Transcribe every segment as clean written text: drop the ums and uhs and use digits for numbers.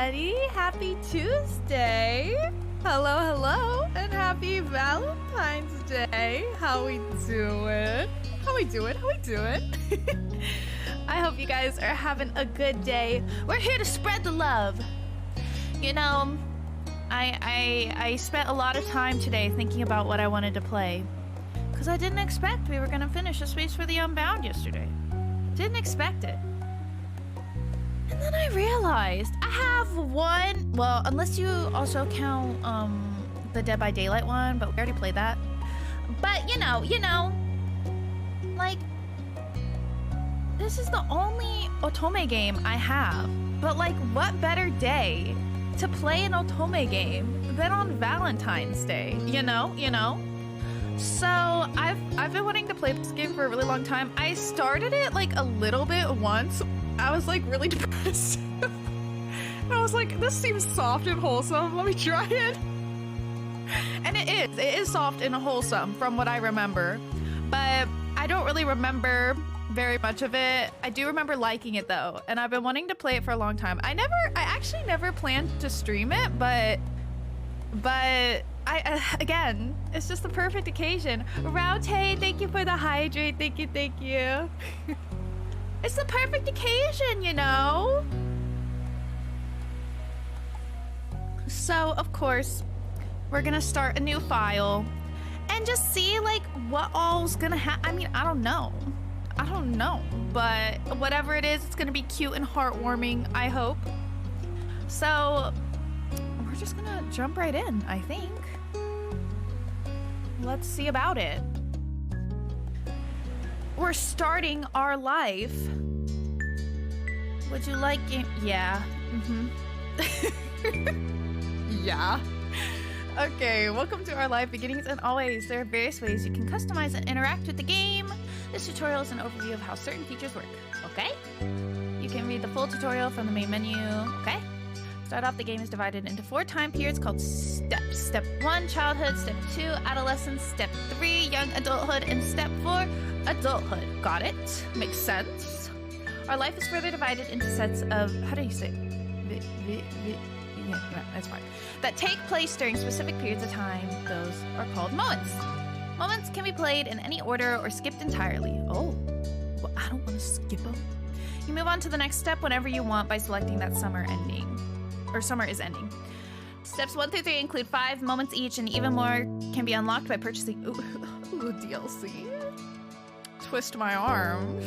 everybody. Happy Tuesday. Hello, hello, and happy Valentine's Day. How we doing? How we doing? I hope you guys are having a good day. We're here to spread the love. You know, I spent a lot of time today thinking about what I wanted to play. Because I didn't expect we were going to finish A Space for the Unbound yesterday. Didn't expect it. And then I realized I have one, well, unless you also count the Dead by Daylight one, but we already played that. But you know, like, this is the only Otome game I have. But like, what better day to play an Otome game than on Valentine's Day, you know? So I've been wanting to play this game for a really long time. I started it like a little bit once. I was like really depressed. And I was like, this seems soft and wholesome. Let me try it. And it is soft and wholesome from what I remember. But I don't really remember very much of it. I do remember liking it though. And I've been wanting to play it for a long time. I actually never planned to stream it, but again, it's just the perfect occasion. Raute, thank you for the hydrate. Thank you. It's the perfect occasion, you know? So, of course, we're gonna start a new file and just see, like, what all's gonna happen. I mean, I don't know. But whatever it is, it's gonna be cute and heartwarming, I hope. So, we're just gonna jump right in, I think. Let's see about it. We're starting our life. Would you like it? Yeah. Yeah. Okay, welcome to our life beginnings and always. There are various ways you can customize and interact with the game. This tutorial is an overview of how certain features work. Okay? You can read the full tutorial from the main menu. Okay? Start off, the game is divided into 4 time periods called steps. Step 1, childhood. Step 2, adolescence. Step 3, young adulthood. And step 4, adulthood. Got it? Makes sense. Our life is further divided into sets of, how do you say? Yeah, that's fine. That take place during specific periods of time. Those are called moments. Moments can be played in any order or skipped entirely. Oh, well, I don't want to skip them. You move on to the next step whenever you want by selecting that summer ending. Or summer is ending. Steps 1 through 3 include 5 moments each, and even more can be unlocked by purchasing DLC. Twist my arm.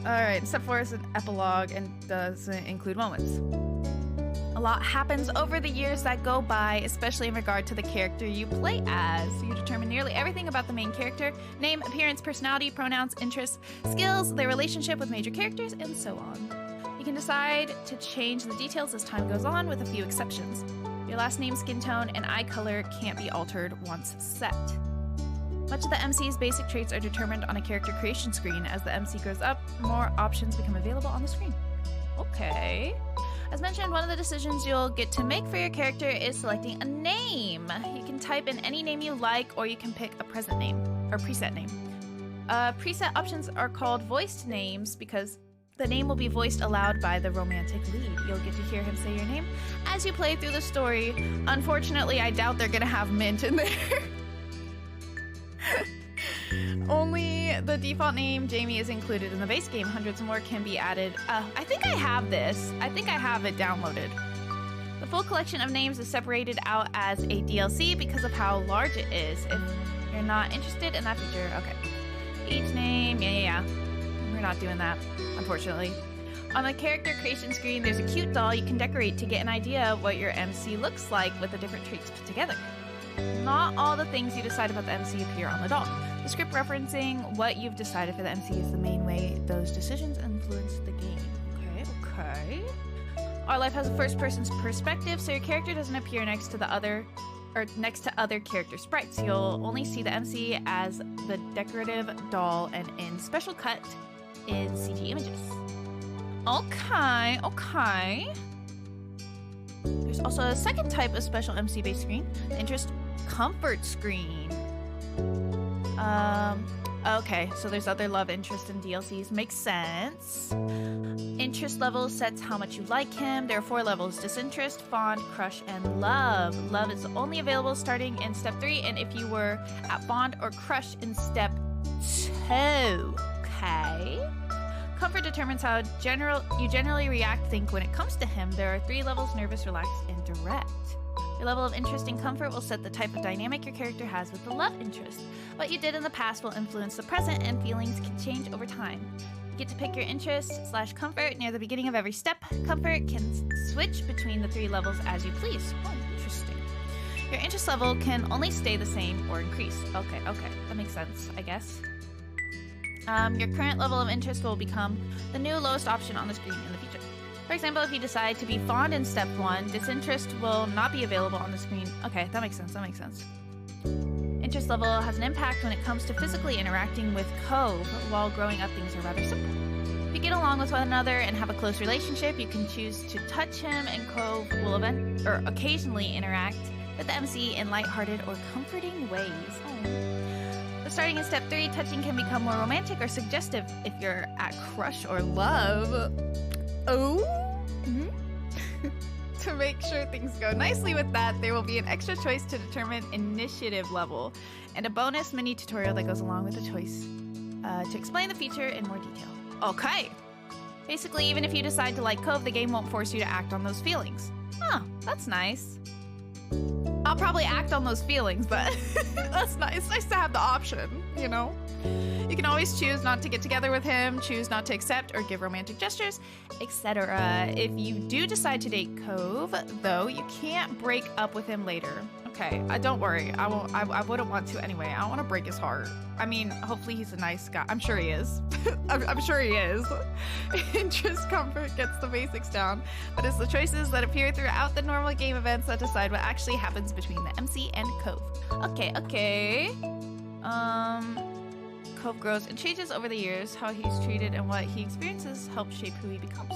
Alright, step 4 is an epilogue and doesn't include moments. A lot happens over the years that go by, especially in regard to the character you play as. You determine nearly everything about the main character: name, appearance, personality, pronouns, interests, skills, their relationship with major characters, and so on. You can decide to change the details as time goes on, with a few exceptions. Your last name, skin tone, and eye color can't be altered once set. Much of the MC's basic traits are determined on a character creation screen. As the MC grows up, more options become available on the screen. Okay. As mentioned, one of the decisions you'll get to make for your character is selecting a name. You can type in any name you like, or you can pick a present name, or preset name. Preset options are called voiced names because the name will be voiced aloud by the romantic lead. You'll get to hear him say your name as you play through the story. Unfortunately, I doubt they're gonna have Mint in there. Only the default name, Jamie, is included in the base game. Hundreds more can be added. I think I have this. I think I have it downloaded. The full collection of names is separated out as a DLC because of how large it is. If you're not interested in that feature, okay. Each name, yeah. We're not doing that, unfortunately. On the character creation screen, there's a cute doll you can decorate to get an idea of what your MC looks like with the different traits put together. Not all the things you decide about the MC appear on the doll. The script referencing what you've decided for the MC is the main way those decisions influence the game. Okay. Our life has a first-person perspective, so your character doesn't appear next to other character sprites. You'll only see the MC as the decorative doll and in special cut in CG images. Okay. There's also a second type of special MC-based screen, the interest comfort screen. Okay, so there's other love interest in DLCs. Makes sense. Interest level sets how much you like him. There are 4 levels: disinterest, fond, crush, and love. Love is only available starting in step 3, and if you were at fond or crush in step 2. Okay. Comfort determines how you generally think when it comes to him. There are 3 levels: nervous, relaxed, and direct. Your level of interest and comfort will set the type of dynamic your character has with the love interest. What you did in the past will influence the present, and feelings can change over time. You get to pick your interest/comfort near the beginning of every step. Comfort can switch between the 3 levels as you please. Oh, interesting. Your interest level can only stay the same or increase. Okay, that makes sense, I guess. Your current level of interest will become the new lowest option on the screen in the future. For example, if you decide to be fond in step 1, disinterest will not be available on the screen. Okay, that makes sense. Interest level has an impact when it comes to physically interacting with Cove. While growing up, things are rather simple. If you get along with one another and have a close relationship, you can choose to touch him, and Cove will occasionally interact with the MC in lighthearted or comforting ways. But starting in step 3, touching can become more romantic or suggestive if you're at crush or love. Oh. To make sure things go nicely with that, there will be an extra choice to determine initiative level, and a bonus mini tutorial that goes along with the choice to explain the feature in more detail. Okay. Basically, even if you decide to like Cove, the game won't force you to act on those feelings. Huh, that's nice. I'll probably act on those feelings, but that's nice. It's nice to have the option, you know? You can always choose not to get together with him, choose not to accept or give romantic gestures, etc. If you do decide to date Cove, though, you can't break up with him later. Okay, don't worry. I won't. I wouldn't want to anyway. I don't want to break his heart. I mean, hopefully he's a nice guy. I'm sure he is. I'm sure he is. Interest comfort gets the basics down, but it's the choices that appear throughout the normal game events that decide what actually happens between the MC and Cove. Okay. Cove grows and changes over the years. How he's treated and what he experiences help shape who he becomes.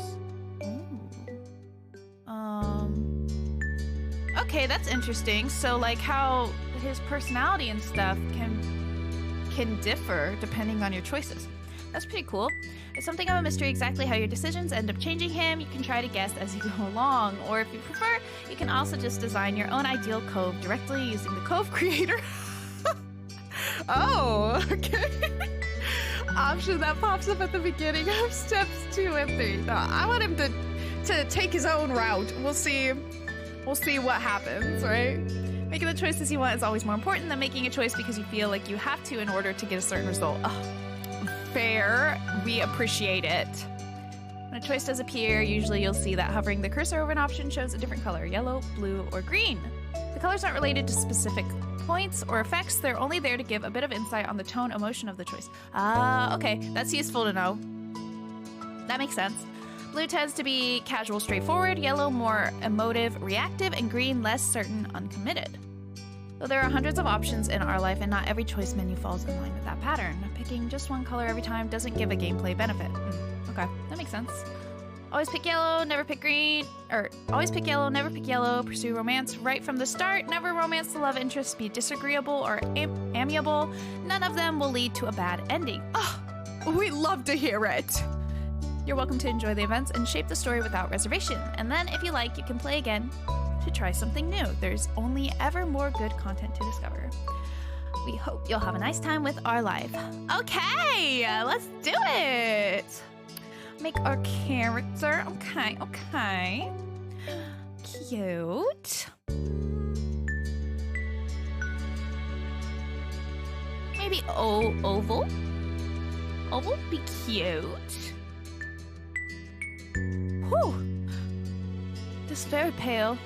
Okay, that's interesting. So, like, how his personality and stuff can differ depending on your choices. That's pretty cool. It's something of a mystery exactly how your decisions end up changing him. You can try to guess as you go along, or if you prefer, you can also just design your own ideal Cove directly using the Cove creator. Oh, okay. Option that pops up at the beginning of steps 2 and 3. No, I want him to take his own route. We'll see what happens, right? Making the choices you want is always more important than making a choice because you feel like you have to in order to get a certain result. Oh, fair. We appreciate it. When a choice does appear, usually you'll see that hovering the cursor over an option shows a different color: yellow, blue, or green. The colors aren't related to specific points or effects. They're only there to give a bit of insight on the tone emotion of the choice. Okay, that's useful to know. That makes sense. Blue tends to be casual, straightforward, yellow more emotive, reactive, and green less certain, uncommitted. Though there are hundreds of options in our life and not every choice menu falls in line with that pattern, picking just one color every time doesn't give a gameplay benefit. Okay, that makes sense. Always pick yellow, never pick green, or always pick yellow, never pick yellow, pursue romance right from the start, never romance the love interest, be disagreeable or amiable. None of them will lead to a bad ending. Oh, we love to hear it. You're welcome to enjoy the events and shape the story without reservation. And then, if you like, you can play again to try something new. There's only ever more good content to discover. We hope you'll have a nice time with our live. Okay, let's do it. Make our character. Okay. Cute. Maybe oval. Oval be cute. Whew. This very pale.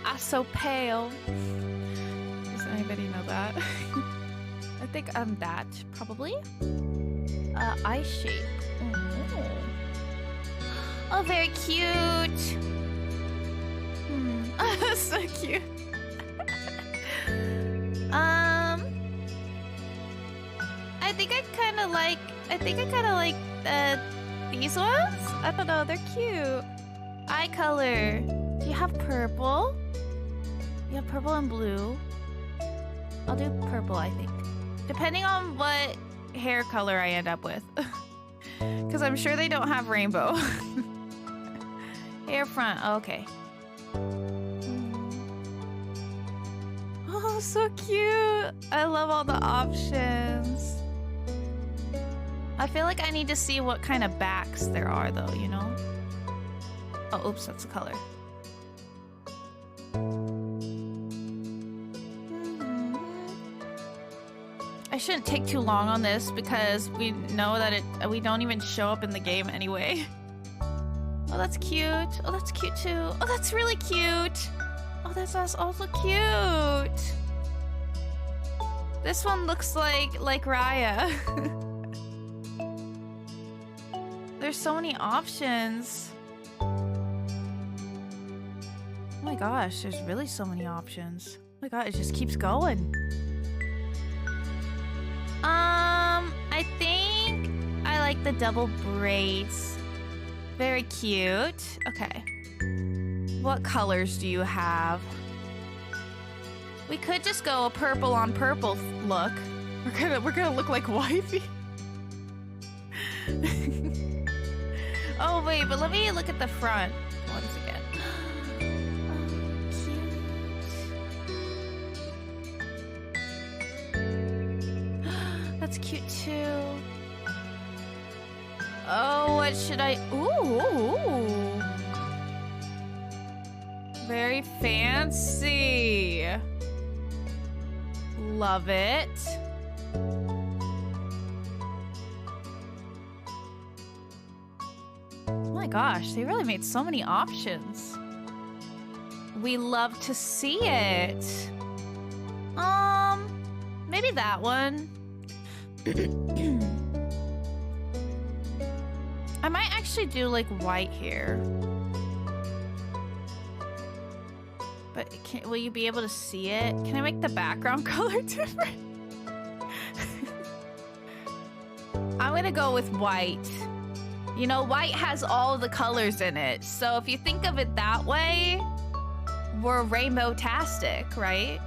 I so pale. Does anybody know that? I think I'm that, probably. Eye shape. Oh, very cute. So cute. I think I kind of like these ones. I don't know, they're cute. Eye color. Do you have purple? You have purple and blue. I'll do purple, I think. Depending on what hair color I end up with. Because I'm sure they don't have rainbow. Hair front, okay. Oh, so cute. I love all the options. I feel like I need to see what kind of backs there are though, you know? Oh, oops, that's the color. I shouldn't take too long on this because we know that we don't even show up in the game anyway. Oh, that's cute. Oh, that's cute too. Oh, that's really cute. Oh, that's also cute. This one looks like Raya. There's so many options. Oh my gosh, there's really so many options. Oh my god, it just keeps going. I think I like the double braids. Very cute. Okay. What colors do you have? We could just go a purple on purple look. We're gonna look like wifey. Oh wait, but let me look at the front once again. That's cute too. Oh, what should I? Ooh. Very fancy. Love it. Oh my gosh, they really made so many options. We love to see it. Maybe that one. I might actually do like white hair. But will you be able to see it? Can I make the background color different? I'm gonna go with white. You know, white has all the colors in it. So if you think of it that way, we're rainbow-tastic, right?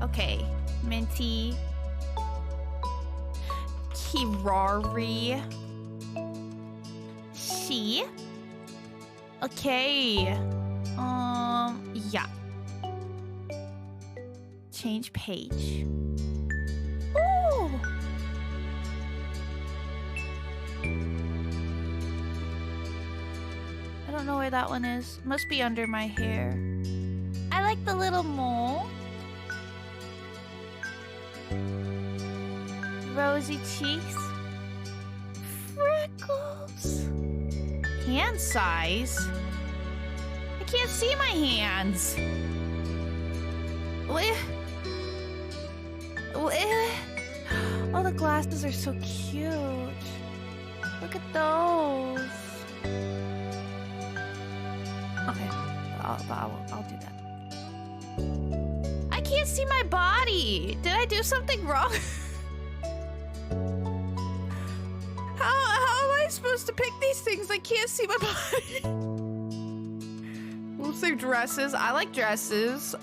Okay, Minty. Kirari. She. Okay. Yeah. Change page. Ooh. I don't know where that one is. Must be under my hair. I like the little mole. Rosy cheeks. Freckles. Hand size? I can't see my hands. Oh, the glasses are so cute. Look at those. Okay, I'll do that. I can't see my body. Did I do something wrong? How am I supposed to pick these things? I can't see my body. We'll say dresses. I like dresses.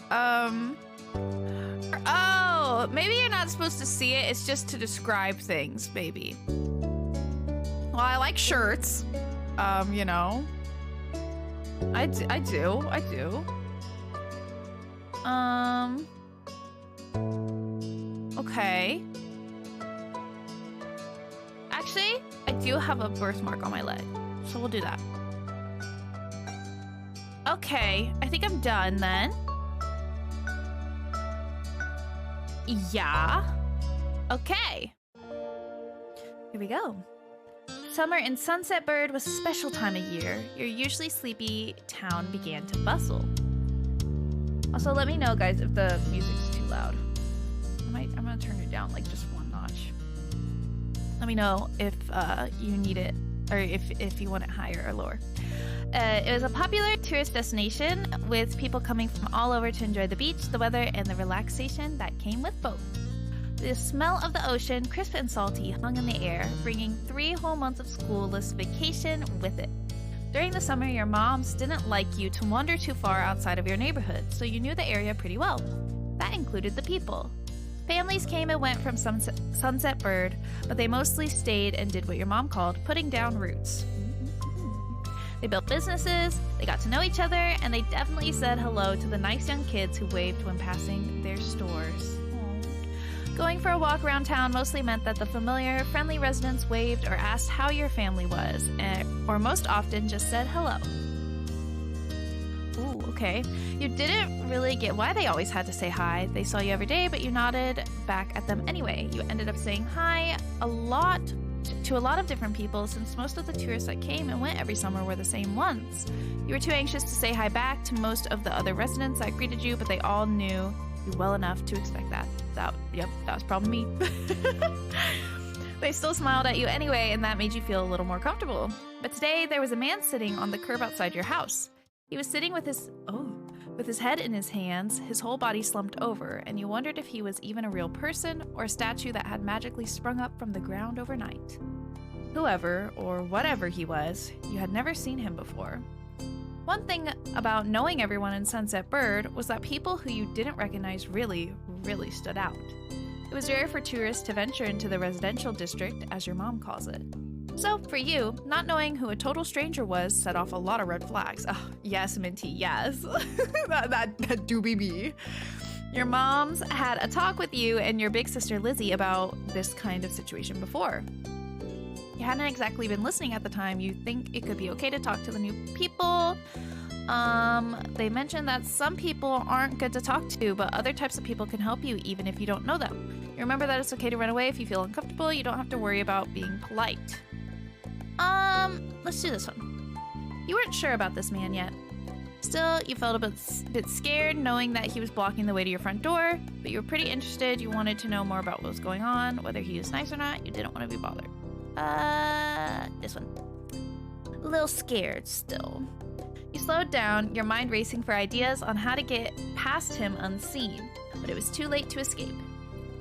Oh, maybe you're not supposed to see it. It's just to describe things, maybe. Well, I like shirts. You know. I do. Okay. Actually, I do have a birthmark on my leg, so we'll do that. Okay, I think I'm done then. Yeah. Okay. Here we go. Summer in Sunset Bird was a special time of year. Your usually sleepy town began to bustle. Also, let me know, guys, if the music's too loud. I'm gonna turn it down like just one notch. Let me know if you need it, or if you want it higher or lower. It was a popular tourist destination with people coming from all over to enjoy the beach, the weather, and the relaxation that came with both. The smell of the ocean, crisp and salty, hung in the air, bringing 3 whole months of schoolless vacation with it. During the summer, your moms didn't like you to wander too far outside of your neighborhood, so you knew the area pretty well. That included the people. Families came and went from Sunset Bird, but they mostly stayed and did what your mom called putting down roots. They built businesses, they got to know each other, and they definitely said hello to the nice young kids who waved when passing their stores. Going for a walk around town mostly meant that the familiar, friendly residents waved or asked how your family was, or most often just said hello. Ooh, okay. You didn't really get why they always had to say hi. They saw you every day, but you nodded back at them anyway. You ended up saying hi to a lot of different people since most of the tourists that came and went every summer were the same ones. You were too anxious to say hi back to most of the other residents that greeted you, but they all knew you well enough to expect that. Yep, that was probably me. They still smiled at you anyway, and that made you feel a little more comfortable. But today, there was a man sitting on the curb outside your house. He was sitting with his head in his hands, his whole body slumped over, and you wondered if he was even a real person or a statue that had magically sprung up from the ground overnight. Whoever, or whatever he was, you had never seen him before. One thing about knowing everyone in Sunset Bird was that people who you didn't recognize really stood out. It was rare for tourists to venture into the residential district, as your mom calls it. So, for you, not knowing who a total stranger was set off a lot of red flags. Oh, yes, Minty, yes. that do be me. Your moms had a talk with you and your big sister Lizzie about this kind of situation before. You hadn't exactly been listening at the time. You think it could be okay to talk to the new people. They mentioned that some people aren't good to talk to, but other types of people can help you even if you don't know them. You remember that it's okay to run away if you feel uncomfortable. You don't have to worry about being polite. Let's do this one. You weren't sure about this man yet. Still, you felt a bit scared knowing that he was blocking the way to your front door, but you were pretty interested. You wanted to know more about what was going on, whether he was nice or not. You didn't want to be bothered. This one. A little scared still. You slowed down, your mind racing for ideas on how to get past him unseen, but it was too late to escape.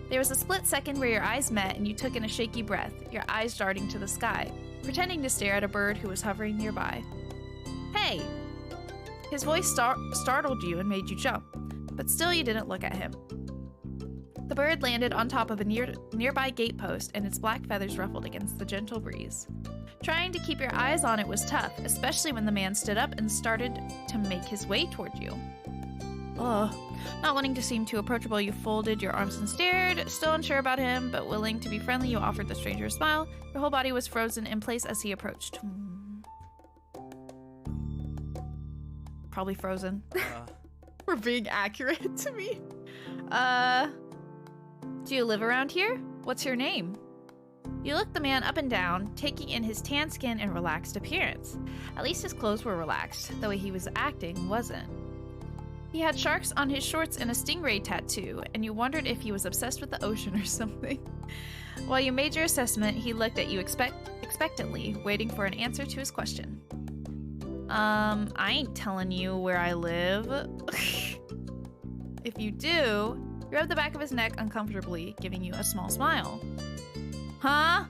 There was a split second where your eyes met and you took in a shaky breath, your eyes darting to the sky, pretending to stare at a bird who was hovering nearby. Hey! His voice startled you and made you jump, but still you didn't look at him. The bird landed on top of a nearby gatepost and its black feathers ruffled against the gentle breeze. Trying to keep your eyes on it was tough, especially when the man stood up and started to make his way toward you. Ugh. Not wanting to seem too approachable, you folded your arms and stared, still unsure about him, but willing to be friendly, you offered the stranger a smile. Your whole body was frozen in place as he approached. Probably frozen. We're being accurate to me. Do you live around here? What's your name? You looked the man up and down, taking in his tan skin and relaxed appearance. At least his clothes were relaxed, the way he was acting wasn't. He had sharks on his shorts and a stingray tattoo, and you wondered if he was obsessed with the ocean or something. While you made your assessment, he looked at you expectantly, waiting for an answer to his question. I ain't telling you where I live. If you do, you rubbed the back of his neck uncomfortably, giving you a small smile. Huh?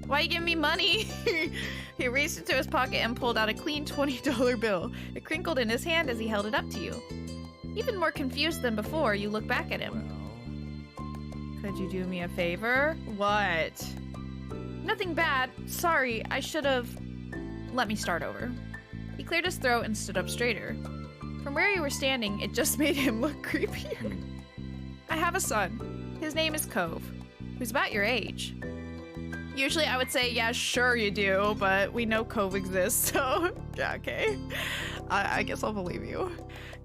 Why you giving me money? He reached into his pocket and pulled out a clean $20 bill. It crinkled in his hand as he held it up to you. Even more confused than before, you look back at him. Could you do me a favor? What? Nothing bad. Sorry, I should have... Let me start over. He cleared his throat and stood up straighter. From where you were standing, it just made him look creepier. I have a son. His name is Cove, who's about your age. Usually I would say, yeah, sure you do, but we know Cove exists, so yeah, okay. I guess I'll believe you.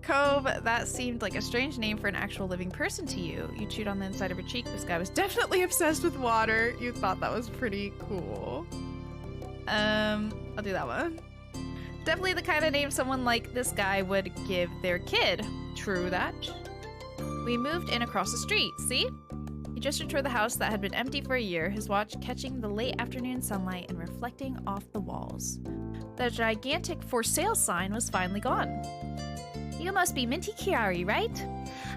Cove, that seemed like a strange name for an actual living person to you. You chewed on the inside of her cheek. This guy was definitely obsessed with water. You thought that was pretty cool. I'll do that one. Definitely the kind of name someone like this guy would give their kid. True that. We moved in across the street, see? He gestured toward the house that had been empty for a year, his watch catching the late afternoon sunlight and reflecting off the walls. The gigantic for sale sign was finally gone. You must be Minty Kiari, right?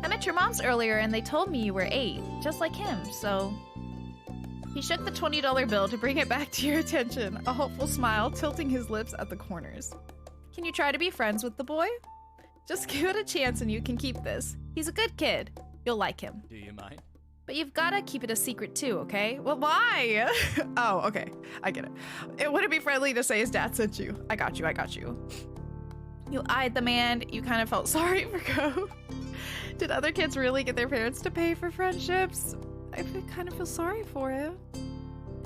I met your moms earlier and they told me you were 8, just like him, so... He shook the $20 bill to bring it back to your attention, a hopeful smile tilting his lips at the corners. Can you try to be friends with the boy? Just give it a chance and you can keep this. He's a good kid. You'll like him. Do you mind? But you've gotta keep it a secret too, okay? Well, why? Oh, okay. I get it. It wouldn't be friendly to say his dad sent you. I got you, I got you. You eyed the man. You kind of felt sorry for Go. Did other kids really get their parents to pay for friendships? I kind of feel sorry for him.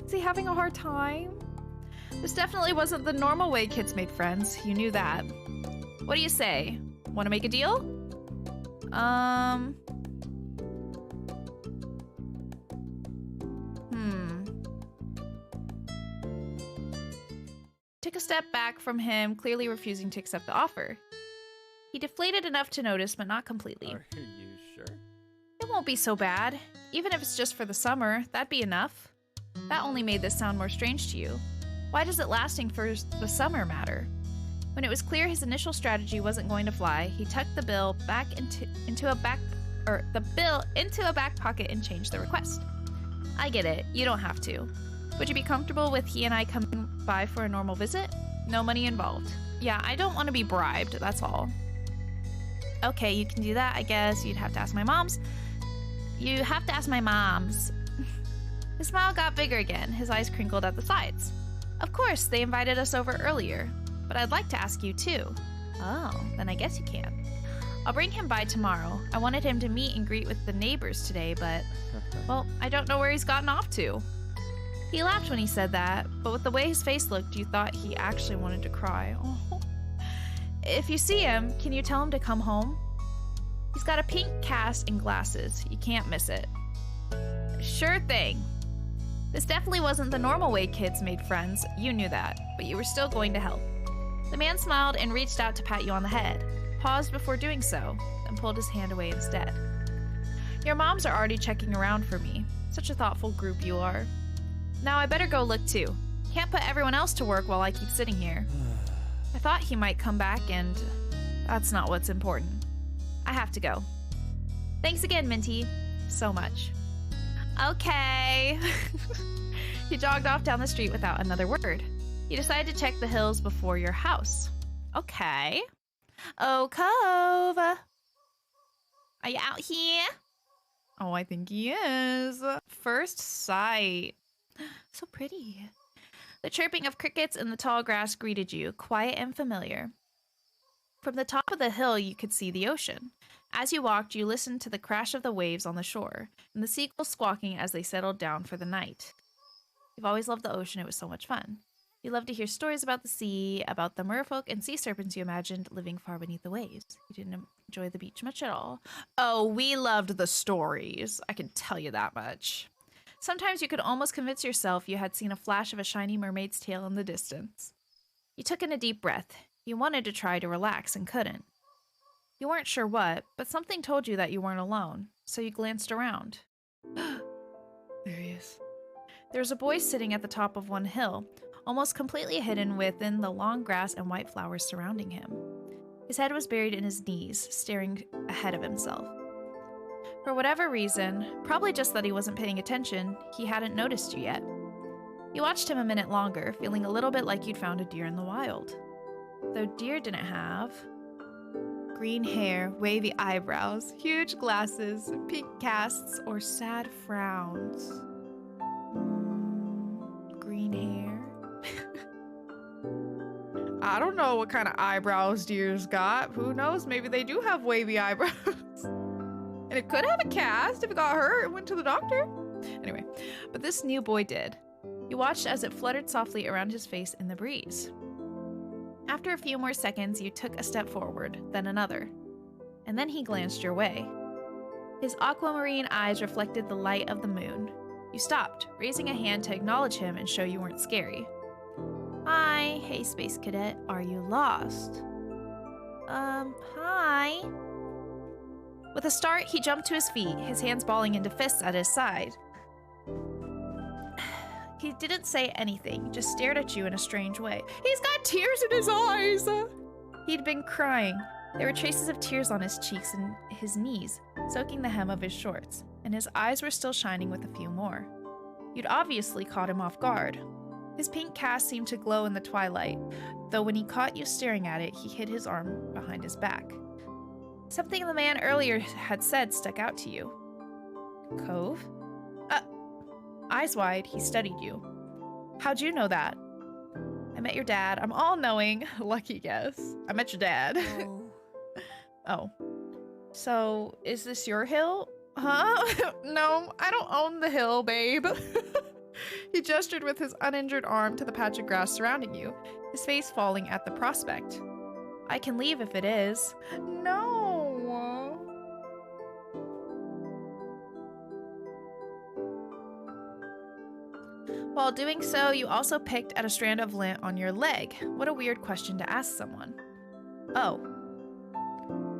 Is he having a hard time? This definitely wasn't the normal way kids made friends. You knew that. What do you say? Want to make a deal? Took a step back from him, clearly refusing to accept the offer. He deflated enough to notice, but not completely. Are you sure? It won't be so bad. Even if it's just for the summer, that'd be enough. That only made this sound more strange to you. Why does it lasting for the summer matter? When it was clear his initial strategy wasn't going to fly, he tucked the bill back into a back pocket and changed the request. I get it. You don't have to. Would you be comfortable with he and I coming by for a normal visit? No money involved. Yeah, I don't want to be bribed, that's all. Okay, you can do that, I guess. You'd have to ask my moms. You have to ask my moms. His smile got bigger again. His eyes crinkled at the sides. Of course, they invited us over earlier. But I'd like to ask you too. Oh, then I guess you can. I'll bring him by tomorrow. I wanted him to meet and greet with the neighbors today, but... well, I don't know where he's gotten off to. He laughed when he said that, but with the way his face looked, you thought he actually wanted to cry. Oh. If you see him, can you tell him to come home? He's got a pink cast and glasses. You can't miss it. Sure thing. This definitely wasn't the normal way kids made friends. You knew that, but you were still going to help. The man smiled and reached out to pat you on the head, paused before doing so, then pulled his hand away instead. Your moms are already checking around for me. Such a thoughtful group you are. Now I better go look too. Can't put everyone else to work while I keep sitting here. I thought he might come back and that's not what's important. I have to go. Thanks again, Minty. So much. Okay. He jogged off down the street without another word. You decided to check the hills before your house. Okay. Oh, Cove. Are you out here? Oh, I think he is. First sight. So pretty. The chirping of crickets in the tall grass greeted you, quiet and familiar. From the top of the hill, you could see the ocean. As you walked, you listened to the crash of the waves on the shore, and the seagulls squawking as they settled down for the night. You've always loved the ocean. It was so much fun. You loved to hear stories about the sea, about the merfolk and sea serpents you imagined living far beneath the waves. You didn't enjoy the beach much at all. Oh, we loved the stories. I can tell you that much. Sometimes you could almost convince yourself you had seen a flash of a shiny mermaid's tail in the distance. You took in a deep breath. You wanted to try to relax and couldn't. You weren't sure what, but something told you that you weren't alone, so you glanced around. There he is. There was a boy sitting at the top of one hill, almost completely hidden within the long grass and white flowers surrounding him. His head was buried in his knees, staring ahead of himself. For whatever reason, probably just that he wasn't paying attention, he hadn't noticed you yet. You watched him a minute longer, feeling a little bit like you'd found a deer in the wild. Though deer didn't have green hair, wavy eyebrows, huge glasses, pink casts, or sad frowns. Green hair. I don't know what kind of eyebrows deer's got. Who knows? Maybe they do have wavy eyebrows. And it could have a cast if it got hurt and went to the doctor. Anyway, but this new boy did. You watched as it fluttered softly around his face in the breeze. After a few more seconds, you took a step forward, then another. And then he glanced your way. His aquamarine eyes reflected the light of the moon. You stopped, raising a hand to acknowledge him and show you weren't scary. Hi, hey Space Cadet, are you lost? Hi. With a start, he jumped to his feet, his hands balling into fists at his side. He didn't say anything, just stared at you in a strange way. He's got tears in his eyes! He'd been crying. There were traces of tears on his cheeks and his knees, soaking the hem of his shorts, and his eyes were still shining with a few more. You'd obviously caught him off guard. His pink cast seemed to glow in the twilight, though when he caught you staring at it, he hid his arm behind his back. Something the man earlier had said stuck out to you. Cove? Eyes wide, he studied you. How'd you know that? I met your dad. I'm all-knowing. Lucky guess. I met your dad. Oh. Oh. So, is this your hill? Huh? No, I don't own the hill, babe. He gestured with his uninjured arm to the patch of grass surrounding you, his face falling at the prospect. I can leave if it is. No. While doing so, you also picked at a strand of lint on your leg. What a weird question to ask someone. Oh.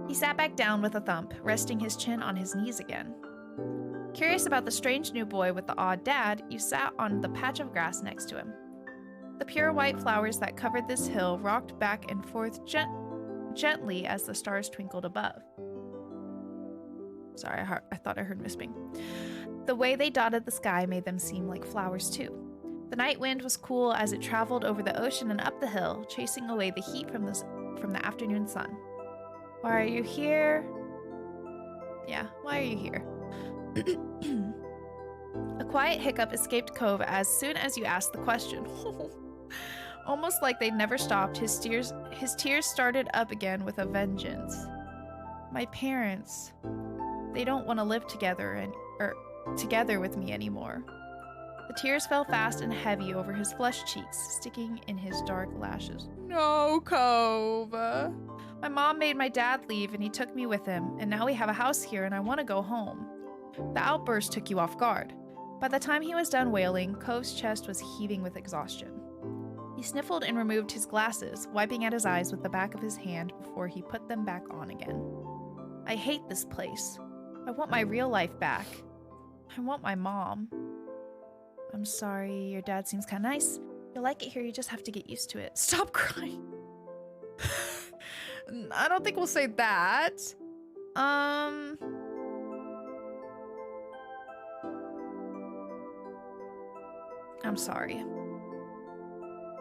He sat back down with a thump, resting his chin on his knees again. Curious about the strange new boy with the odd dad, you sat on the patch of grass next to him. The pure white flowers that covered this hill rocked back and forth gently as the stars twinkled above. Sorry, I thought I heard wisping. The way they dotted the sky made them seem like flowers too. The night wind was cool as it traveled over the ocean and up the hill, chasing away the heat from the afternoon sun. Why are you here? Yeah, why are you here? A quiet hiccup escaped Cove as soon as you asked the question. Almost like they'd never stopped, his tears started up again with a vengeance. My parents, they don't want to live together together with me anymore. The tears fell fast and heavy over his flushed cheeks, sticking in his dark lashes. No, Cove. My mom made my dad leave and he took me with him, and now we have a house here and I want to go home. The outburst took you off guard. By the time he was done wailing, Cove's chest was heaving with exhaustion. He sniffled and removed his glasses, wiping at his eyes with the back of his hand before he put them back on again. I hate this place. I want my real life back. I want my mom. I'm sorry, your dad seems kind of nice. You'll like it here, you just have to get used to it. Stop crying. I don't think we'll say that. I'm sorry.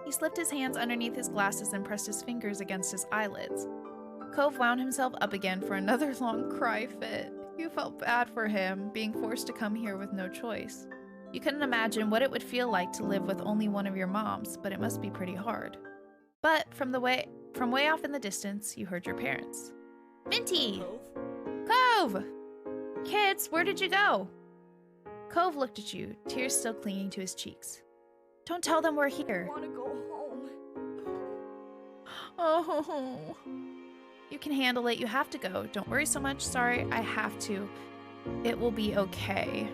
He slipped his hands underneath his glasses and pressed his fingers against his eyelids. Cove wound himself up again for another long cry fit. You felt bad for him, being forced to come here with no choice. You couldn't imagine what it would feel like to live with only one of your moms, but it must be pretty hard. But from way off in the distance, you heard your parents. Minty! Cove! Kids, where did you go? Cove looked at you, tears still clinging to his cheeks. Don't tell them we're here. I want to go home. Oh. You can handle it. You have to go. Don't worry so much. Sorry, I have to. It will be okay.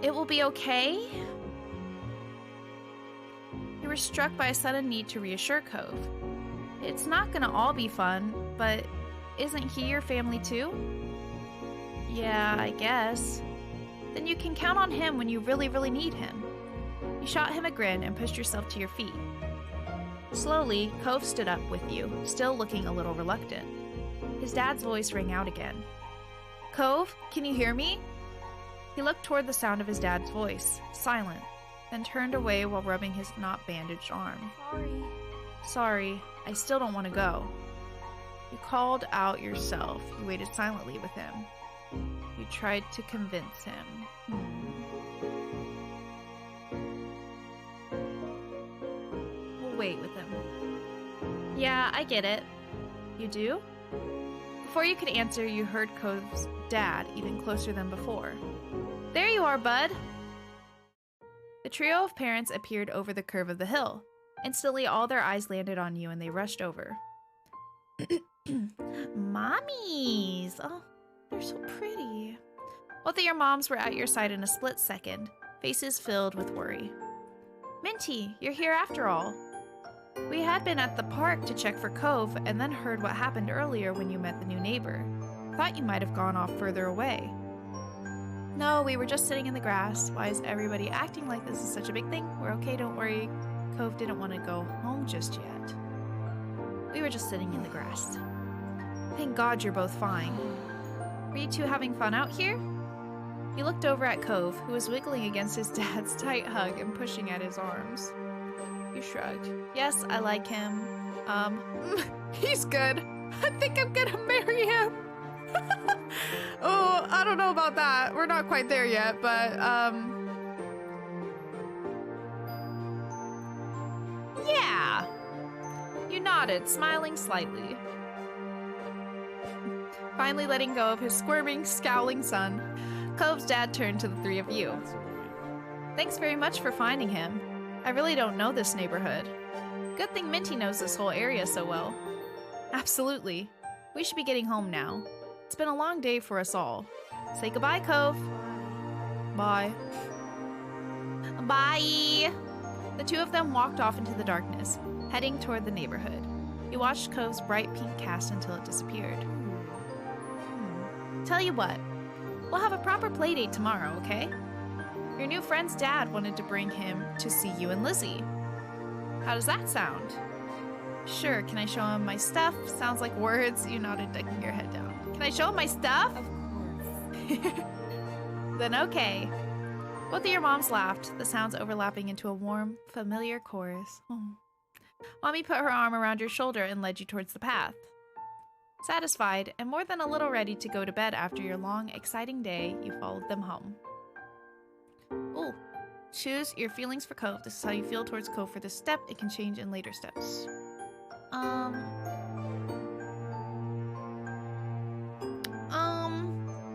It will be okay? You were struck by a sudden need to reassure Cove. It's not gonna all be fun, but isn't he your family too? Yeah, I guess. Then you can count on him when you really, really need him. You shot him a grin and pushed yourself to your feet. Slowly, Cove stood up with you, still looking a little reluctant. His dad's voice rang out again. Cove, can you hear me? He looked toward the sound of his dad's voice, silent, then turned away while rubbing his not bandaged arm. Sorry, I still don't want to go. You called out yourself. You waited silently with him. You tried to convince him. We'll wait with him. Yeah, I get it. You do? Before you could answer, you heard Cove's dad even closer than before. There you are, bud! The trio of parents appeared over the curve of the hill. Instantly, all their eyes landed on you and they rushed over. Mommies! Oh, they're so pretty. Both of your moms were at your side in a split second, faces filled with worry. Minty, you're here after all. We had been at the park to check for Cove and then heard what happened earlier when you met the new neighbor. Thought you might have gone off further away. No, we were just sitting in the grass. Why is everybody acting like this is such a big thing? We're okay, don't worry. Cove didn't want to go home just yet. We were just sitting in the grass. Thank God you're both fine. Were you two having fun out here? He looked over at Cove, who was wiggling against his dad's tight hug and pushing at his arms. You shrugged. Yes, I like him. He's good. I think I'm gonna marry him. Oh, I don't know about that. We're not quite there yet, but, yeah. You nodded, smiling slightly. Finally letting go of his squirming, scowling son, Cove's dad turned to the three of you. Thanks very much for finding him. I really don't know this neighborhood. Good thing Minty knows this whole area so well. Absolutely. We should be getting home now. It's been a long day for us all. Say goodbye, Cove. Bye. Bye. The two of them walked off into the darkness, heading toward the neighborhood. You watched Cove's bright pink cast until it disappeared. Tell you what, we'll have a proper playdate tomorrow, okay? Your new friend's dad wanted to bring him to see you and Lizzie. How does that sound? Sure, can I show him my stuff? Sounds like words. You nodded, ducking your head down. Can I show him my stuff? Of course. Then okay. Both of your moms laughed, the sounds overlapping into a warm, familiar chorus. Oh. Mommy put her arm around your shoulder and led you towards the path. Satisfied, and more than a little ready to go to bed after your long, exciting day, you followed them home. Ooh. Choose your feelings for Cove. This is how you feel towards Cove for this step. It can change in later steps.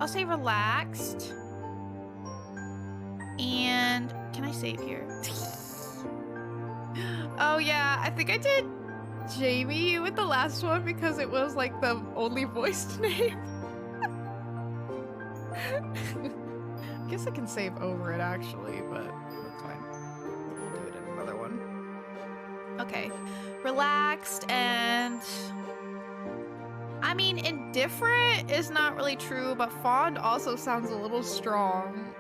I'll say relaxed. And can I save here? Oh yeah, I think I did Jamie with the last one because it was like the only voiced name. I guess I can save over it actually, but that's fine. We'll do it in another one. Okay. Relaxed and... I mean, indifferent is not really true, but fond also sounds a little strong.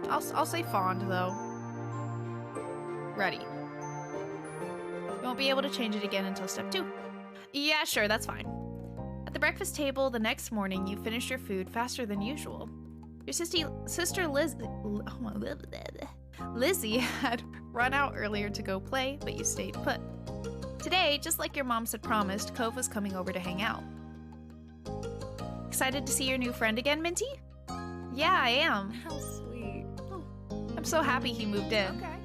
I'll say fond, though. Ready. You won't be able to change it again until step 2. Yeah, sure, that's fine. At the breakfast table the next morning, you finished your food faster than usual. Your sister Lizzie had run out earlier to go play, but you stayed put. Today, just like your moms had promised, Cove was coming over to hang out. Excited to see your new friend again, Minty? Yeah, I am. How sweet. Oh, I'm so happy he moved in. Okay.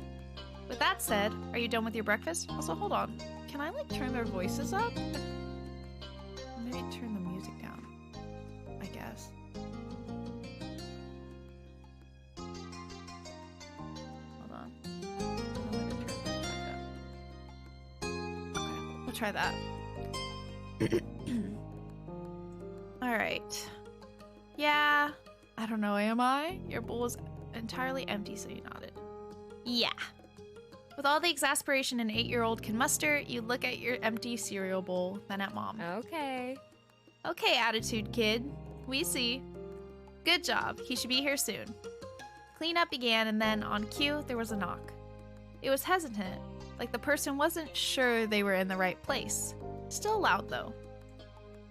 With that said, are you done with your breakfast? Also, hold on. Can I, like, turn their voices up? Maybe turn the music down, I guess. Hold on. Okay, we'll try that. Alright. Yeah. I don't know, am I? Your bowl was entirely empty, so you nodded. Yeah. With all the exasperation an 8-year-old can muster, you look at your empty cereal bowl, then at Mom. Okay. Okay, attitude kid. We see. Good job. He should be here soon. Cleanup began, and then, on cue, there was a knock. It was hesitant, like the person wasn't sure they were in the right place. Still loud, though.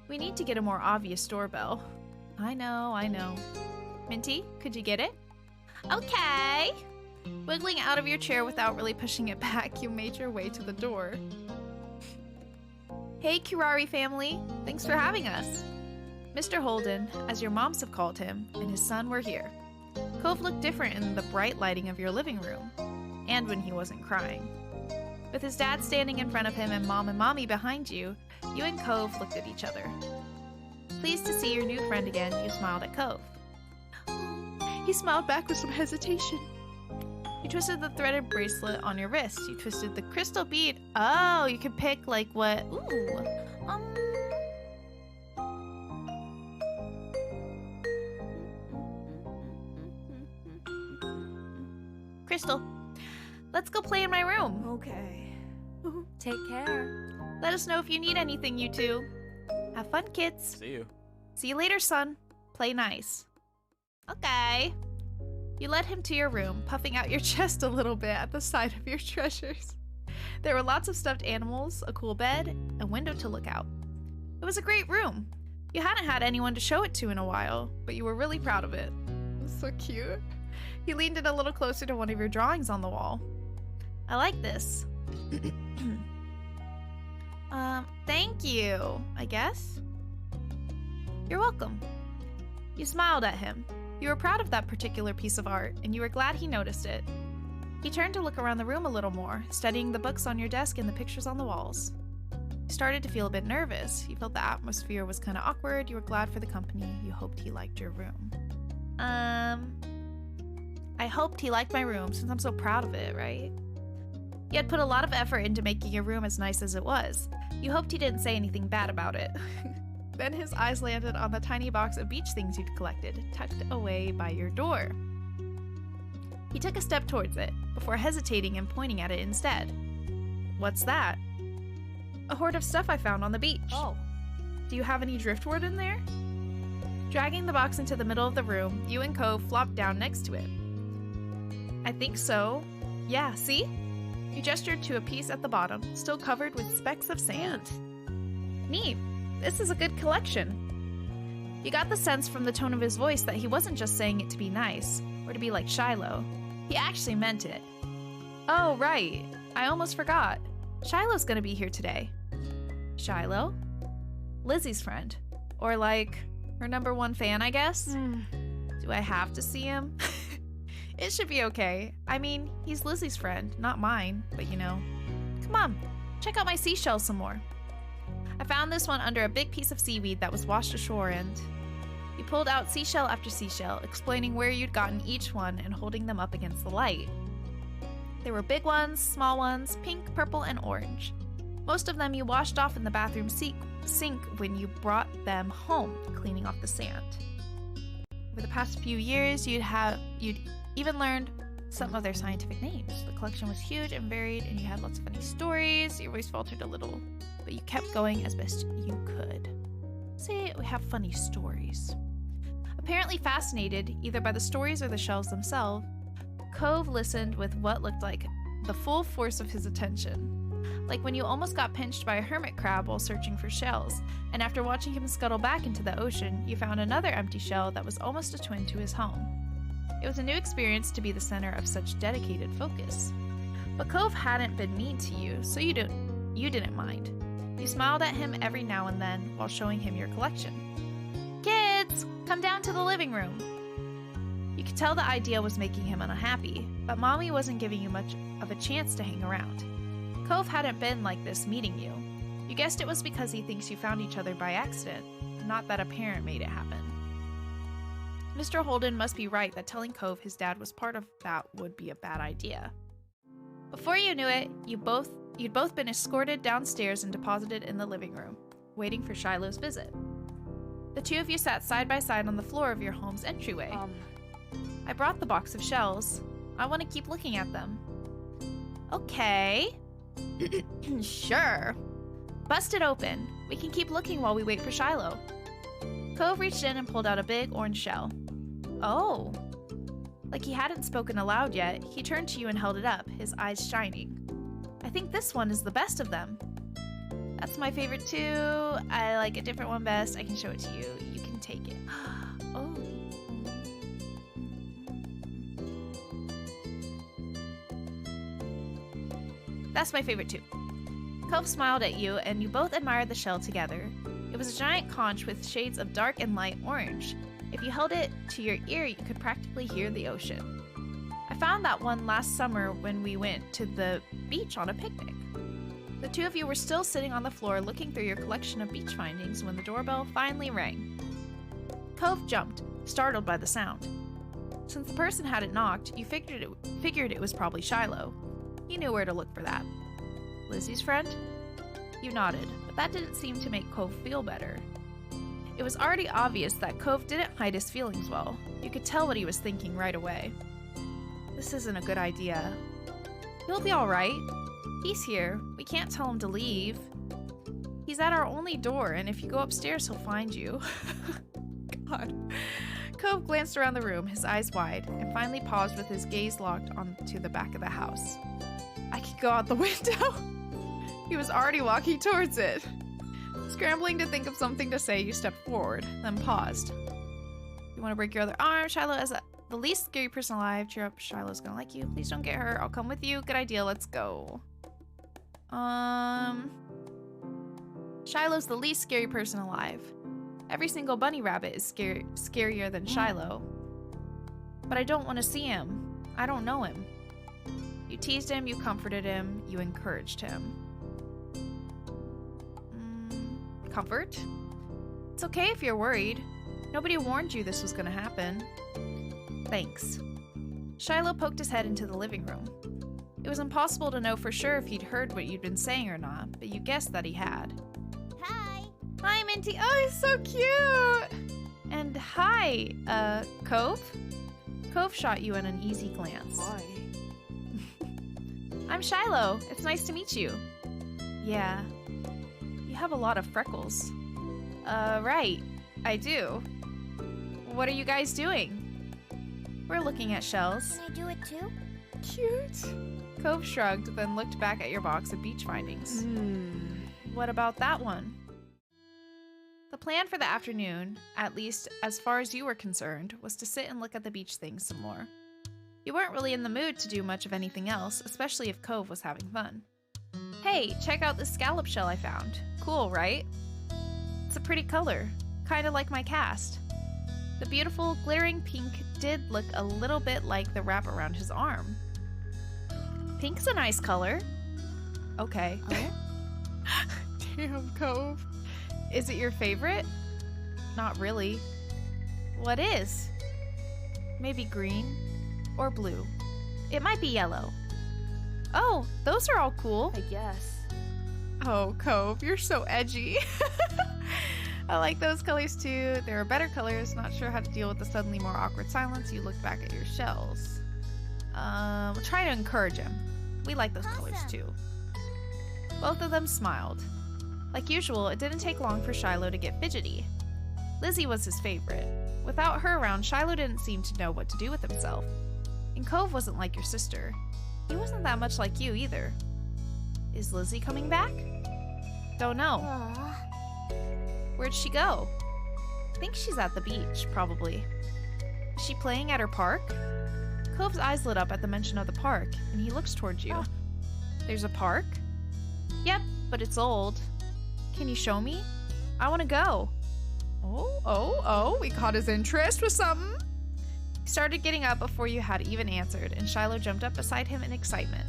We need to get a more obvious doorbell. I know. Minty, could you get it? Okay. Wiggling out of your chair without really pushing it back, you made your way to the door. Hey, Kirari family. Thanks for having us. Mr. Holden, as your moms have called him, and his son were here. Cove looked different in the bright lighting of your living room, and when he wasn't crying. With his dad standing in front of him and Mom and Mommy behind you, you and Cove looked at each other. Pleased to see your new friend again, you smiled at Cove. He smiled back with some hesitation. You twisted the threaded bracelet on your wrist. You twisted the crystal bead. Oh, you could pick like what? Ooh. Crystal. Let's go play in my room. Okay. Take care. Let us know if you need anything, you two. Have fun, kids. See you. See you later, son. Play nice. Okay. You led him to your room, puffing out your chest a little bit at the sight of your treasures. There were lots of stuffed animals, a cool bed, a window to look out. It was a great room. You hadn't had anyone to show it to in a while, but you were really proud of it. It was so cute. He leaned in a little closer to one of your drawings on the wall. I like this. Thank you, I guess. You're welcome. You smiled at him. You were proud of that particular piece of art, and you were glad he noticed it. He turned to look around the room a little more, studying the books on your desk and the pictures on the walls. You started to feel a bit nervous. You felt the atmosphere was kind of awkward. You were glad for the company. You hoped he liked your room. I hoped he liked my room since I'm so proud of it, right? You had put a lot of effort into making your room as nice as it was. You hoped he didn't say anything bad about it. Then his eyes landed on the tiny box of beach things you'd collected, tucked away by your door. He took a step towards it, before hesitating and pointing at it instead. What's that? A hoard of stuff I found on the beach. Oh. Do you have any driftwood in there? Dragging the box into the middle of the room, you and Cove flopped down next to it. I think so. Yeah, see? You gestured to a piece at the bottom, still covered with specks of sand. Neat. This is a good collection. You got the sense from the tone of his voice that he wasn't just saying it to be nice, or to be like Shiloh. He actually meant it. Oh, right. I almost forgot. Shiloh's gonna be here today. Shiloh? Lizzie's friend. Or like, her #1 fan, I guess? Do I have to see him? It should be okay. I mean, he's Lizzie's friend, not mine, but you know. Come on, check out my seashells some more. I found this one under a big piece of seaweed that was washed ashore, and you pulled out seashell after seashell, explaining where you'd gotten each one and holding them up against the light. There were big ones, small ones, pink, purple, and orange. Most of them you washed off in the bathroom sink when you brought them home, cleaning off the sand. Over the past few years, you'd even learned some of their scientific names. The collection was huge and varied, and you had lots of funny stories. Your voice faltered a little, but you kept going as best you could. Say we have funny stories. Apparently fascinated either by the stories or the shells themselves, Cove listened with what looked like the full force of his attention. Like when you almost got pinched by a hermit crab while searching for shells, and after watching him scuttle back into the ocean, you found another empty shell that was almost a twin to his home. It was a new experience to be the center of such dedicated focus. But Cove hadn't been mean to you, so you didn't mind. You smiled at him every now and then while showing him your collection. Kids, come down to the living room. You could tell the idea was making him unhappy, but Mommy wasn't giving you much of a chance to hang around. Cove hadn't been like this meeting you. You guessed it was because he thinks you found each other by accident, not that a parent made it happen. Mr. Holden must be right that telling Cove his dad was part of that would be a bad idea. Before you knew it, you'd both been escorted downstairs and deposited in the living room, waiting for Shiloh's visit. The two of you sat side by side on the floor of your home's entryway. I brought the box of shells. I want to keep looking at them. Okay. Sure. Bust it open. We can keep looking while we wait for Shiloh. Cove reached in and pulled out a big orange shell. Oh. Like he hadn't spoken aloud yet, he turned to you and held it up, his eyes shining. I think this one is the best of them. That's my favorite too. I like a different one best. I can show it to you. You can take it. Oh. That's my favorite too. Cove smiled at you, and you both admired the shell together. It was a giant conch with shades of dark and light orange. If you held it to your ear, you could practically hear the ocean. I found that one last summer when we went to the beach on a picnic. The two of you were still sitting on the floor looking through your collection of beach findings when the doorbell finally rang. Cove jumped, startled by the sound. Since the person hadn't knocked, you figured it was probably Shiloh. You knew where to look for that. Lizzie's friend? You nodded, but that didn't seem to make Cove feel better. It was already obvious that Cove didn't hide his feelings well. You could tell what he was thinking right away. This isn't a good idea. He'll be alright. He's here. We can't tell him to leave. He's at our only door, and if you go upstairs, he'll find you. God. Cove glanced around the room, his eyes wide, and finally paused with his gaze locked onto the back of the house. I could go out the window. He was already walking towards it. Scrambling to think of something to say, you stepped forward, then paused. You want to break your other arm? Shiloh the least scary person alive. Cheer up, Shiloh's gonna like you. Please don't get hurt. I'll come with you. Good idea. Let's go. Shiloh's the least scary person alive. Every single bunny rabbit is scarier than Shiloh. But I don't want to see him. I don't know him. You teased him, you comforted him, you encouraged him. Comfort? It's okay if you're worried. Nobody warned you this was gonna happen. Thanks. Shiloh poked his head into the living room. It was impossible to know for sure if he'd heard what you'd been saying or not, but you guessed that he had. Hi. Hi, Minty. Oh, he's so cute. And hi, Cove? Cove shot you an uneasy glance. Hi. I'm Shiloh. It's nice to meet you. Yeah. You have a lot of freckles. Right. I do. What are you guys doing? We're looking at shells. Can I do it too? Cute. Cove shrugged, then looked back at your box of beach findings. What about that one? The plan for the afternoon, at least as far as you were concerned, was to sit and look at the beach things some more. You weren't really in the mood to do much of anything else, especially if Cove was having fun. Hey, check out this scallop shell I found. Cool, right? It's a pretty color, kind of like my cast. The beautiful, glittering pink did look a little bit like the wrap around his arm. Pink's a nice color. Okay. Damn, Cove. Is it your favorite? Not really. What is? Maybe green or blue. It might be yellow. Oh, those are all cool. I guess. Oh, Cove, you're so edgy. I like those colors too. There are better colors. Not sure how to deal with the suddenly more awkward silence. You look back at your shells. We'll try to encourage him. We like those colors too. Both of them smiled. Like usual, it didn't take long for Shiloh to get fidgety. Lizzie was his favorite. Without her around, Shiloh didn't seem to know what to do with himself. And Cove wasn't like your sister. He wasn't that much like you either. Is Lizzie coming back? Don't know. Where'd she go? I think she's at the beach, probably. Is she playing at her park? Cove's eyes lit up at the mention of the park, and he looks towards you. There's a park? Yep, but it's old. Can you show me? I want to go. Oh, we caught his interest with something. He started getting up before you had even answered, and Shiloh jumped up beside him in excitement.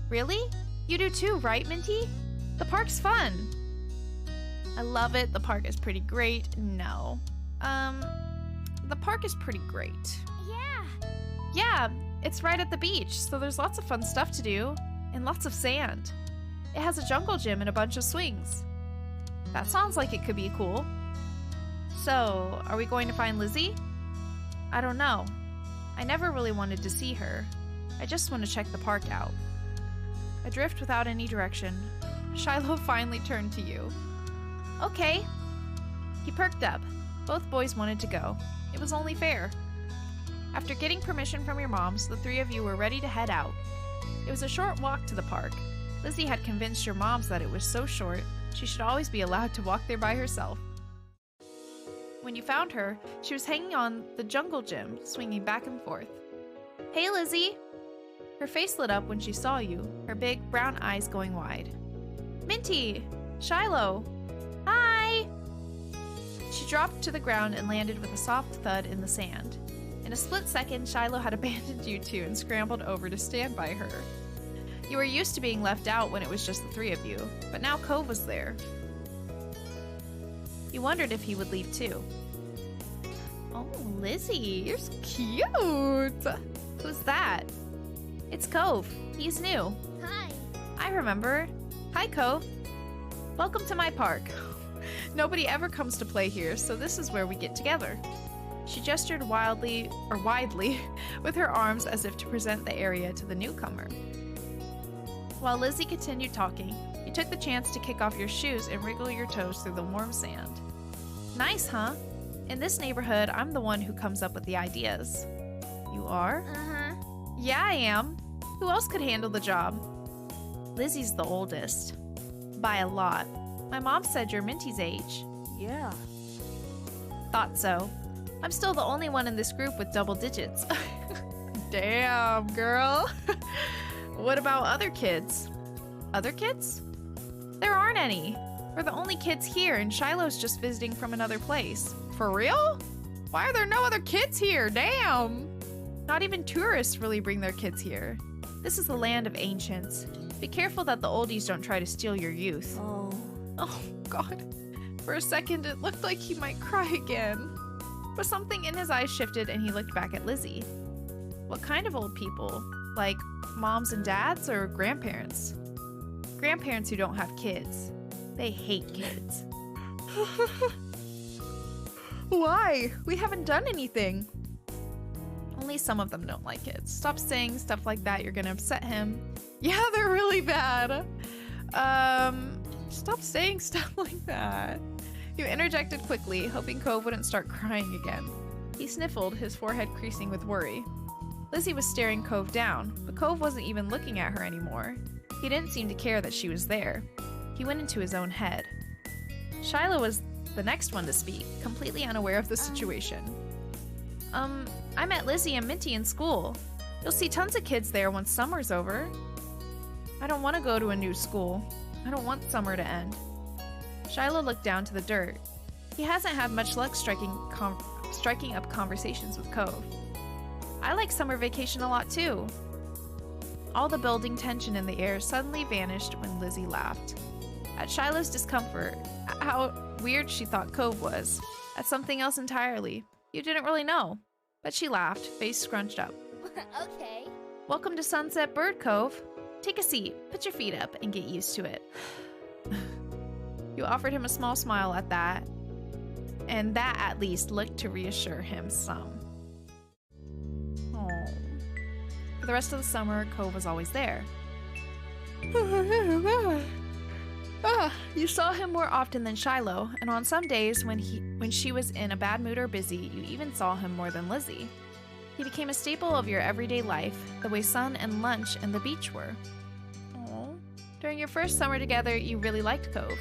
Really? You do too, right, Minty? The park's fun. I love it. The park is pretty great. No. The park is pretty great. Yeah, it's right at the beach, so there's lots of fun stuff to do, and lots of sand. It has a jungle gym and a bunch of swings. That sounds like it could be cool. So, are we going to find Lizzie? I don't know. I never really wanted to see her. I just want to check the park out. Adrift without any direction, Shiloh finally turned to you. Okay. He perked up. Both boys wanted to go. It was only fair. After getting permission from your moms, the three of you were ready to head out. It was a short walk to the park. Lizzie had convinced your moms that it was so short, she should always be allowed to walk there by herself. When you found her, she was hanging on the jungle gym, swinging back and forth. Hey, Lizzie! Her face lit up when she saw you, her big brown eyes going wide. Minty! Shiloh! Hi! She dropped to the ground and landed with a soft thud in the sand. In a split second, Shiloh had abandoned you two and scrambled over to stand by her. You were used to being left out when it was just the three of you, but now Cove was there. You wondered if he would leave too. Oh, Lizzie, you're so cute! Who's that? It's Cove. He's new. Hi. I remember. Hi, Cove. Welcome to my park. Nobody ever comes to play here, so this is where we get together. She gestured widely with her arms as if to present the area to the newcomer. While Lizzie continued talking, you took the chance to kick off your shoes and wriggle your toes through the warm sand. Nice, huh? In this neighborhood, I'm the one who comes up with the ideas. You are? Uh-huh. Yeah, I am. Who else could handle the job? Lizzie's the oldest. By a lot. My mom said you're Minty's age. Yeah. Thought so. I'm still the only one in this group with double digits. Damn, girl. What about other kids? Other kids? There aren't any. We're the only kids here, and Shiloh's just visiting from another place. For real? Why are there no other kids here? Damn! Not even tourists really bring their kids here. This is the land of ancients. Be careful that the oldies don't try to steal your youth. Oh. Oh, God. For a second, it looked like he might cry again. But something in his eyes shifted and he looked back at Lizzie. What kind of old people? Like moms and dads or grandparents? Grandparents who don't have kids. They hate kids. Why? We haven't done anything. Only some of them don't like kids. Stop saying stuff like that. You're gonna upset him. Yeah, they're really bad. Stop saying stuff like that. You interjected quickly, hoping Cove wouldn't start crying again. He sniffled, his forehead creasing with worry. Lizzie was staring Cove down, but Cove wasn't even looking at her anymore. He didn't seem to care that she was there. He went into his own head. Shiloh was the next one to speak, completely unaware of the situation. I met Lizzie and Minty in school. You'll see tons of kids there once summer's over. I don't want to go to a new school. I don't want summer to end. Shiloh looked down to the dirt. He hasn't had much luck striking up conversations with Cove. I like summer vacation a lot too. All the building tension in the air suddenly vanished when Lizzie laughed. At Shiloh's discomfort, at how weird she thought Cove was, at something else entirely. You didn't really know. But she laughed, face scrunched up. Okay. Welcome to Sunset Bird Cove. Take a seat, put your feet up, and get used to it. You offered him a small smile at that, and that at least looked to reassure him some. Oh. For the rest of the summer, Cove was always there. You saw him more often than Shiloh, and on some days when she was in a bad mood or busy, you even saw him more than Lizzie. He became a staple of your everyday life, the way sun and lunch and the beach were. Aww. During your first summer together, you really liked Cove.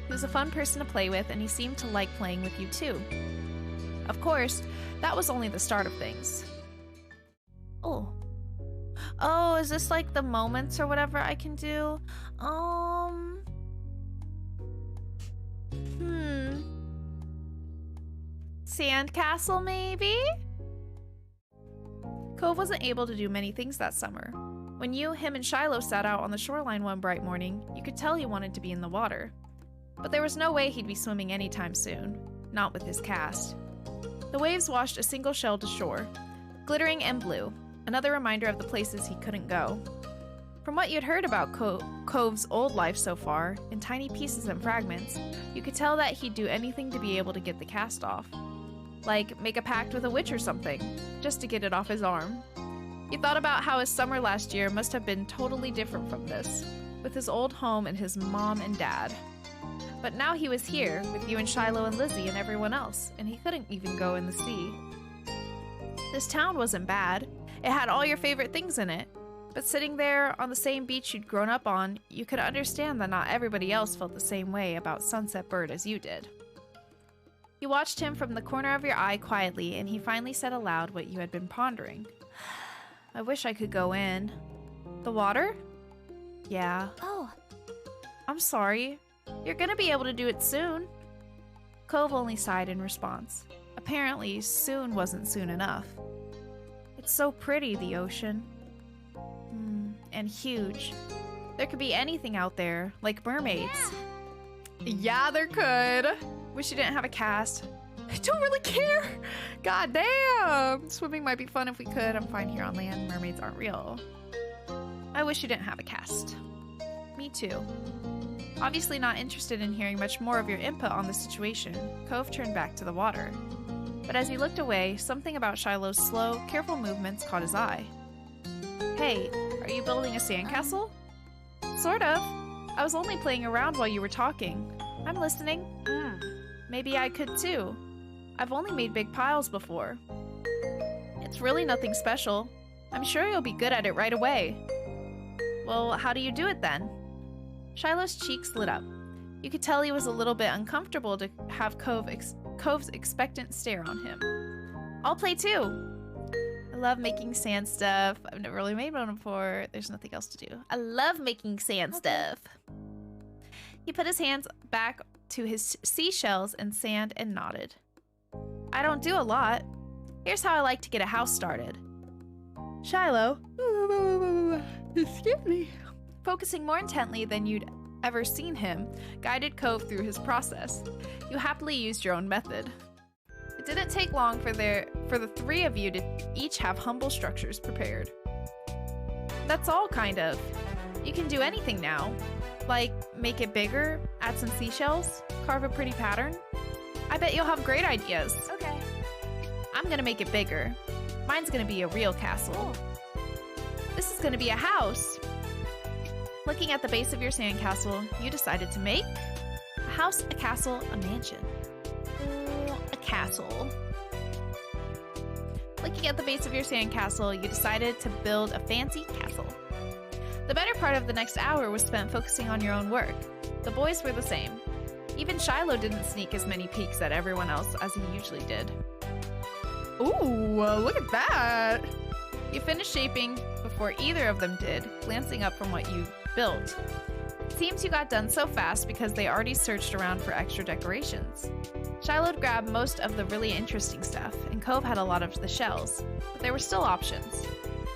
He was a fun person to play with, and he seemed to like playing with you too. Of course, that was only the start of things. Oh. Oh, is this like the moments or whatever I can do? Sandcastle, maybe? Cove wasn't able to do many things that summer. When him and Shiloh sat out on the shoreline one bright morning, you could tell he wanted to be in the water. But there was no way he'd be swimming anytime soon. Not with his cast. The waves washed a single shell to shore, glittering and blue, another reminder of the places he couldn't go. From what you'd heard about Cove's old life so far, in tiny pieces and fragments, you could tell that he'd do anything to be able to get the cast off. Like, make a pact with a witch or something, just to get it off his arm. You thought about how his summer last year must have been totally different from this, with his old home and his mom and dad. But now he was here, with you and Shiloh and Lizzie and everyone else, and he couldn't even go in the sea. This town wasn't bad. It had all your favorite things in it. But sitting there on the same beach you'd grown up on, you could understand that not everybody else felt the same way about Sunset Bird as you did. You watched him from the corner of your eye quietly, and he finally said aloud what you had been pondering. I wish I could go in. The water? Yeah. Oh. I'm sorry. You're gonna be able to do it soon. Cove only sighed in response. Apparently, soon wasn't soon enough. It's so pretty, the ocean. And huge. There could be anything out there, like mermaids. Yeah, there could. Wish you didn't have a cast. I don't really care. God damn. Swimming might be fun if we could. I'm fine here on land. Mermaids aren't real. I wish you didn't have a cast. Me too. Obviously not interested in hearing much more of your input on the situation, Cove turned back to the water. But as he looked away, something about Shiloh's slow, careful movements caught his eye. Hey, are you building a sandcastle? Sort of. I was only playing around while you were talking. I'm listening. Maybe I could too. I've only made big piles before. It's really nothing special. I'm sure you'll be good at it right away. Well, how do you do it then? Shiloh's cheeks lit up. You could tell he was a little bit uncomfortable to have Cove's expectant stare on him. I'll play too. I love making sand stuff. I've never really made one before. There's nothing else to do. I love making sand stuff. He put his hands back to his seashells and sand and nodded. I don't do a lot. Here's how I like to get a house started. Shiloh, excuse me, focusing more intently than you'd ever seen him, guided Cove through his process. You happily used your own method. It didn't take long for the three of you to each have humble structures prepared. That's all, kind of. You can do anything now. Like, make it bigger, add some seashells, carve a pretty pattern. I bet you'll have great ideas. Okay. I'm gonna make it bigger. Mine's gonna be a real castle. This is gonna be a house. Looking at the base of your sandcastle, you decided to make a house, a castle, a mansion. A castle. Looking at the base of your sandcastle, you decided to build a fancy castle. The better part of the next hour was spent focusing on your own work. The boys were the same. Even Shiloh didn't sneak as many peeks at everyone else as he usually did. Ooh, look at that! You finished shaping before either of them did, glancing up from what you built. It seems you got done so fast because they already searched around for extra decorations. Shiloh grabbed most of the really interesting stuff, and Cove had a lot of the shells, but there were still options.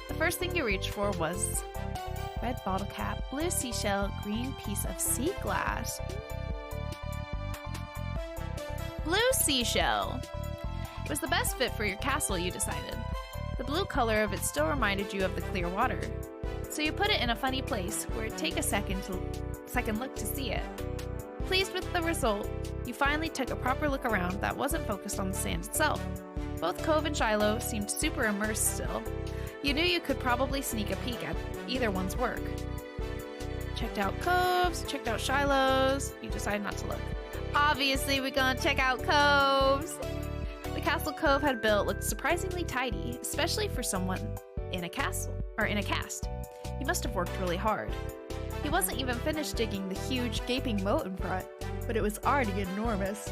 The first thing you reached for was red bottle cap, blue seashell, green piece of sea glass. Blue seashell! It was the best fit for your castle, you decided. The blue color of it still reminded you of the clear water, so you put it in a funny place where it'd take a second look to see it. Pleased with the result, you finally took a proper look around that wasn't focused on the sand itself. Both Cove and Shiloh seemed super immersed still. You knew you could probably sneak a peek at either one's work. Checked out Cove's, checked out Shiloh's. You decided not to look. Obviously, we're gonna check out Cove's. The castle Cove had built looked surprisingly tidy, especially for someone in a castle, or in a cast. He must have worked really hard. He wasn't even finished digging the huge gaping moat in front, but it was already enormous.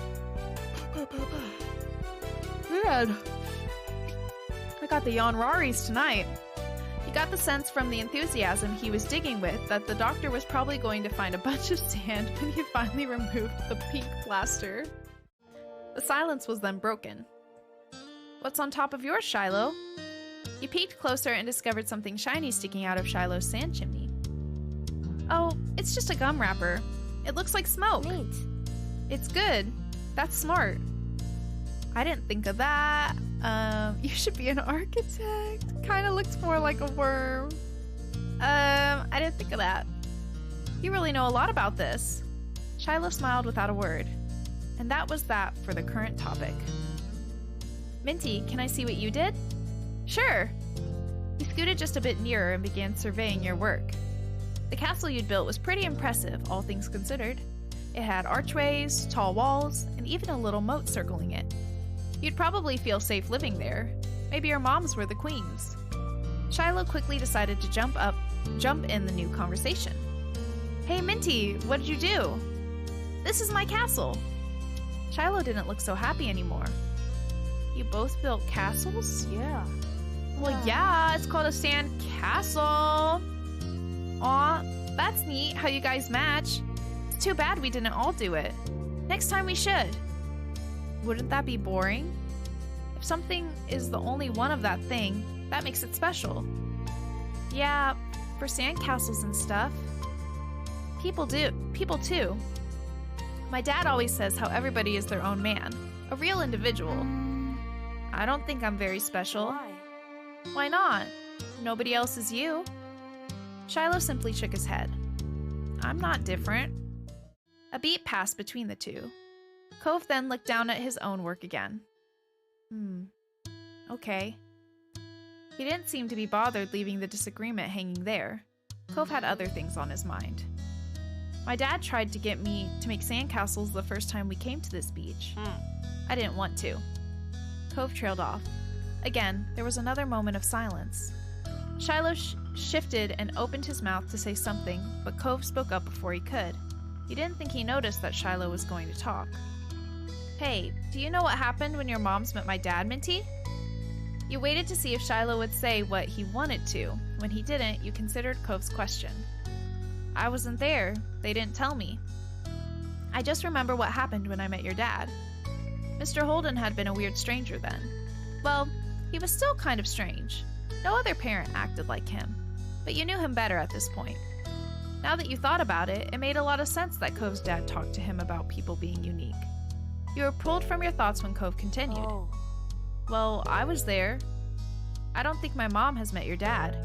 Man, I got the Yanraris tonight. You got the sense from the enthusiasm he was digging with that the doctor was probably going to find a bunch of sand when he finally removed the pink plaster. The silence was then broken. What's on top of yours, Shiloh? You peeked closer and discovered something shiny sticking out of Shiloh's sand chimney. Oh, it's just a gum wrapper. It looks like smoke. Neat. It's good. That's smart. I didn't think of that. You should be an architect. Kinda looks more like a worm. I didn't think of that. You really know a lot about this. Shiloh smiled without a word. And that was that for the current topic. Minty, can I see what you did? Sure. You scooted just a bit nearer and began surveying your work. The castle you'd built was pretty impressive, all things considered. It had archways, tall walls, and even a little moat circling it. You'd probably feel safe living there. Maybe your moms were the queens. Shiloh quickly decided to jump in the new conversation. Hey Minty, what did you do? This is my castle. Shiloh didn't look so happy anymore. You both built castles? Yeah. Well, yeah, it's called a sand castle. Aw, that's neat how you guys match. It's too bad we didn't all do it. Next time we should. Wouldn't that be boring? If something is the only one of that thing, that makes it special. Yeah, for sand castles and stuff. People too. My dad always says how everybody is their own man, a real individual. I don't think I'm very special. Why? Why not? Nobody else is you. Shiloh simply shook his head. I'm not different. A beat passed between the two. Cove then looked down at his own work again. Okay. He didn't seem to be bothered leaving the disagreement hanging there. Cove had other things on his mind. My dad tried to get me to make sandcastles the first time we came to this beach. I didn't want to. Cove trailed off. Again, there was another moment of silence. Shiloh shifted and opened his mouth to say something, but Cove spoke up before he could. He didn't think he noticed that Shiloh was going to talk. Hey, do you know what happened when your moms met my dad, Minty? You waited to see if Shiloh would say what he wanted to. When he didn't, you considered Cove's question. I wasn't there. They didn't tell me. I just remember what happened when I met your dad. Mr. Holden had been a weird stranger then. Well, he was still kind of strange. No other parent acted like him, but you knew him better at this point. Now that you thought about it, it made a lot of sense that Cove's dad talked to him about people being unique. You were pulled from your thoughts when Cove continued. Oh. Well, I was there. I don't think my mom has met your dad.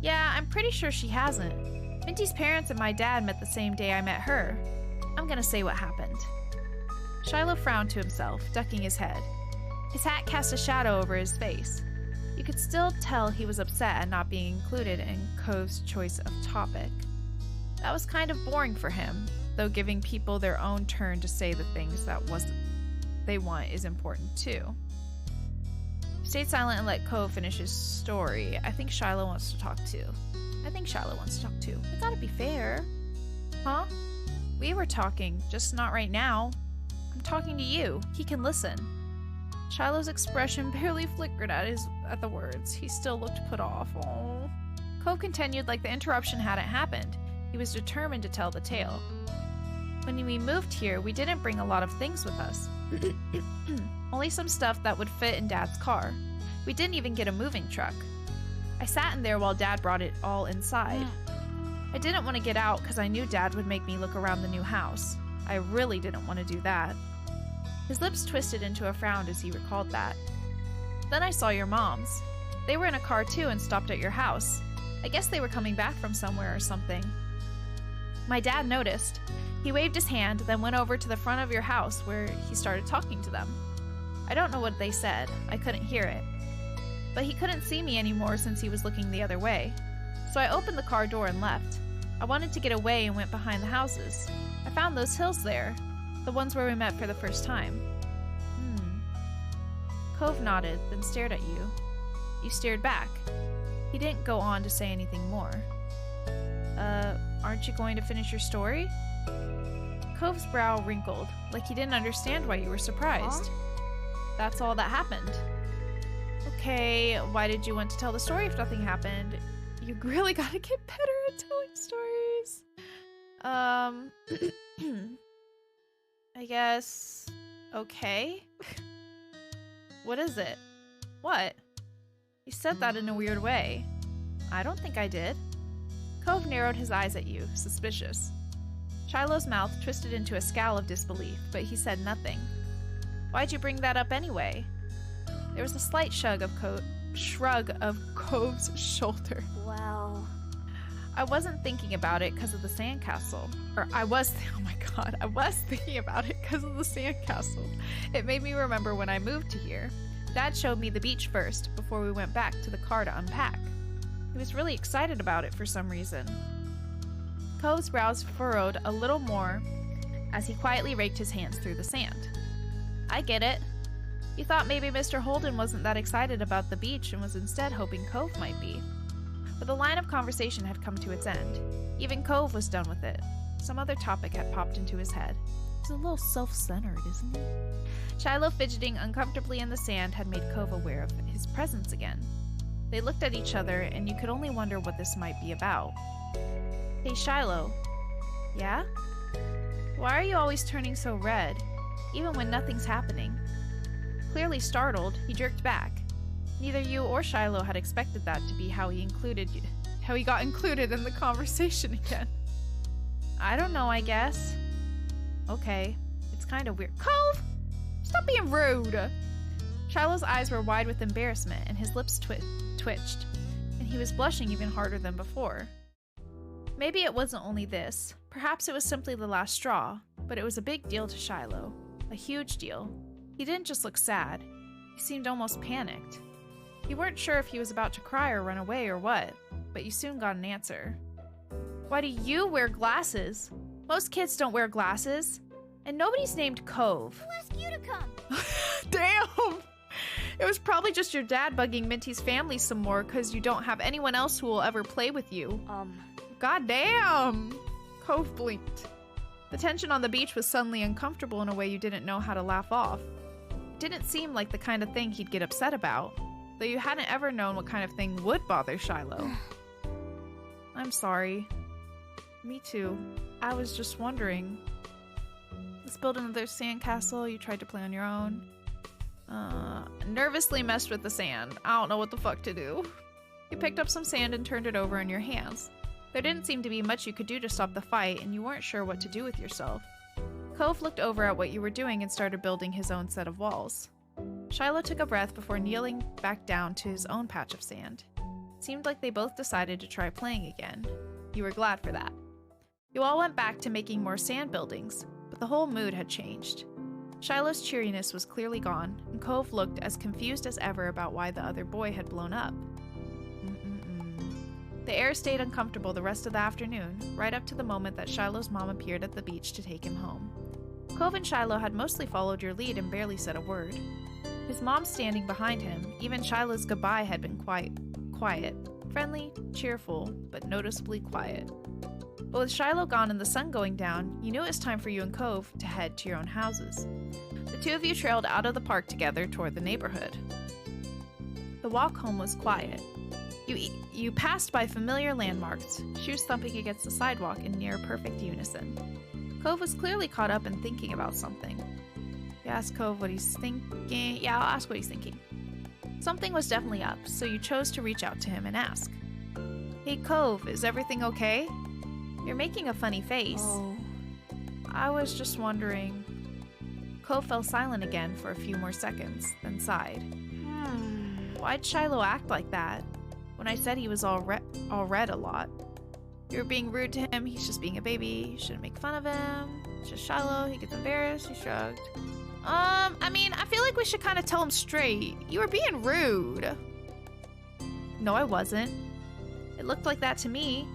Yeah, I'm pretty sure she hasn't. Minty's parents and my dad met the same day I met her. I'm gonna say what happened. Shiloh frowned to himself, ducking his head. His hat cast a shadow over his face. You could still tell he was upset at not being included in Cove's choice of topic. That was kind of boring for him, though giving people their own turn to say the things that they want is important too. He stayed silent and let Cove finish his story. I think Shiloh wants to talk too. We gotta be fair. Huh? We were talking, just not right now. I'm talking to you. He can listen. Shiloh's expression barely flickered at the words. He still looked put off. Oh. Cove continued like the interruption hadn't happened. He was determined to tell the tale. When we moved here, we didn't bring a lot of things with us. Only some stuff that would fit in Dad's car. We didn't even get a moving truck. I sat in there while Dad brought it all inside. I didn't want to get out because I knew Dad would make me look around the new house. I really didn't want to do that. His lips twisted into a frown as he recalled that. Then I saw your moms. They were in a car too and stopped at your house. I guess they were coming back from somewhere or something. My dad noticed. He waved his hand, then went over to the front of your house where he started talking to them. I don't know what they said. I couldn't hear it. But he couldn't see me anymore since he was looking the other way. So I opened the car door and left. I wanted to get away and went behind the houses. I found those hills there. The ones where we met for the first time. Cove nodded, then stared at you. You stared back. He didn't go on to say anything more. Aren't you going to finish your story? Cove's brow wrinkled, like he didn't understand why you were surprised. That's all that happened. Okay, why did you want to tell the story if nothing happened? You really gotta get better at telling stories. I guess... okay. What is it? What? You said that in a weird way. I don't think I did. Cove narrowed his eyes at you, suspicious. Shiloh's mouth twisted into a scowl of disbelief, but he said nothing. Why'd you bring that up anyway? There was a slight shrug of Cove's shoulder. Well... I wasn't thinking about it because of the sandcastle. I was thinking about it because of the sandcastle. It made me remember when I moved to here. Dad showed me the beach first, before we went back to the car to unpack. He was really excited about it for some reason. Cove's brows furrowed a little more as he quietly raked his hands through the sand. I get it. You thought maybe Mr. Holden wasn't that excited about the beach and was instead hoping Cove might be. But the line of conversation had come to its end. Even Cove was done with it. Some other topic had popped into his head. He's a little self-centered, isn't he? Shiloh fidgeting uncomfortably in the sand had made Cove aware of his presence again. They looked at each other, and you could only wonder what this might be about. Hey, Shiloh. Yeah? Why are you always turning so red, even when nothing's happening? Clearly startled, he jerked back. Neither you or Shiloh had expected that to be how he got included in the conversation again. I don't know, I guess. Okay, it's kind of weird. Cove! Stop being rude! Shiloh's eyes were wide with embarrassment, and his lips twitched, and he was blushing even harder than before. Maybe it wasn't only this. Perhaps it was simply the last straw, but it was a big deal to Shiloh. A huge deal. He didn't just look sad. He seemed almost panicked. You weren't sure if he was about to cry or run away or what, but you soon got an answer. Why do you wear glasses? Most kids don't wear glasses. And nobody's named Cove. Who asked you to come? Damn! It was probably just your dad bugging Minty's family some more because you don't have anyone else who will ever play with you. God damn! Cove blinked. The tension on the beach was suddenly uncomfortable in a way you didn't know how to laugh off. didn't seem like the kind of thing he'd get upset about, though you hadn't ever known what kind of thing would bother Shiloh. I'm sorry. Me too. I was just wondering. Let's build another sandcastle. You tried to play on your own. Nervously messed with the sand. I don't know what the fuck to do. You picked up some sand and turned it over in your hands. There didn't seem to be much you could do to stop the fight, and you weren't sure what to do with yourself. Cove looked over at what you were doing and started building his own set of walls. Shiloh took a breath before kneeling back down to his own patch of sand. It seemed like they both decided to try playing again. You were glad for that. You all went back to making more sand buildings, but the whole mood had changed. Shiloh's cheeriness was clearly gone, and Cove looked as confused as ever about why the other boy had blown up. The air stayed uncomfortable the rest of the afternoon, right up to the moment that Shiloh's mom appeared at the beach to take him home. Cove and Shiloh had mostly followed your lead and barely said a word. His mom standing behind him, even Shiloh's goodbye had been quiet, friendly, cheerful, but noticeably quiet. But with Shiloh gone and the sun going down, you knew it was time for you and Cove to head to your own houses. The two of you trailed out of the park together toward the neighborhood. The walk home was quiet. You passed by familiar landmarks, shoes thumping against the sidewalk in near perfect unison. Cove was clearly caught up in thinking about something. You asked Cove what he's thinking. Yeah, I'll ask what he's thinking. Something was definitely up, so you chose to reach out to him and ask. Hey Cove, is everything okay? You're making a funny face. Oh. I was just wondering. Cove fell silent again for a few more seconds, then sighed. Why'd Shiloh act like that? When I said he was all red a lot. You were being rude to him, he's just being a baby. You shouldn't make fun of him. It's just Shiloh, he gets embarrassed, he shrugged. I mean, I feel like we should kind of tell him straight. You were being rude. No, I wasn't. It looked like that to me.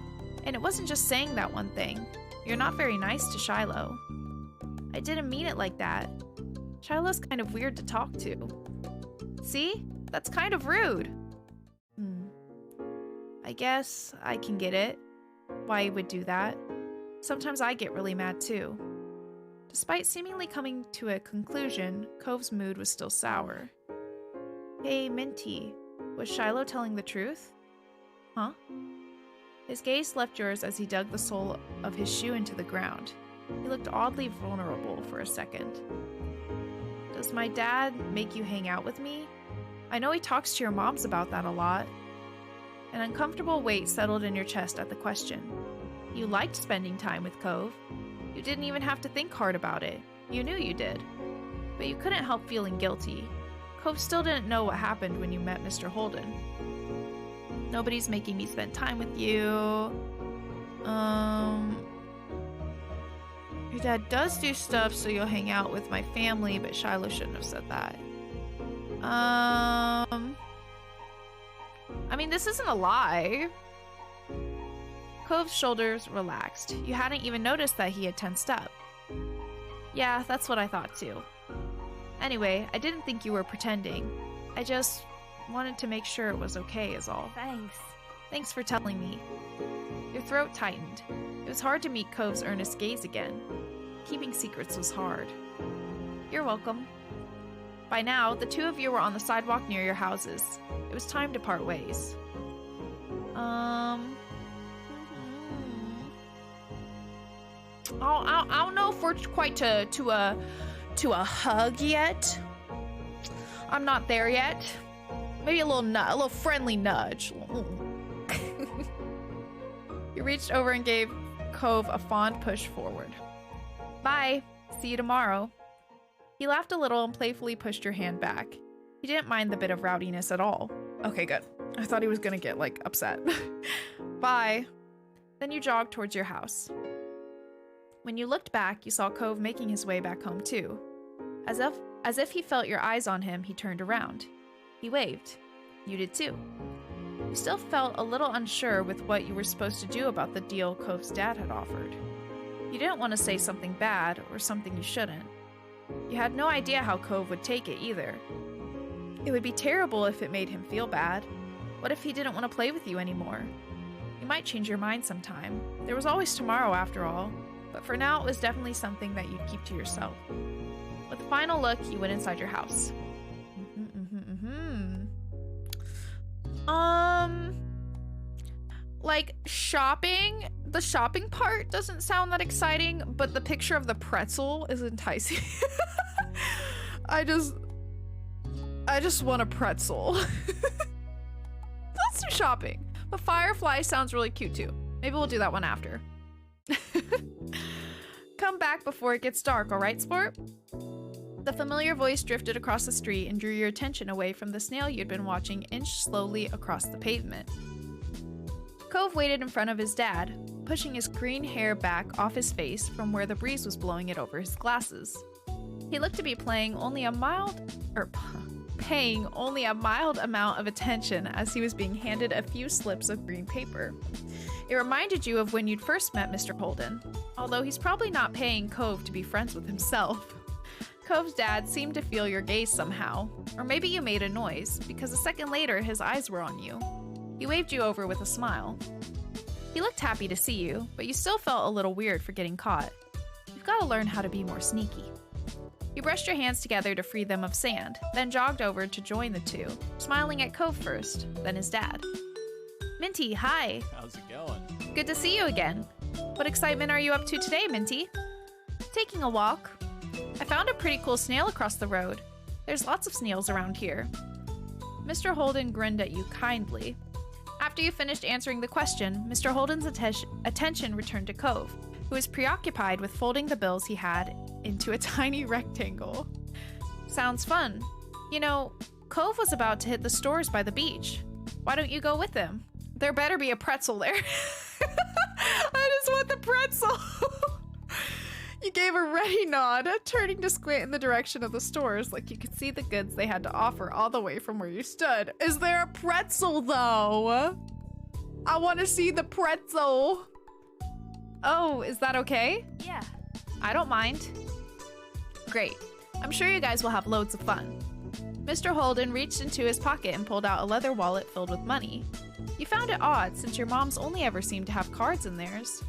And it wasn't just saying that one thing. You're not very nice to Shiloh. I didn't mean it like that. Shiloh's kind of weird to talk to. See? That's kind of rude. I guess I can get it. Why he would do that. Sometimes I get really mad too. Despite seemingly coming to a conclusion, Cove's mood was still sour. Hey, Minty, was Shiloh telling the truth? Huh? His gaze left yours as he dug the sole of his shoe into the ground. He looked oddly vulnerable for a second. Does my dad make you hang out with me? I know he talks to your moms about that a lot. An uncomfortable weight settled in your chest at the question. You liked spending time with Cove. You didn't even have to think hard about it. You knew you did. But you couldn't help feeling guilty. Cove still didn't know what happened when you met Mr. Holden. Nobody's making me spend time with you. Your dad does do stuff so you'll hang out with my family, but Shiloh shouldn't have said that. I mean, this isn't a lie. Cove's shoulders relaxed. You hadn't even noticed that he had tensed up. Yeah, that's what I thought too. Anyway, I didn't think you were pretending. I just wanted to make sure it was okay is all. Thanks. Thanks for telling me. Your throat tightened. It was hard to meet Cove's earnest gaze again. Keeping secrets was hard. You're welcome. By now, the two of you were on the sidewalk near your houses. It was time to part ways. I don't know if we're quite to a hug yet. I'm not there yet. Maybe a little friendly nudge. You reached over and gave Cove a fond push forward. Bye. See you tomorrow. He laughed a little and playfully pushed your hand back. He didn't mind the bit of rowdiness at all. Okay, good. I thought he was gonna get, upset. Bye. Then you jogged towards your house. When you looked back, you saw Cove making his way back home too. As if he felt your eyes on him, he turned around. He waved. You did too. You still felt a little unsure with what you were supposed to do about the deal Cove's dad had offered. You didn't want to say something bad or something you shouldn't. You had no idea how Cove would take it either. It would be terrible if it made him feel bad. What if he didn't want to play with you anymore? You might change your mind sometime. There was always tomorrow after all, but for now it was definitely something that you'd keep to yourself. With final look, you went inside your house. Like shopping, the shopping part doesn't sound that exciting, but the picture of the pretzel is enticing. I just want a pretzel. Let's do shopping. The firefly sounds really cute too. Maybe we'll do that one after. Come back before it gets dark, all right, sport? The familiar voice drifted across the street and drew your attention away from the snail you'd been watching inch slowly across the pavement. Cove waited in front of his dad, pushing his green hair back off his face from where the breeze was blowing it over his glasses. He looked to be paying only a mild amount of attention as he was being handed a few slips of green paper. It reminded you of when you'd first met Mr. Holden, although he's probably not paying Cove to be friends with himself. Cove's dad seemed to feel your gaze somehow, or maybe you made a noise, because a second later his eyes were on you. He waved you over with a smile. He looked happy to see you, but you still felt a little weird for getting caught. You've got to learn how to be more sneaky. You brushed your hands together to free them of sand, then jogged over to join the two, smiling at Cove first, then his dad. Minty, hi. How's it going? Good to see you again. What excitement are you up to today, Minty? Taking a walk. I found a pretty cool snail across the road. There's lots of snails around here. Mr. Holden grinned at you kindly. After you finished answering the question, Mr. Holden's attention returned to Cove, who was preoccupied with folding the bills he had into a tiny rectangle. Sounds fun. You know, Cove was about to hit the stores by the beach. Why don't you go with him? There better be a pretzel there. I just want the pretzel. You gave a ready nod, turning to squint in the direction of the stores like you could see the goods they had to offer all the way from where you stood. Is there a pretzel, though? I want to see the pretzel. Oh, is that okay? Yeah. I don't mind. Great. I'm sure you guys will have loads of fun. Mr. Holden reached into his pocket and pulled out a leather wallet filled with money. You found it odd since your mom's only ever seemed to have cards in theirs.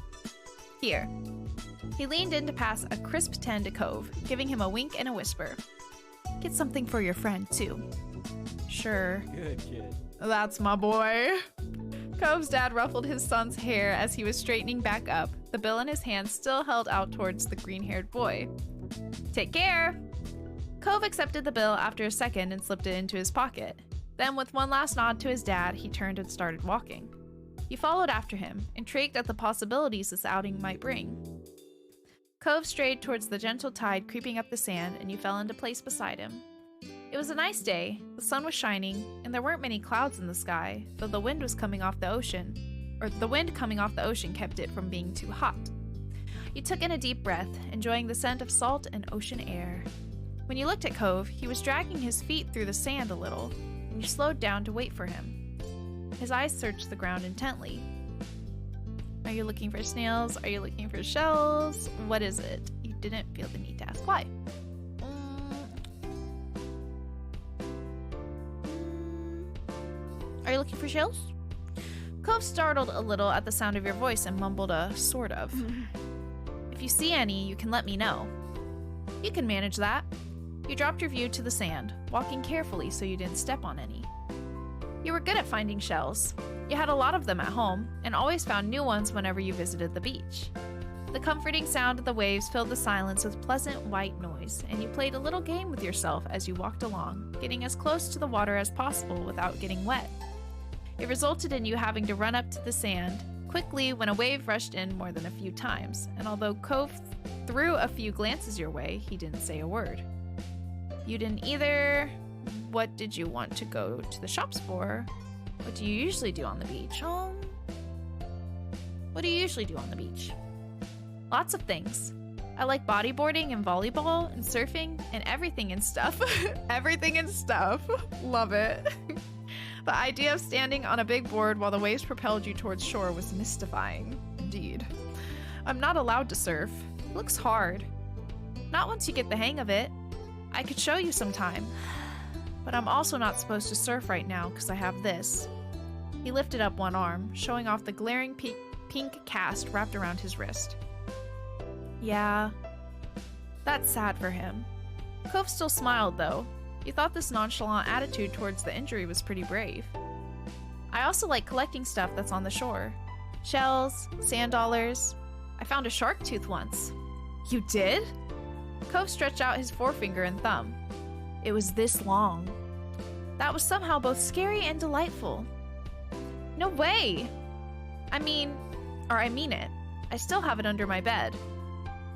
Here. He leaned in to pass a crisp 10 to Cove, giving him a wink and a whisper. Get something for your friend, too. Sure. Good kid. That's my boy. Cove's dad ruffled his son's hair as he was straightening back up, the bill in his hand still held out towards the green-haired boy. Take care! Cove accepted the bill after a second and slipped it into his pocket. Then, with one last nod to his dad, he turned and started walking. You followed after him, intrigued at the possibilities this outing might bring. Cove strayed towards the gentle tide creeping up the sand, and you fell into place beside him. It was a nice day, the sun was shining, and there weren't many clouds in the sky, though the wind coming off the ocean kept it from being too hot. You took in a deep breath, enjoying the scent of salt and ocean air. When you looked at Cove, he was dragging his feet through the sand a little, and you slowed down to wait for him. His eyes searched the ground intently. Are you looking for snails? Are you looking for shells? What is it? You didn't feel the need to ask why. Are you looking for shells? Cove startled a little at the sound of your voice and mumbled a sort of. If you see any, you can let me know. You can manage that. You dropped your view to the sand, walking carefully so you didn't step on any. You were good at finding shells. You had a lot of them at home, and always found new ones whenever you visited the beach. The comforting sound of the waves filled the silence with pleasant white noise, and you played a little game with yourself as you walked along, getting as close to the water as possible without getting wet. It resulted in you having to run up to the sand quickly when a wave rushed in more than a few times, and although Cove threw a few glances your way, he didn't say a word. You didn't either. What did you want to go to the shops for? What do you usually do on the beach? What do you usually do on the beach? Lots of things. I like bodyboarding and volleyball and surfing and everything and stuff. Everything and stuff. Love it. The idea of standing on a big board while the waves propelled you towards shore was mystifying. Indeed. I'm not allowed to surf. It looks hard. Not once you get the hang of it. I could show you sometime. But I'm also not supposed to surf right now because I have this. He lifted up one arm, showing off the glaring pink cast wrapped around his wrist. Yeah, that's sad for him. Cove still smiled, though. He thought this nonchalant attitude towards the injury was pretty brave. I also like collecting stuff that's on the shore. Shells, sand dollars. I found a shark tooth once. You did? Cove stretched out his forefinger and thumb. It was this long. That was somehow both scary and delightful. No way! I mean it. I still have it under my bed.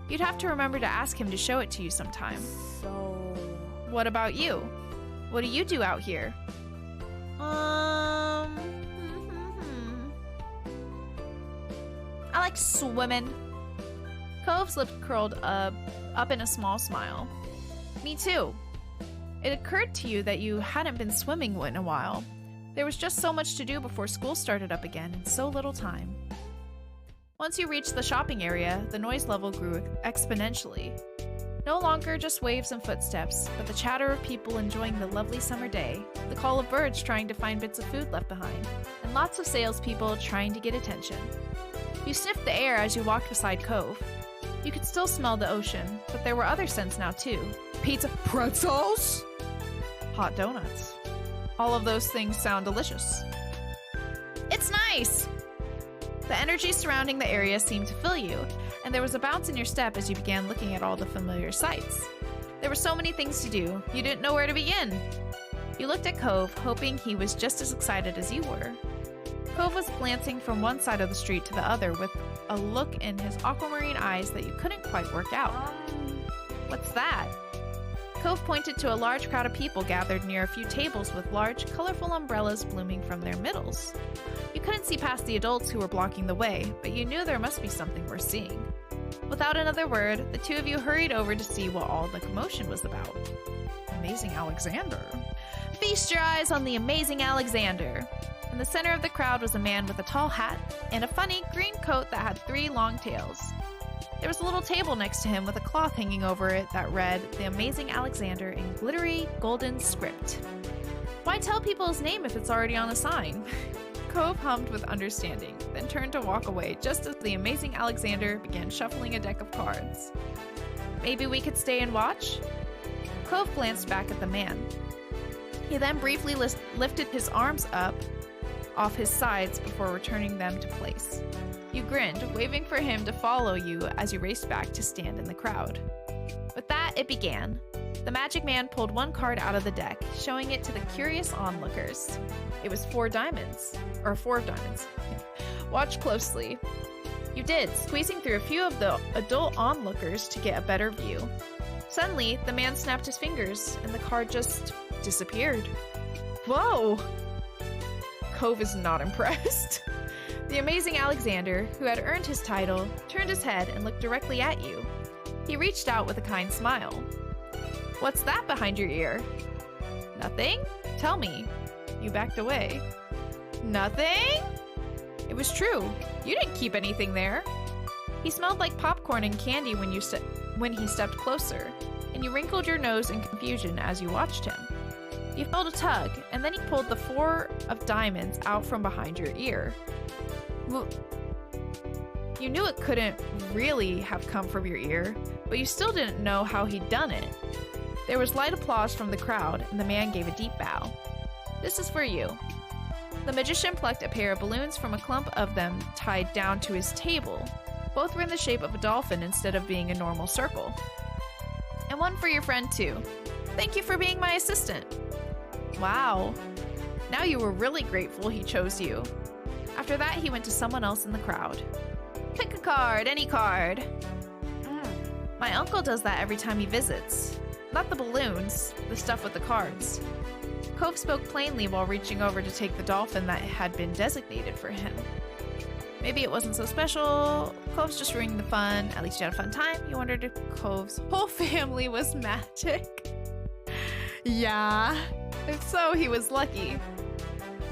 You'd have to remember to ask him to show it to you sometime. So... What about you? What do you do out here? I like swimming. Cove's lips curled up in a small smile. Me too. It occurred to you that you hadn't been swimming in a while. There was just so much to do before school started up again and so little time. Once you reached the shopping area, the noise level grew exponentially. No longer just waves and footsteps, but the chatter of people enjoying the lovely summer day, the call of birds trying to find bits of food left behind, and lots of salespeople trying to get attention. You sniffed the air as you walked beside Cove. You could still smell the ocean, but there were other scents now too. Pizza, pretzels, hot donuts. All of those things sound delicious. It's nice! The energy surrounding the area seemed to fill you, and there was a bounce in your step as you began looking at all the familiar sights. There were so many things to do, you didn't know where to begin. You looked at Cove, hoping he was just as excited as you were. Cove was glancing from one side of the street to the other with a look in his aquamarine eyes that you couldn't quite work out. What's that? Cove pointed to a large crowd of people gathered near a few tables with large, colorful umbrellas blooming from their middles. You couldn't see past the adults who were blocking the way, but you knew there must be something worth seeing. Without another word, the two of you hurried over to see what all the commotion was about. Amazing Alexander. Feast your eyes on the amazing Alexander. In the center of the crowd was a man with a tall hat and a funny green coat that had 3 long tails. There was a little table next to him with a cloth hanging over it that read, "The Amazing Alexander" in glittery, golden script. Why tell people his name if it's already on the sign? Cove hummed with understanding, then turned to walk away just as the Amazing Alexander began shuffling a deck of cards. Maybe we could stay and watch? Cove glanced back at the man. He then briefly lifted his arms up off his sides before returning them to place. You grinned, waving for him to follow you as you raced back to stand in the crowd. With that, it began. The magic man pulled one card out of the deck, showing it to the curious onlookers. It was 4 diamonds. Or 4 of diamonds. Watch closely. You did, squeezing through a few of the adult onlookers to get a better view. Suddenly, the man snapped his fingers, and the card just disappeared. Whoa! Cove is not impressed. The Amazing Alexander, who had earned his title, turned his head and looked directly at you. He reached out with a kind smile. What's that behind your ear? Nothing? Tell me. You backed away. Nothing? It was true. You didn't keep anything there. He smelled like popcorn and candy when he stepped closer, and you wrinkled your nose in confusion as you watched him. You felt a tug, and then he pulled the 4 of diamonds out from behind your ear. Well, you knew it couldn't really have come from your ear, but you still didn't know how he'd done it. There was light applause from the crowd, and the man gave a deep bow. This is for you. The magician plucked a pair of balloons from a clump of them tied down to his table. Both were in the shape of a dolphin instead of being a normal circle. And one for your friend, too. Thank you for being my assistant. Wow. Now you were really grateful he chose you. After that, he went to someone else in the crowd. Pick a card, any card. My uncle does that every time he visits. Not the balloons, the stuff with the cards. Cove spoke plainly while reaching over to take the dolphin that had been designated for him. Maybe it wasn't so special. Cove's just ruining the fun. At least you had a fun time. You wondered if Cove's whole family was magic. Yeah. If so, he was lucky.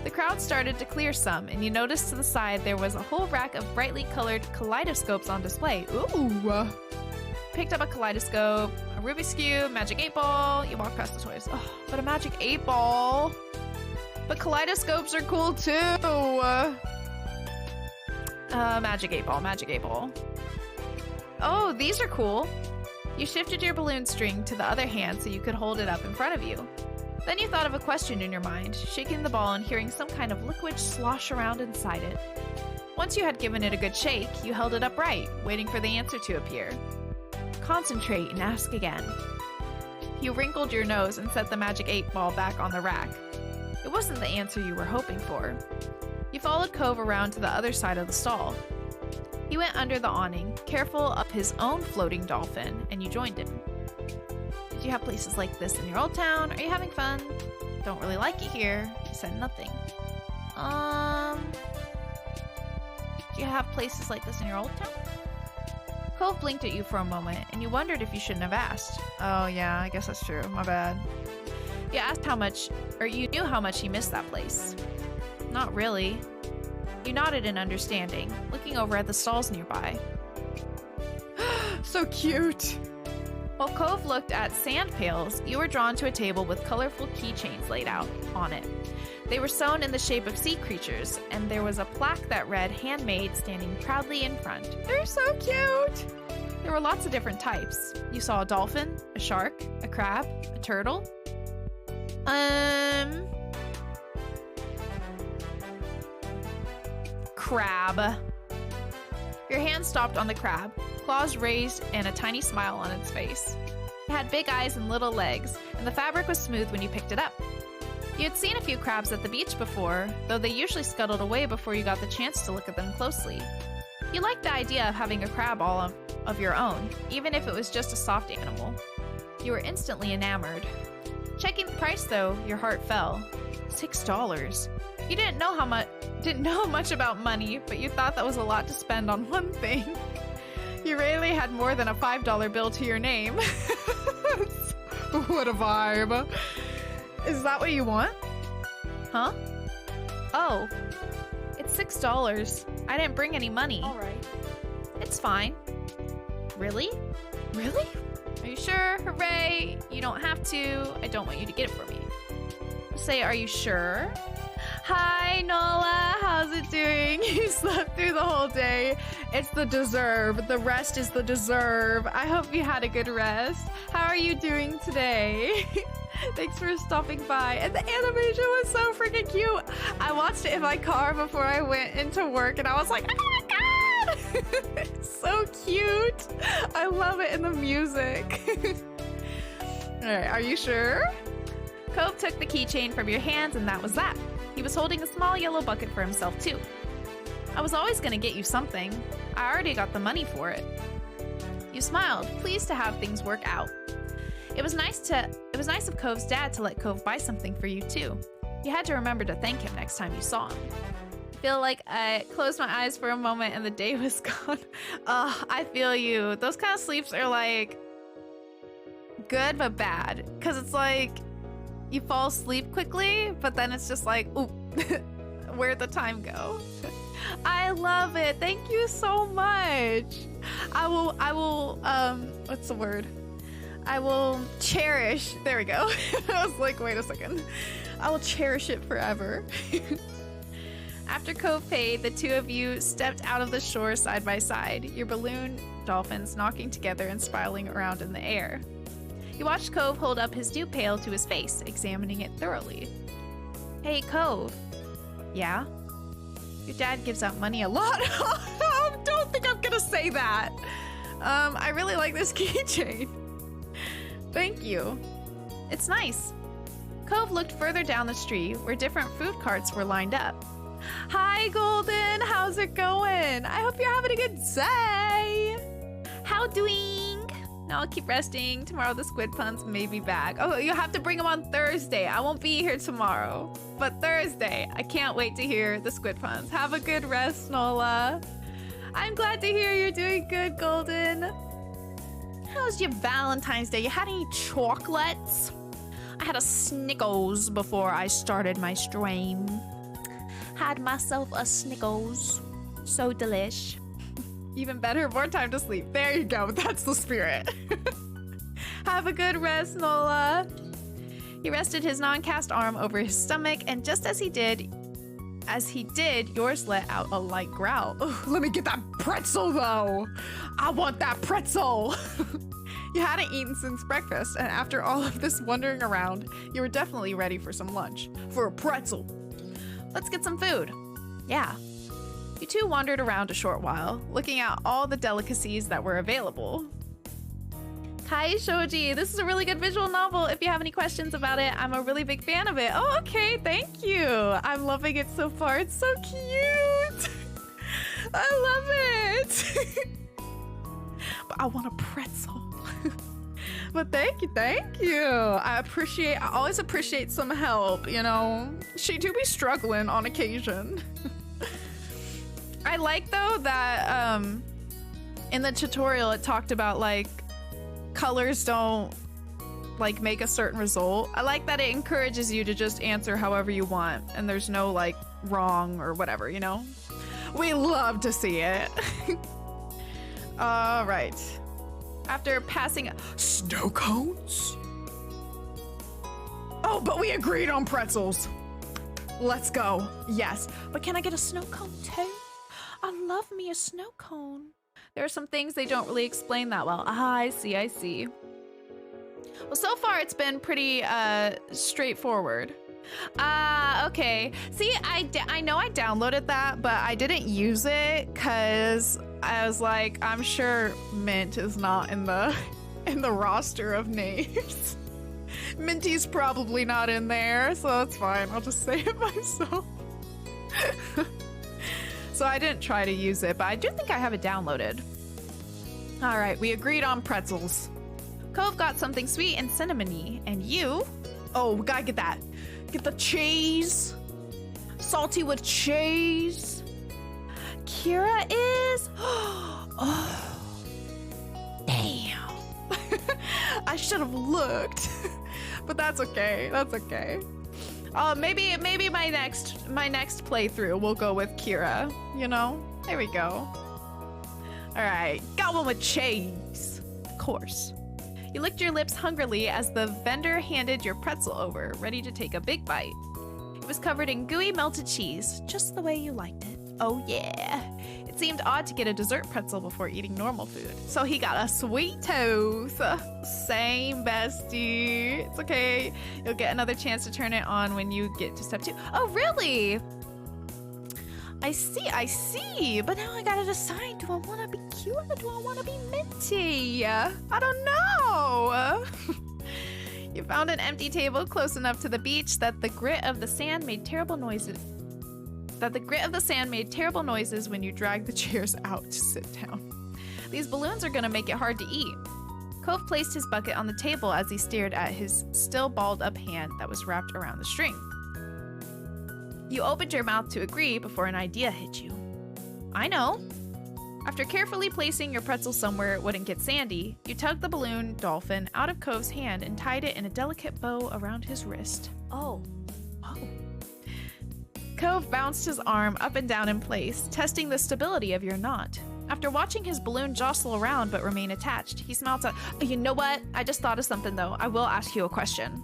The crowd started to clear some, and you noticed to the side there was a whole rack of brightly colored kaleidoscopes on display. Ooh! Picked up a kaleidoscope, a Rubik's Cube, magic 8 ball. You walk past the toys. Oh, but a magic 8 ball. But kaleidoscopes are cool too. Magic 8 ball, magic 8 ball. Oh, these are cool. You shifted your balloon string to the other hand so you could hold it up in front of you. Then you thought of a question in your mind, shaking the ball and hearing some kind of liquid slosh around inside it. Once you had given it a good shake, you held it upright, waiting for the answer to appear. Concentrate and ask again. You wrinkled your nose and set the magic 8-ball back on the rack. It wasn't the answer you were hoping for. You followed Cove around to the other side of the stall. He went under the awning, careful of his own floating dolphin, and you joined him. Did you have places like this in your old town? Are you having fun? Don't really like it here. You said nothing. Do you have places like this in your old town? Cove blinked at you for a moment, and you wondered if you shouldn't have asked. Oh yeah, I guess that's true. My bad. You asked how much, or you knew how much he missed that place. Not really. You nodded in understanding, looking over at the stalls nearby. So cute. While Cove looked at sand pails, you were drawn to a table with colorful keychains laid out on it. They were sewn in the shape of sea creatures, and there was a plaque that read handmade standing proudly in front. They're so cute. There were lots of different types. You saw a dolphin, a shark, a crab, a turtle. Crab. Your hand stopped on the crab, claws raised and a tiny smile on its face. It had big eyes and little legs, and the fabric was smooth when you picked it up. You had seen a few crabs at the beach before, though they usually scuttled away before you got the chance to look at them closely. You liked the idea of having a crab all of your own, even if it was just a soft animal. You were instantly enamored. Checking the price though, your heart fell. $6. You didn't know much about money, but you thought that was a lot to spend on one thing. You rarely had more than a $5 bill to your name. What a vibe. Is that what you want? Huh? Oh. It's $6. I didn't bring any money. All right. It's fine. Really? Really? Are you sure? Hooray! You don't have to. I don't want you to get it for me. Say, are you sure? Hi, Nola. How's it doing? You slept through the whole day. It's the deserve. The rest is the deserve. I hope you had a good rest. How are you doing today? Thanks for stopping by. And the animation was so freaking cute. I watched it in my car before I went into work, and I was like, oh my god! It's so cute. I love it in the music. All right, are you sure? Cove took the keychain from your hands, and that was that. He was holding a small yellow bucket for himself, too. I was always going to get you something. I already got the money for it. You smiled, pleased to have things work out. It was nice of Cove's dad to let Cove buy something for you, too. You had to remember to thank him next time you saw him. I feel like I closed my eyes for a moment and the day was gone. I feel you. Those kind of sleeps are like good but bad. Because it's like you fall asleep quickly, but then it's just like, ooh, where'd the time go? I love it. Thank you so much. I will, what's the word? I will cherish, there we go. I was like, wait a second. I will cherish it forever. After Cove paid, the two of you stepped out of the shore side by side, your balloon dolphins knocking together and spiraling around in the air. You watched Cove hold up his new pail to his face, examining it thoroughly. Hey, Cove. Yeah? Your dad gives out money a lot. Don't think I'm gonna say that. I really like this keychain. Thank you. It's nice. Cove looked further down the street where different food carts were lined up. Hi, Golden. How's it going? I hope you're having a good day. How doing? No, I'll keep resting. Tomorrow the squid puns may be back. Oh, you'll have to bring them on Thursday. I won't be here tomorrow. But Thursday, I can't wait to hear the squid puns. Have a good rest, Nola. I'm glad to hear you're doing good, Golden. How's your Valentine's Day? You had any chocolates? I had a Snickers before I started my stream. Had myself a Snickers. So delish. Even better, more time to sleep. There you go. That's the spirit. Have a good rest, Nola. He rested his non-cast arm over his stomach, and just as he did, yours let out a light growl. Ugh, let me get that pretzel, though. I want that pretzel. You hadn't eaten since breakfast, and after all of this wandering around, you were definitely ready for some lunch. For a pretzel. Let's get some food. Yeah. You two wandered around a short while, looking at all the delicacies that were available. Kai Shoji, this is a really good visual novel. If you have any questions about it, I'm a really big fan of it. Oh, okay, thank you. I'm loving it so far. It's so cute. I love it. But I want a pretzel. But thank you. I always appreciate some help, you know. She do be struggling on occasion. I like though that in the tutorial it talked about like colors don't like make a certain result. I like that it encourages you to just answer however you want and there's no like wrong or whatever, you know? We love to see it. All right. After passing snow cones? Oh, but we agreed on pretzels. Let's go. Yes. But can I get a snow cone too? I love me a snow cone. There are some things they don't really explain that well. Ah, I see. Well, so far it's been pretty straightforward. Okay. See, I know I downloaded that, but I didn't use it because I was like, I'm sure Mint is not in the roster of names. Minty's probably not in there, so that's fine. I'll just say it myself. So I didn't try to use it, but I do think I have it downloaded. All right, we agreed on pretzels. Cove got something sweet and cinnamony, and you? Oh, we gotta get that. Get the cheese. Salty with cheese. Kira is? Oh, damn. I should have looked, but that's okay. That's okay. Maybe my next playthrough will go with Kira. You know, there we go. All right, got one with cheese. Of course. You licked your lips hungrily as the vendor handed your pretzel over, ready to take a big bite. It was covered in gooey melted cheese, just the way you liked it. Oh yeah. It seemed odd to get a dessert pretzel before eating normal food, so he got a sweet tooth. Same, bestie. It's okay. You'll get another chance to turn it on when you get to step 2. Oh, really? I see. But now I gotta decide, do I want to be cute or do I want to be minty? I don't know. You found an empty table close enough to the beach that the grit of the sand made terrible noises. When you dragged the chairs out to sit down. These balloons are gonna make it hard to eat. Cove placed his bucket on the table as he stared at his still balled up hand that was wrapped around the string. You opened your mouth to agree before an idea hit you. I know. After carefully placing your pretzel somewhere it wouldn't get sandy, you tugged the balloon dolphin out of Cove's hand and tied it in a delicate bow around his wrist. Oh. Cove bounced his arm up and down in place, testing the stability of your knot. After watching his balloon jostle around but remain attached, he smiled at, oh, you know what? I just thought of something though. I will ask you a question.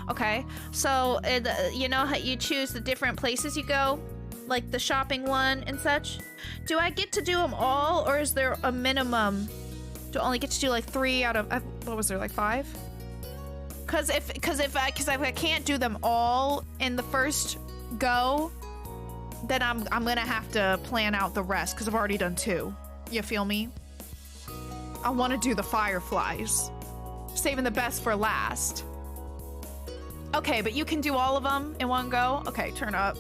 Okay, so you know how you choose the different places you go? Like the shopping one and such? Do I get to do them all, or is there a minimum? Do I only get to do like 3 out of, what was there, like 5? Cause if I can't do them all in the first go, then I'm gonna have to plan out the rest because I've already done 2. You feel me? I want to do the fireflies, saving the best for last. Okay, but you can do all of them in one go? Okay, turn up.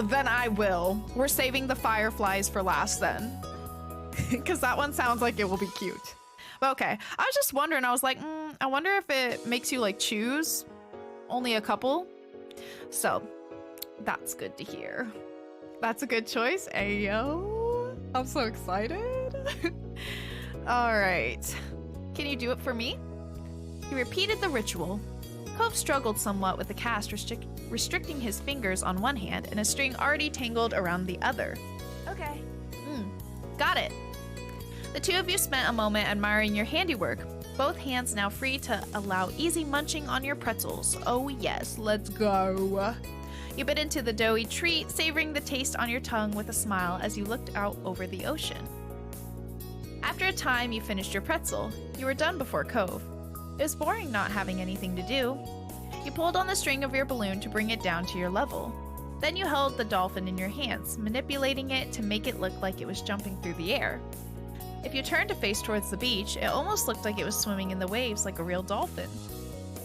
Then I will. We're saving the fireflies for last then. Because that one sounds like it will be cute. But okay, I was just wondering, I was like, I wonder if it makes you like choose only a couple. So that's good to hear. That's a good choice. Ayo. I'm so excited. All right. Can you do it for me? He repeated the ritual. Cove struggled somewhat with the cast restricting his fingers on one hand and a string already tangled around the other. Okay. Got it. The two of you spent a moment admiring your handiwork, both hands now free to allow easy munching on your pretzels. Oh yes, let's go. You bit into the doughy treat, savoring the taste on your tongue with a smile as you looked out over the ocean. After a time, you finished your pretzel. You were done before Cove. It was boring not having anything to do. You pulled on the string of your balloon to bring it down to your level. Then you held the dolphin in your hands, manipulating it to make it look like it was jumping through the air. If you turned to face towards the beach, it almost looked like it was swimming in the waves like a real dolphin.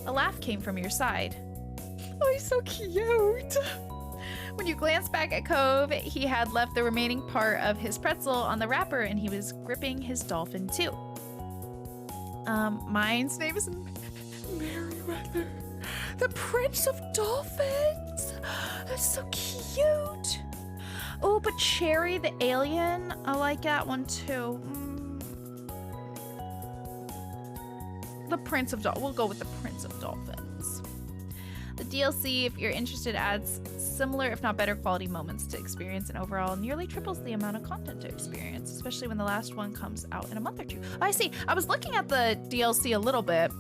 A laugh came from your side. Oh, he's so cute. When you glanced back at Cove, he had left the remaining part of his pretzel on the wrapper and he was gripping his dolphin too. Mine's name is Merryweather, the Prince of Dolphins. That's so cute. Oh, but Cherry the alien, I like that one too. The Prince of Dolphins. We'll go with the Prince of Dolphins. The DLC, if you're interested, adds similar, if not better, quality moments to experience and overall nearly triples the amount of content to experience, especially when the last one comes out in a month or two. Oh, I see. I was looking at the DLC a little bit.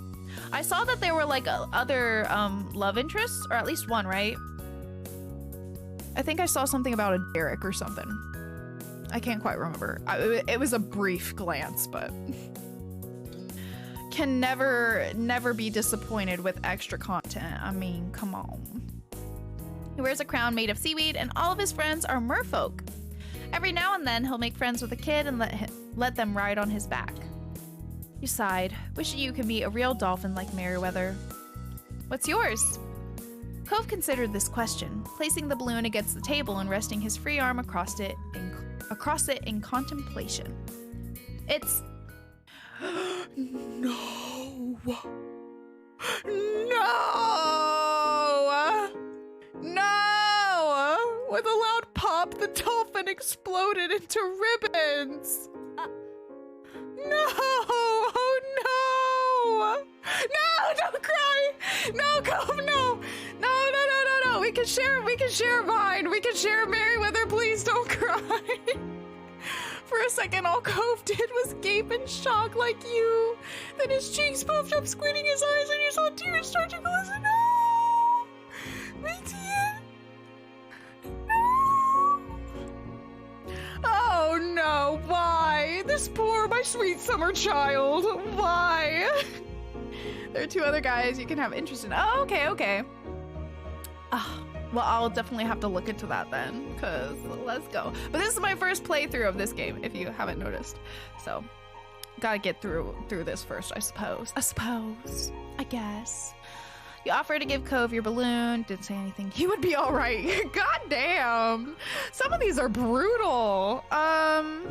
I saw that there were like other love interests, or at least one, right? I think I saw something about a Derek or something. I can't quite remember. It was a brief glance, but can never be disappointed with extra content. I mean, come on. He wears a crown made of seaweed, and all of his friends are merfolk. Every now and then, he'll make friends with a kid and let them ride on his back. You sighed, wishing you could meet a real dolphin like Merryweather. What's yours? Cove considered this question, placing the balloon against the table and resting his free arm across it in contemplation. It's... No! With a loud pop, the dolphin exploded into ribbons. No! Oh no! No! Don't cry! No, Cove, no! No! We can share mine. We can share Merryweather. Please don't cry. For a second, all Cove did was gape in shock like you. Then his cheeks puffed up, squinting his eyes, and you saw tears start to glisten. No! My tears! No! Oh no, why? This poor, my sweet summer child. Why? There are two other guys you can have interest in. Oh, okay. Well, I'll definitely have to look into that then, because let's go. But this is my first playthrough of this game, if you haven't noticed. So, gotta get through this first, I suppose. I guess. You offered to give Cove your balloon, didn't say anything. He would be all right. God damn. Some of these are brutal. I'm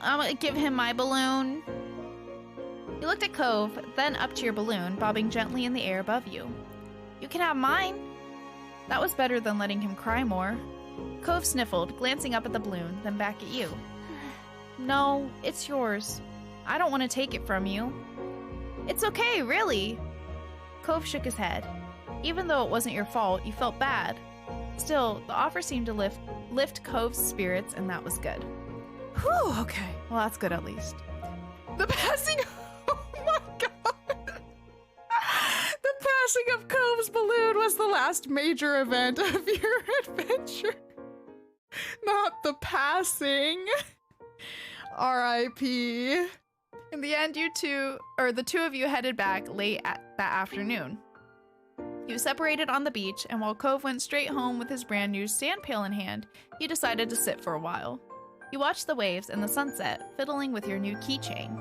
gonna give him my balloon. You looked at Cove, then up to your balloon, bobbing gently in the air above you. You can have mine. That was better than letting him cry more. Cove sniffled, glancing up at the balloon, then back at you. No, it's yours. I don't want to take it from you. It's okay, really. Cove shook his head. Even though it wasn't your fault, you felt bad. Still, the offer seemed to lift Cove's spirits, and that was good. Whew, okay. Well, that's good at least. The passing... Oh my god! The passing of Cove's balloon was the last major event of your adventure. Not the passing. R.I.P. In the end, the two of you headed back late that afternoon. You separated on the beach, and while Cove went straight home with his brand new sand pail in hand, you decided to sit for a while. You watched the waves and the sunset, fiddling with your new keychain.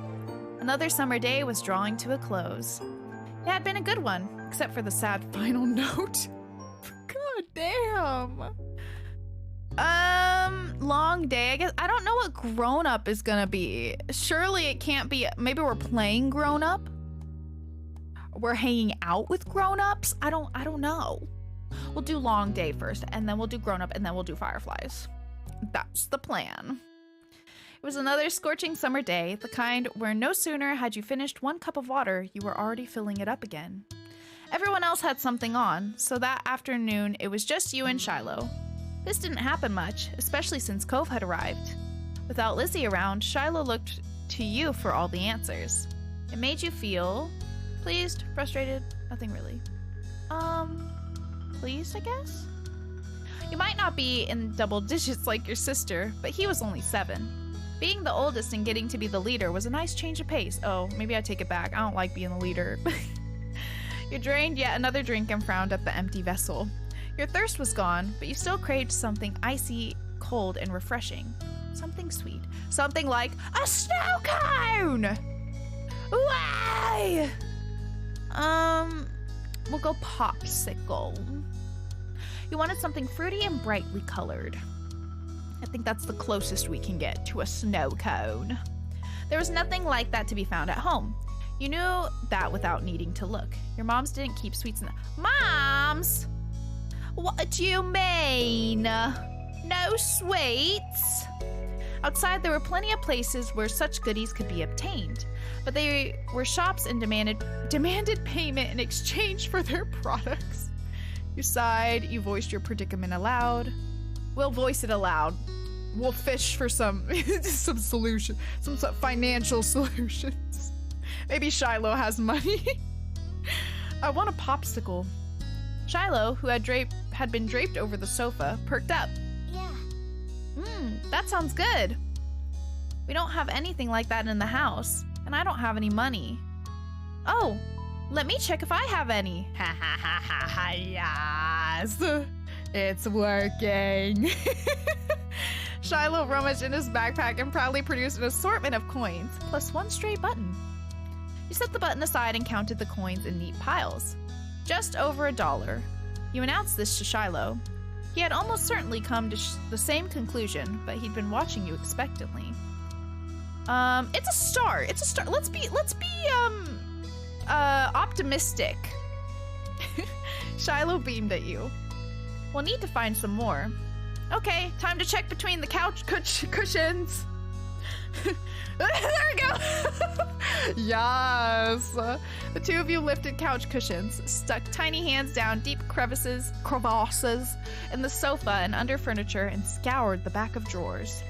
Another summer day was drawing to a close. It had been a good one, except for the sad final note. God damn. Long day, I guess. I don't know what grown up is gonna be. Surely it can't be, maybe we're playing grown up? We're hanging out with grown-ups? I don't know. We'll do long day first, and then we'll do grown up, and then we'll do fireflies. That's the plan. It was another scorching summer day, the kind where no sooner had you finished one cup of water, you were already filling it up again. Everyone else had something on, so that afternoon it was just you and Shiloh. This didn't happen much, especially since Cove had arrived. Without Lizzie around, Shiloh looked to you for all the answers. It made you feel pleased, frustrated, nothing really. Pleased, I guess? You might not be in double digits like your sister, but he was only 7. Being the oldest and getting to be the leader was a nice change of pace. Oh, maybe I take it back. I don't like being the leader. You drained yet another drink and frowned at the empty vessel. Your thirst was gone, but you still craved something icy, cold, and refreshing. Something sweet. Something like a snow cone! Why? We'll go popsicle. You wanted something fruity and brightly colored. I think that's the closest we can get to a snow cone. There was nothing like that to be found at home. You knew that without needing to look. Your moms didn't keep sweets in the— Moms? What do you mean? No sweets? Outside, there were plenty of places where such goodies could be obtained, but they were shops and demanded payment in exchange for their products. You sighed, you voiced your predicament aloud. We'll voice it aloud. We'll fish for some solution, some financial solutions. Maybe Shiloh has money. I want a popsicle. Shiloh, who had been draped over the sofa, perked up. Yeah. That sounds good. We don't have anything like that in the house, and I don't have any money. Oh, let me check if I have any. Ha ha ha ha ha, yes. It's working. Shiloh rummaged in his backpack and proudly produced an assortment of coins, plus 1 stray button. You set the button aside and counted the coins in neat piles. Just over $1. You announced this to Shiloh. He had almost certainly come to the same conclusion, but he'd been watching you expectantly. It's a start. It's a start. Let's be optimistic. Shiloh beamed at you. We'll need to find some more. Okay, time to check between the couch cushions. There we go. Yes. The two of you lifted couch cushions, stuck tiny hands down deep crevasses in the sofa and under furniture, and scoured the back of drawers.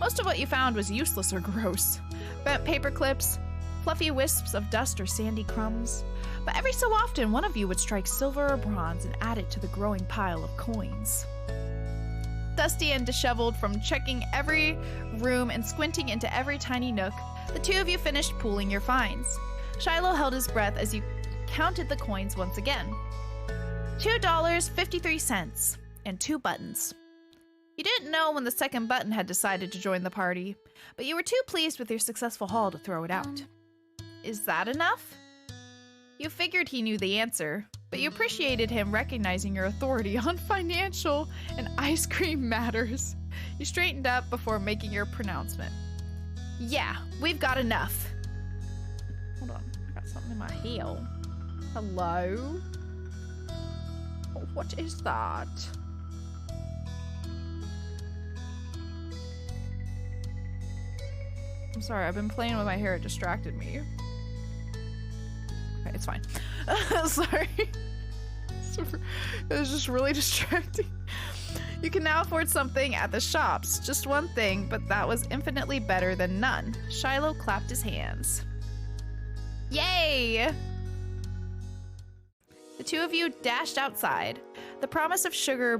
Most of what you found was useless or gross. Bent paper clips, fluffy wisps of dust or sandy crumbs. But every so often, one of you would strike silver or bronze and add it to the growing pile of coins. Dusty and disheveled from checking every room and squinting into every tiny nook, the two of you finished pooling your finds. Shiloh held his breath as you counted the coins once again. $2.53 and 2 buttons. You didn't know when the second button had decided to join the party, but you were too pleased with your successful haul to throw it out. Is that enough? You figured he knew the answer, but you appreciated him recognizing your authority on financial and ice cream matters. You straightened up before making your pronouncement. Yeah, we've got enough. Hold on, I got something in my heel. Hello? Oh, what is that? I'm sorry, I've been playing with my hair, it distracted me. Okay, it's fine. Sorry. It was just really distracting. You can now afford something at the shops. Just one thing, but that was infinitely better than none. Shiloh clapped his hands. Yay! The two of you dashed outside. The promise of sugar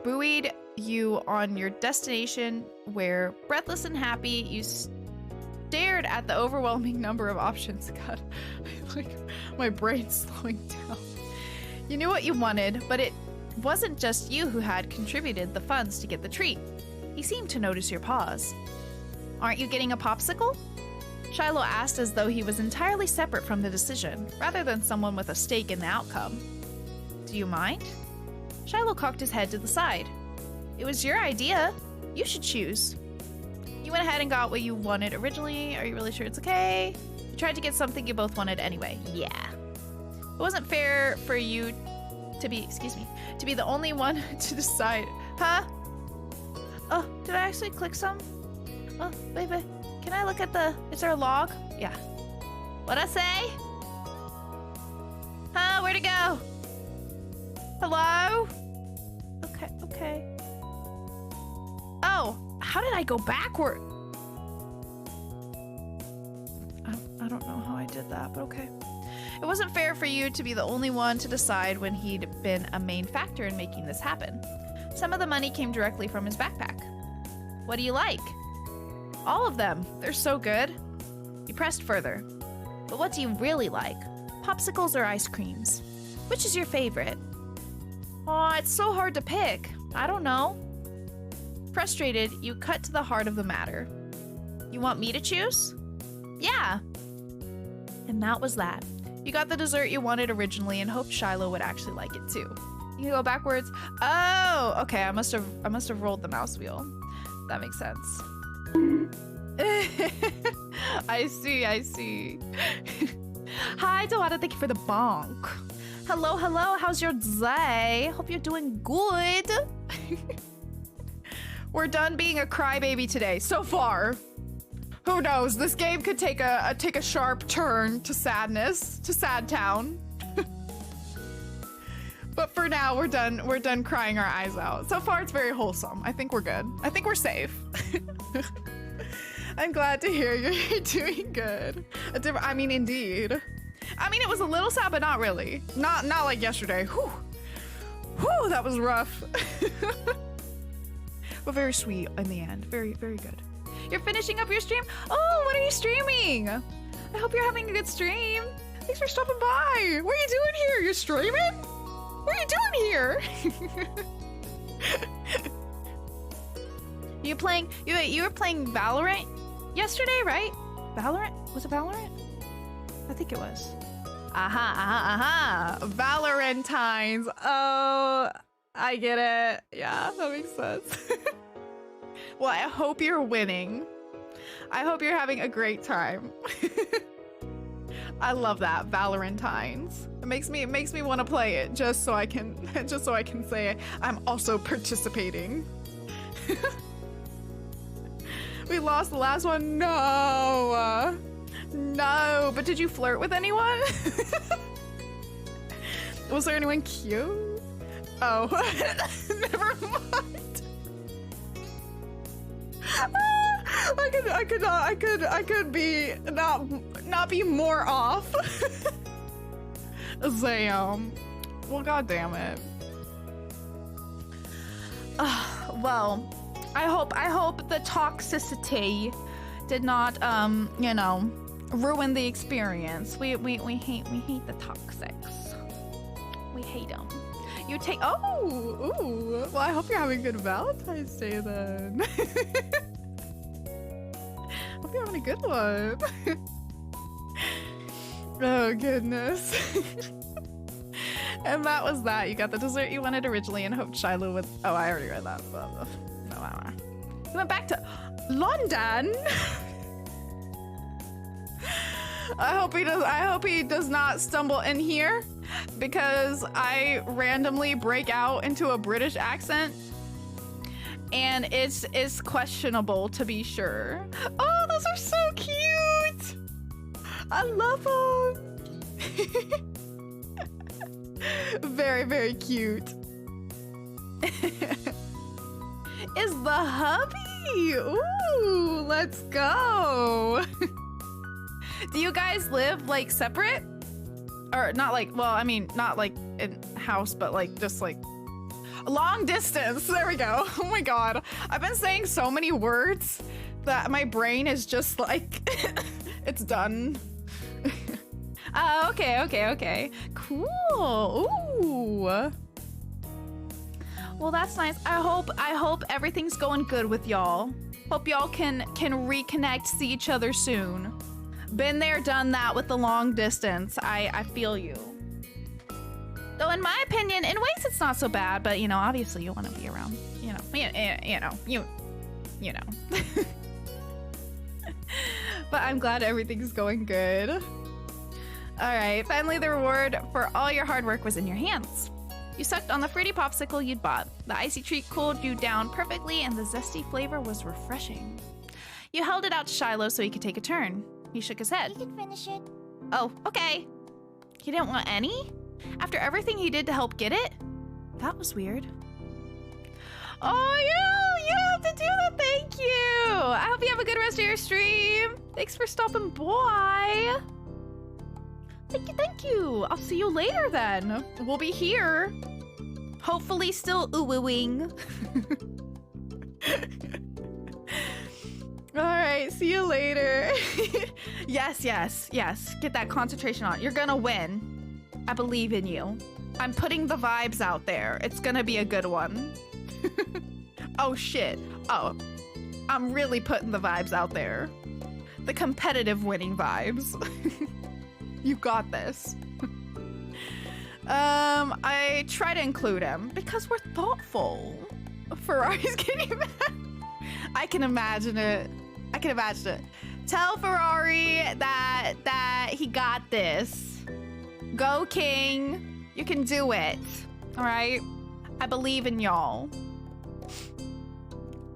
buoyed you on your destination where, breathless and happy, you stared at the overwhelming number of options. God, like my brain's slowing down. You knew what you wanted, but it wasn't just you who had contributed the funds to get the treat. He seemed to notice your pause. Aren't you getting a popsicle? Shiloh asked as though he was entirely separate from the decision, rather than someone with a stake in the outcome. Do you mind? Shiloh cocked his head to the side. It was your idea. You should choose. You went ahead and got what you wanted originally. Are you really sure it's okay? You tried to get something you both wanted anyway. Yeah. It wasn't fair for you to be, to be the only one to decide. Huh? Oh, did I actually click some? Oh, wait. Can I look at is there a log? Yeah. What'd I say? Huh, where'd it go? Hello? Okay. Oh, how did I go backward? I don't know how I did that, but okay. It wasn't fair for you to be the only one to decide when he'd been a main factor in making this happen. Some of the money came directly from his backpack. What do you like? All of them. They're so good. He pressed further. But what do you really like? Popsicles or ice creams? Which is your favorite? Aw, it's so hard to pick. I don't know. Frustrated, you cut to the heart of the matter. You want me to choose? Yeah. And that was that. You got the dessert you wanted originally and hoped Shiloh would actually like it too. You can go backwards. Oh, okay. I must have rolled the mouse wheel. That makes sense. I see. Hi, Dawada. Thank you for the bonk. Hello. How's your day? Hope you're doing good. We're done being a crybaby today. So far. Who knows? This game could take a sharp turn to sadness, to sad town. But for now, we're done crying our eyes out. So far, it's very wholesome. I think we're good. I think we're safe. I'm glad to hear you're doing good. I mean, indeed. I mean, it was a little sad, but not really. Not like yesterday. Whew, that was rough. But very sweet in the end. Very, very good. You're finishing up your stream? Oh, what are you streaming? I hope you're having a good stream. Thanks for stopping by. What are you doing here? You're streaming? What are you doing here? You were playing Valorant yesterday, right? Valorant? Was it Valorant? I think it was. Aha. Valorantines. Oh, I get it. Yeah, that makes sense. Well, I hope you're winning. I hope you're having a great time. I love that, Valorantines. It makes me want to play it just so I can say I'm also participating. We lost the last one. No. But did you flirt with anyone? Was there anyone cute? Oh, never mind. I could be not be more off. Zam. Well, god damn it. Well, I hope the toxicity did not ruin the experience. We hate the toxics. We hate them. You take ooh. Well, I hope you're having a good Valentine's Day then. Hope you're having a good one. Oh goodness. And that was that. You got the dessert you wanted originally and hoped Shiloh would. Oh, I already read that. No. We went back to London. I hope he does not stumble in here because I randomly break out into a British accent and it's questionable, to be sure. Oh, those are so cute. I love them. Very, very cute. Is the hubby? Ooh, let's go. Do you guys live like separate? Or not like, well, I mean, not like in house, but like just like long distance. There we go. Oh my god. I've been saying so many words that my brain is just like, it's done. Okay. Cool. Ooh. Well, that's nice. I hope everything's going good with y'all. Hope y'all can reconnect, see each other soon. Been there, done that with the long distance. I feel you. Though in my opinion, in ways it's not so bad, but you know, obviously you want to be around, you know. But I'm glad everything's going good. All right, finally the reward for all your hard work was in your hands. You sucked on the fruity popsicle you'd bought. The icy treat cooled you down perfectly and the zesty flavor was refreshing. You held it out to Shiloh so he could take a turn. He shook his head. You can finish it. Oh, okay. He didn't want any? After everything he did to help get it? That was weird. Oh, yeah, you have to do that. Thank you. I hope you have a good rest of your stream. Thanks for stopping by. Thank you. I'll see you later then. We'll be here. Hopefully still ooh-wooing. All right, see you later. Yes. Get that concentration on. You're gonna win. I believe in you. I'm putting the vibes out there. It's gonna be a good one. Oh, shit. Oh, I'm really putting the vibes out there. The competitive winning vibes. You got this. I try to include him because we're thoughtful. Ferrari's getting mad. I can imagine it. Tell Ferrari that he got this. Go, King. You can do it. All right? I believe in y'all.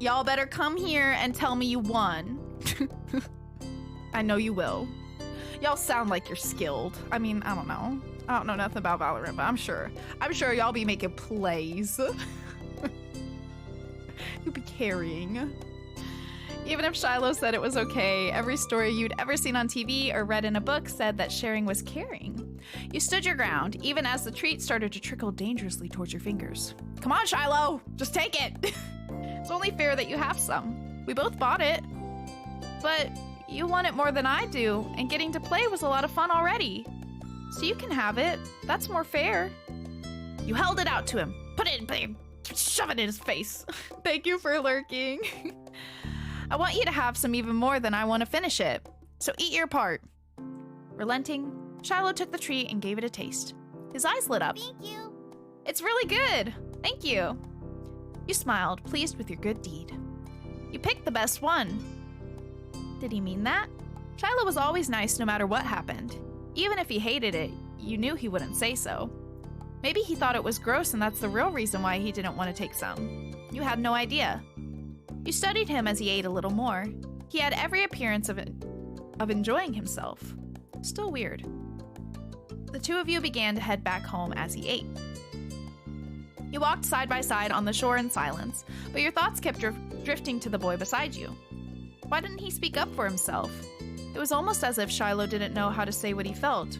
Y'all better come here and tell me you won. I know you will. Y'all sound like you're skilled. I mean, I don't know. I don't know nothing about Valorant, but I'm sure y'all be making plays. You'll be carrying. Even if Shiloh said it was okay, every story you'd ever seen on TV or read in a book said that sharing was caring. You stood your ground, even as the treat started to trickle dangerously towards your fingers. Come on, Shiloh! Just take it! It's only fair that you have some. We both bought it. But you want it more than I do, and getting to play was a lot of fun already. So you can have it. That's more fair. You held it out to him. Put it in, shove it in his face. Thank you for lurking. I want you to have some even more than I want to finish it. So eat your part. Relenting, Shiloh took the treat and gave it a taste. His eyes lit up. Thank you. It's really good. Thank you. You smiled, pleased with your good deed. You picked the best one. Did he mean that? Shiloh was always nice no matter what happened. Even if he hated it, you knew he wouldn't say so. Maybe he thought it was gross and that's the real reason why he didn't want to take some. You had no idea. You studied him as he ate a little more. He had every appearance of enjoying himself. Still weird. The two of you began to head back home as he ate. You walked side by side on the shore in silence, but your thoughts kept drifting to the boy beside you. Why didn't he speak up for himself? It was almost as if Shiloh didn't know how to say what he felt,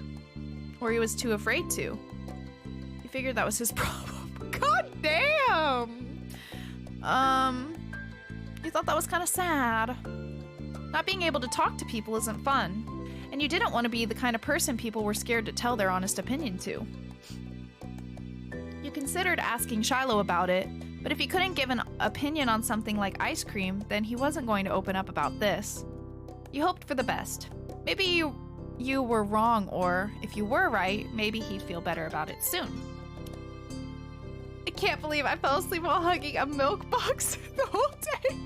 or he was too afraid to. You figured that was his problem. God damn! You thought that was kind of sad. Not being able to talk to people isn't fun, and you didn't want to be the kind of person people were scared to tell their honest opinion to. You considered asking Shiloh about it, but if he couldn't give an opinion on something like ice cream, then he wasn't going to open up about this. You hoped for the best. Maybe you were wrong, or if you were right, maybe he'd feel better about it soon. I can't believe I fell asleep while hugging a milk box the whole day.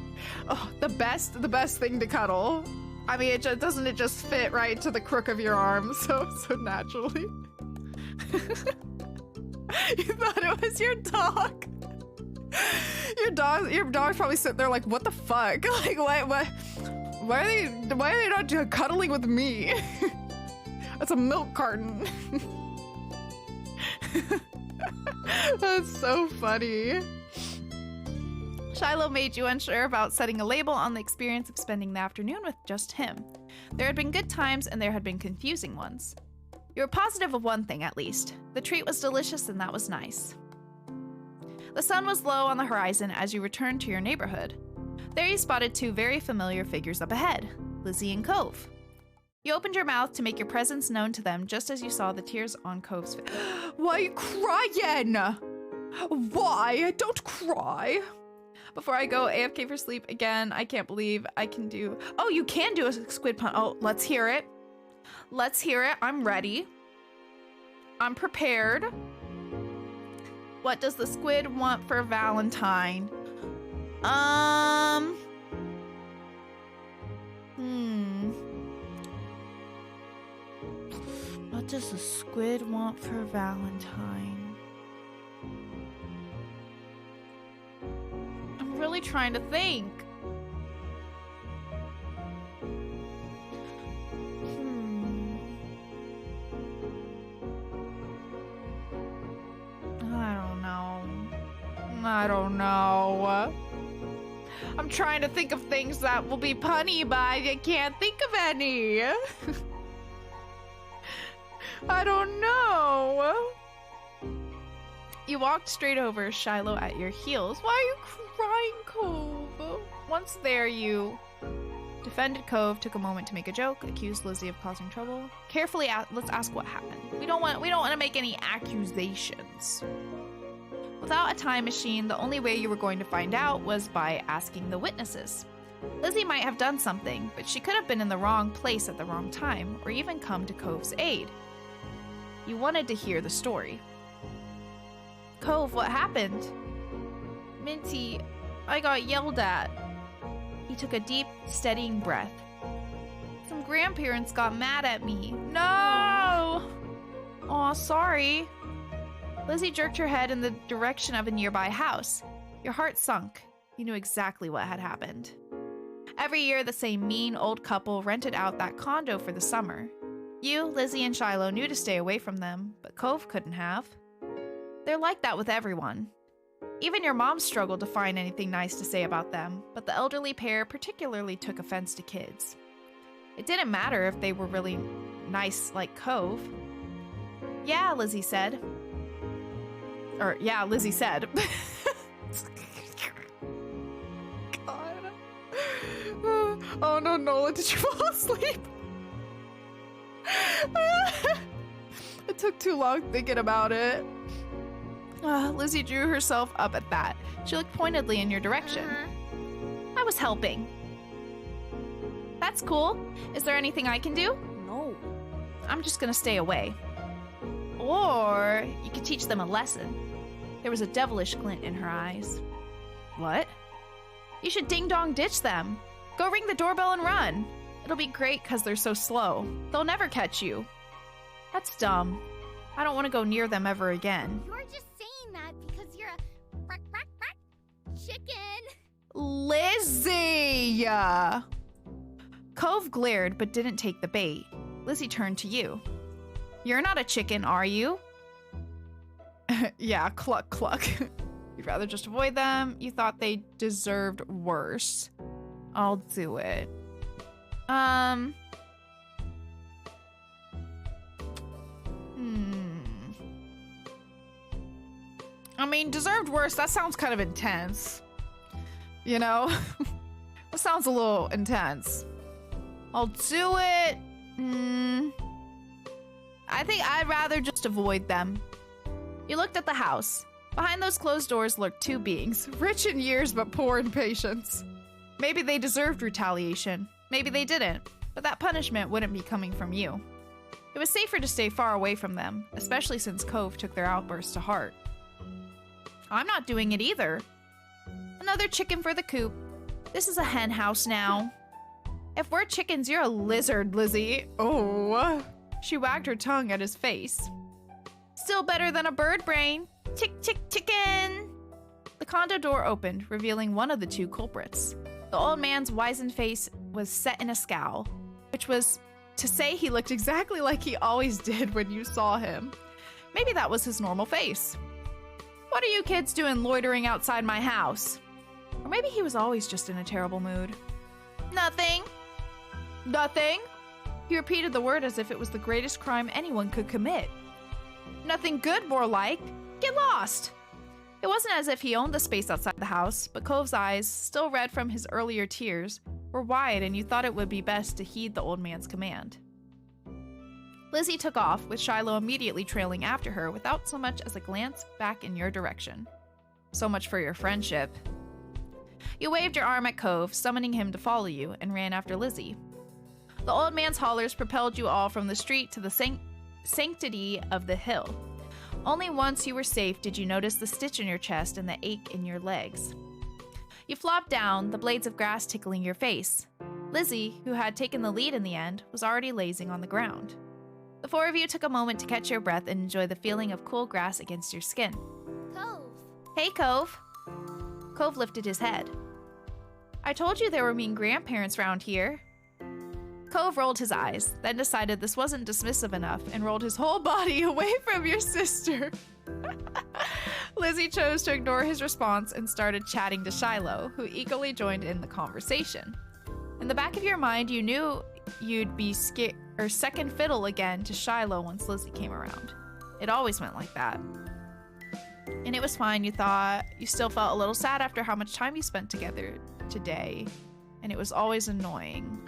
Oh, the best thing to cuddle. I mean, doesn't it just fit right to the crook of your arm so naturally? You thought it was your dog. Your dog's probably sitting there like, what the fuck? Like, why are they not cuddling with me? That's a milk carton. That's so funny. Shiloh made you unsure about setting a label on the experience of spending the afternoon with just him. There had been good times and there had been confusing ones. You were positive of one thing, at least. The treat was delicious and that was nice. The sun was low on the horizon as you returned to your neighborhood. There you spotted two very familiar figures up ahead, Lizzie and Cove. You opened your mouth to make your presence known to them just as you saw the tears on Cove's face. Why are you crying? Why? Don't cry. Before I go AFK for sleep again, I can't believe I can do... Oh, you can do a squid punch. Oh, let's hear it. Let's hear it. I'm ready. I'm prepared. What does the squid want for Valentine? What does the squid want for Valentine? I'm really trying to think. I don't know. I'm trying to think of things that will be punny, but I can't think of any. I don't know. You walked straight over, Shiloh at your heels. Why are you crying, Cove? Once there, you defended Cove, took a moment to make a joke, accused Lizzie of causing trouble. Carefully, let's ask what happened. We don't want to make any accusations. Without a time machine, the only way you were going to find out was by asking the witnesses. Lizzie might have done something, but she could have been in the wrong place at the wrong time, or even come to Cove's aid. You wanted to hear the story. Cove, what happened? Minty, I got yelled at. He took a deep, steadying breath. Some grandparents got mad at me. No! Aw, sorry. Lizzie jerked her head in the direction of a nearby house. Your heart sunk. You knew exactly what had happened. Every year, the same mean old couple rented out that condo for the summer. You, Lizzie, and Shiloh knew to stay away from them, but Cove couldn't have. They're like that with everyone. Even your mom struggled to find anything nice to say about them, but the elderly pair particularly took offense to kids. It didn't matter if they were really nice like Cove. Yeah, Lizzie said. Yeah, Lizzie said. God. Oh no, Nola, did you fall asleep? It took too long thinking about it. Lizzie drew herself up at that. She looked pointedly in your direction. I was helping. That's cool. Is there anything I can do? No. I'm just gonna stay away. Or you could teach them a lesson. There was a devilish glint in her eyes. What? You should ding-dong ditch them. Go ring the doorbell and run. It'll be great because they're so slow. They'll never catch you. That's dumb. I don't want to go near them ever again. You're just saying that because you're a chicken. Lizzie! Cove glared but didn't take the bait. Lizzie turned to you. You're not a chicken, are you? Yeah, cluck cluck. You'd rather just avoid them. You thought they deserved worse. I'll do it. I mean, deserved worse, that sounds kind of intense. You know? That sounds a little intense. I'll do it. I think I'd rather just avoid them. You looked at the house. Behind those closed doors lurked two beings, rich in years but poor in patience. Maybe they deserved retaliation. Maybe they didn't. But that punishment wouldn't be coming from you. It was safer to stay far away from them, especially since Cove took their outburst to heart. I'm not doing it either. Another chicken for the coop. This is a hen house now. If we're chickens, you're a lizard, Lizzie. Oh. She wagged her tongue at his face. Still better than a bird brain. Chick, chick, chicken. The condo door opened, revealing one of the two culprits. The old man's wizened face was set in a scowl, which was to say he looked exactly like he always did when you saw him. Maybe that was his normal face. What are you kids doing loitering outside my house? Or maybe he was always just in a terrible mood. Nothing. Nothing? He repeated the word as if it was the greatest crime anyone could commit. Nothing good, more like. Get lost. It wasn't as if he owned the space outside the house, but Cove's eyes, still red from his earlier tears, were wide and you thought it would be best to heed the old man's command. Lizzie took off, with Shiloh immediately trailing after her without so much as a glance back in your direction. So much for your friendship. You waved your arm at Cove, summoning him to follow you, and ran after Lizzie. The old man's hollers propelled you all from the street to the sanctity of the hill. Only once you were safe did you notice the stitch in your chest and the ache in your legs. You flopped down, the blades of grass tickling your face. Lizzie, who had taken the lead in the end, was already lazing on the ground. The four of you took a moment to catch your breath and enjoy the feeling of cool grass against your skin. Cove. Hey, Cove. Cove lifted his head. I told you there were mean grandparents round here. Cove rolled his eyes, then decided this wasn't dismissive enough and rolled his whole body away from your sister. Lizzie chose to ignore his response and started chatting to Shiloh, who eagerly joined in the conversation. In the back of your mind, you knew you'd be second fiddle again to Shiloh once Lizzie came around. It always went like that. And it was fine. You thought you still felt a little sad after how much time you spent together today. And it was always annoying.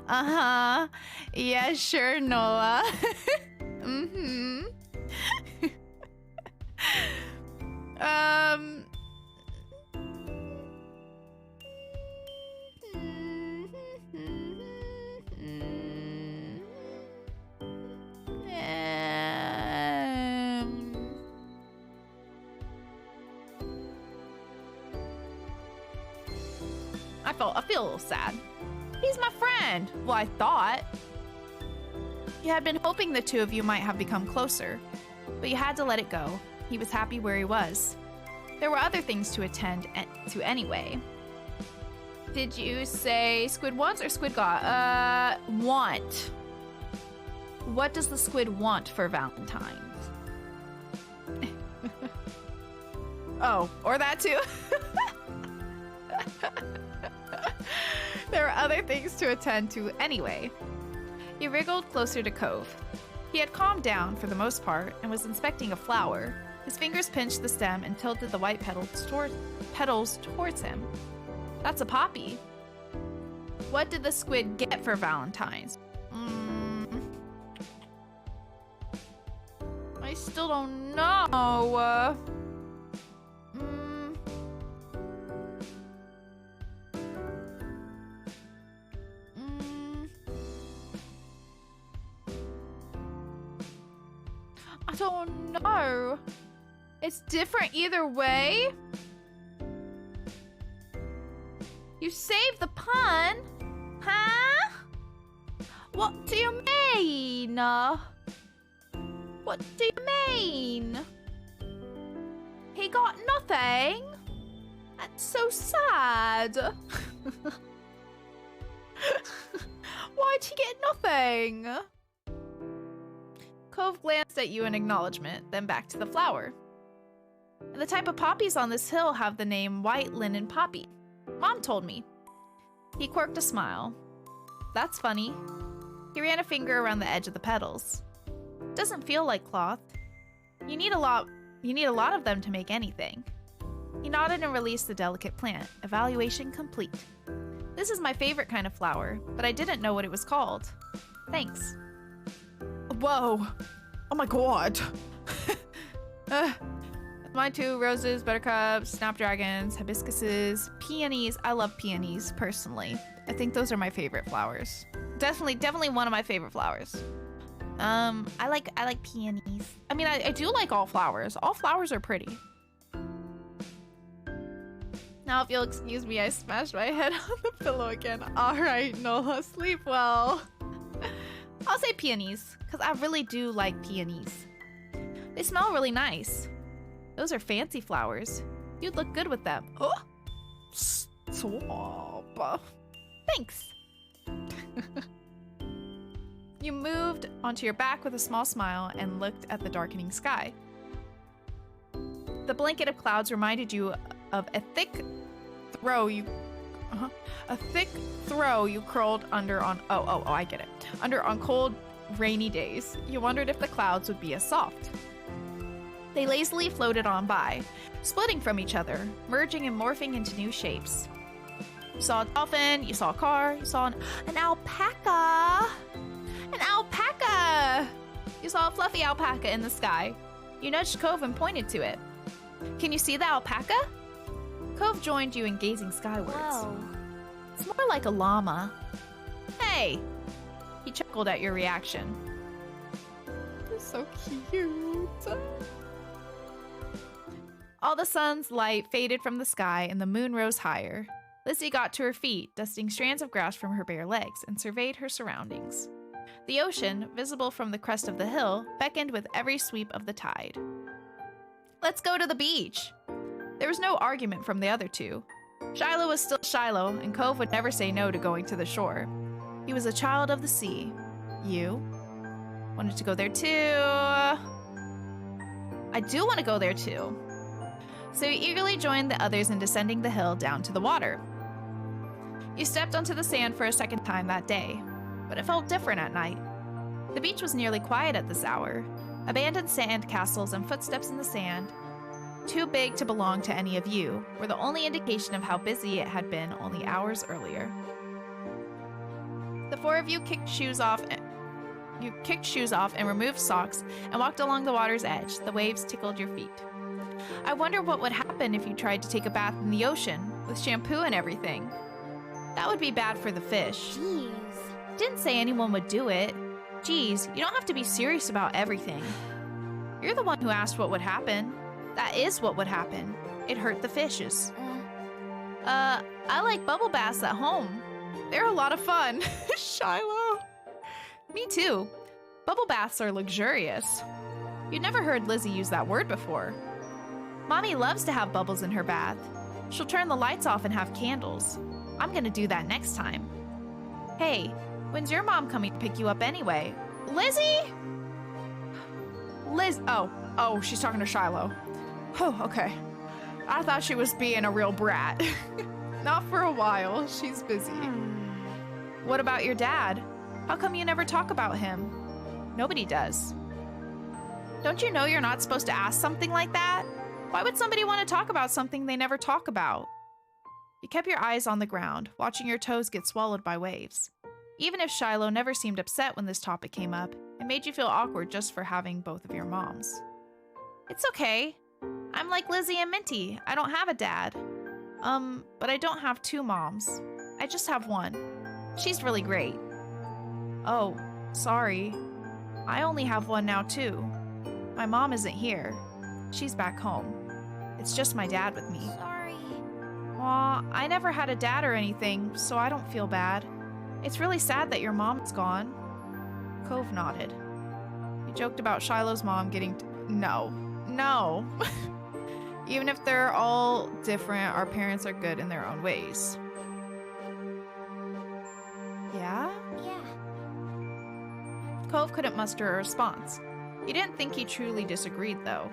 Uh-huh. Yeah, sure, Noah. Mm-hmm. I feel a little sad. He's my friend. Well, I thought. You had been hoping the two of you might have become closer, but you had to let it go. He was happy where he was. There were other things to attend to anyway. Did you say squid wants or squid got? Want. What does the squid want for Valentine's? Oh, or that too. There were other things to attend to anyway. He wriggled closer to Cove. He had calmed down for the most part and was inspecting a flower. His fingers pinched the stem and tilted the white petals towards him. That's a poppy. What did the squid get for Valentine's? I still don't know. I don't know. It's different either way. You saved the pun? Huh? What do you mean? What do you mean? He got nothing? That's so sad. Why'd he get nothing? Cove glanced at you in acknowledgement, then back to the flower. The type of poppies on this hill have the name white linen poppy. Mom told me. He quirked a smile. That's funny. He ran a finger around the edge of the petals. Doesn't feel like cloth. You need a lot of them to make anything. He nodded and released the delicate plant. Evaluation complete. This is my favorite kind of flower, but I didn't know what it was called. Thanks. Whoa. Oh my god. Mine too. Roses, buttercups, snapdragons, hibiscuses, peonies. I love peonies, personally. I think those are my favorite flowers. Definitely one of my favorite flowers. I like peonies. I mean, I do like all flowers. All flowers are pretty. Now, if you'll excuse me, I smashed my head on the pillow again. All right, Nola, sleep well. I'll say peonies, because I really do like peonies. They smell really nice. Those are fancy flowers. You'd look good with them. Oh, stop. Thanks. You moved onto your back with a small smile and looked at the darkening sky. The blanket of clouds reminded you of a thick throw you curled under on I get it. Under on cold, rainy days. You wondered if the clouds would be as soft. They lazily floated on by, splitting from each other, merging and morphing into new shapes. You saw a dolphin, you saw a car, you saw an alpaca. An alpaca! You saw a fluffy alpaca in the sky. You nudged Cove and pointed to it. Can you see the alpaca? Cove joined you in gazing skywards. Whoa. It's more like a llama. Hey! He chuckled at your reaction. It's so cute. All the sun's light faded from the sky and the moon rose higher. Lizzie got to her feet, dusting strands of grass from her bare legs, and surveyed her surroundings. The ocean, visible from the crest of the hill, beckoned with every sweep of the tide. Let's go to the beach! There was no argument from the other two. Shiloh was still Shiloh, and Cove would never say no to going to the shore. He was a child of the sea. You wanted to go there too. I do want to go there too. So you eagerly joined the others in descending the hill down to the water. You stepped onto the sand for a second time that day, but it felt different at night. The beach was nearly quiet at this hour. Abandoned sand castles and footsteps in the sand, too big to belong to any of you, were the only indication of how busy it had been only hours earlier. The four of you kicked shoes off and removed socks and walked along the water's edge. The waves tickled your feet. I wonder what would happen if you tried to take a bath in the ocean, with shampoo and everything. That would be bad for the fish. Jeez. Didn't say anyone would do it. Geez, you don't have to be serious about everything. You're the one who asked what would happen. That is what would happen. It hurt the fishes. I like bubble baths at home. They're a lot of fun. Shiloh. Me too. Bubble baths are luxurious. You'd never heard Lizzie use that word before. Mommy loves to have bubbles in her bath. She'll turn the lights off and have candles. I'm gonna do that next time. Hey, when's your mom coming to pick you up anyway? Lizzie? Oh, she's talking to Shiloh. Oh, okay. I thought she was being a real brat. Not for a while. She's busy. What about your dad? How come you never talk about him? Nobody does. Don't you know you're not supposed to ask something like that? Why would somebody want to talk about something they never talk about? You kept your eyes on the ground, watching your toes get swallowed by waves. Even if Shiloh never seemed upset when this topic came up, it made you feel awkward just for having both of your moms. It's okay. I'm like Lizzie and Minty. I don't have a dad. But I don't have two moms. I just have one. She's really great. Oh, sorry. I only have one now too. My mom isn't here. She's back home. It's just my dad with me. Sorry. Aw, I never had a dad or anything, so I don't feel bad. It's really sad that your mom's gone. Cove nodded. You joked about Shiloh's mom getting No. Even if they're all different, our parents are good in their own ways. Yeah? Yeah. Cove couldn't muster a response. You didn't think he truly disagreed, though.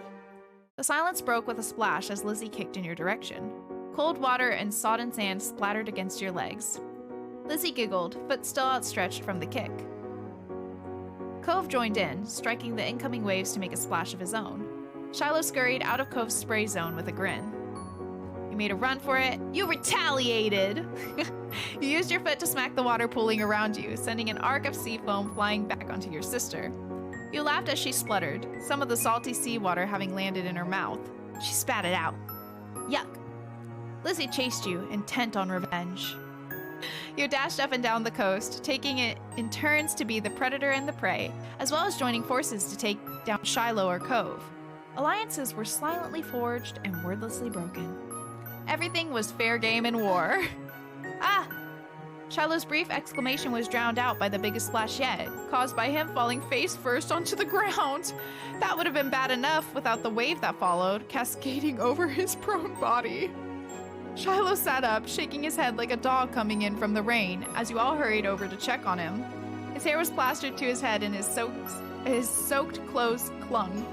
The silence broke with a splash as Lizzie kicked in your direction. Cold water and sodden sand splattered against your legs. Lizzie giggled, foot still outstretched from the kick. Cove joined in, striking the incoming waves to make a splash of his own. Shiloh scurried out of Cove's spray zone with a grin. You made a run for it. You retaliated! You used your foot to smack the water pooling around you, sending an arc of sea foam flying back onto your sister. You laughed as she spluttered, some of the salty seawater having landed in her mouth. She spat it out. Yuck. Lizzie chased you, intent on revenge. You dashed up and down the coast, taking it in turns to be the predator and the prey, as well as joining forces to take down Shiloh or Cove. Alliances were silently forged and wordlessly broken. Everything was fair game in war. Ah! Shiloh's brief exclamation was drowned out by the biggest splash yet, caused by him falling face first onto the ground. That would have been bad enough without the wave that followed, cascading over his prone body. Shiloh sat up, shaking his head like a dog coming in from the rain, as you all hurried over to check on him. His hair was plastered to his head and his soaked clothes clung.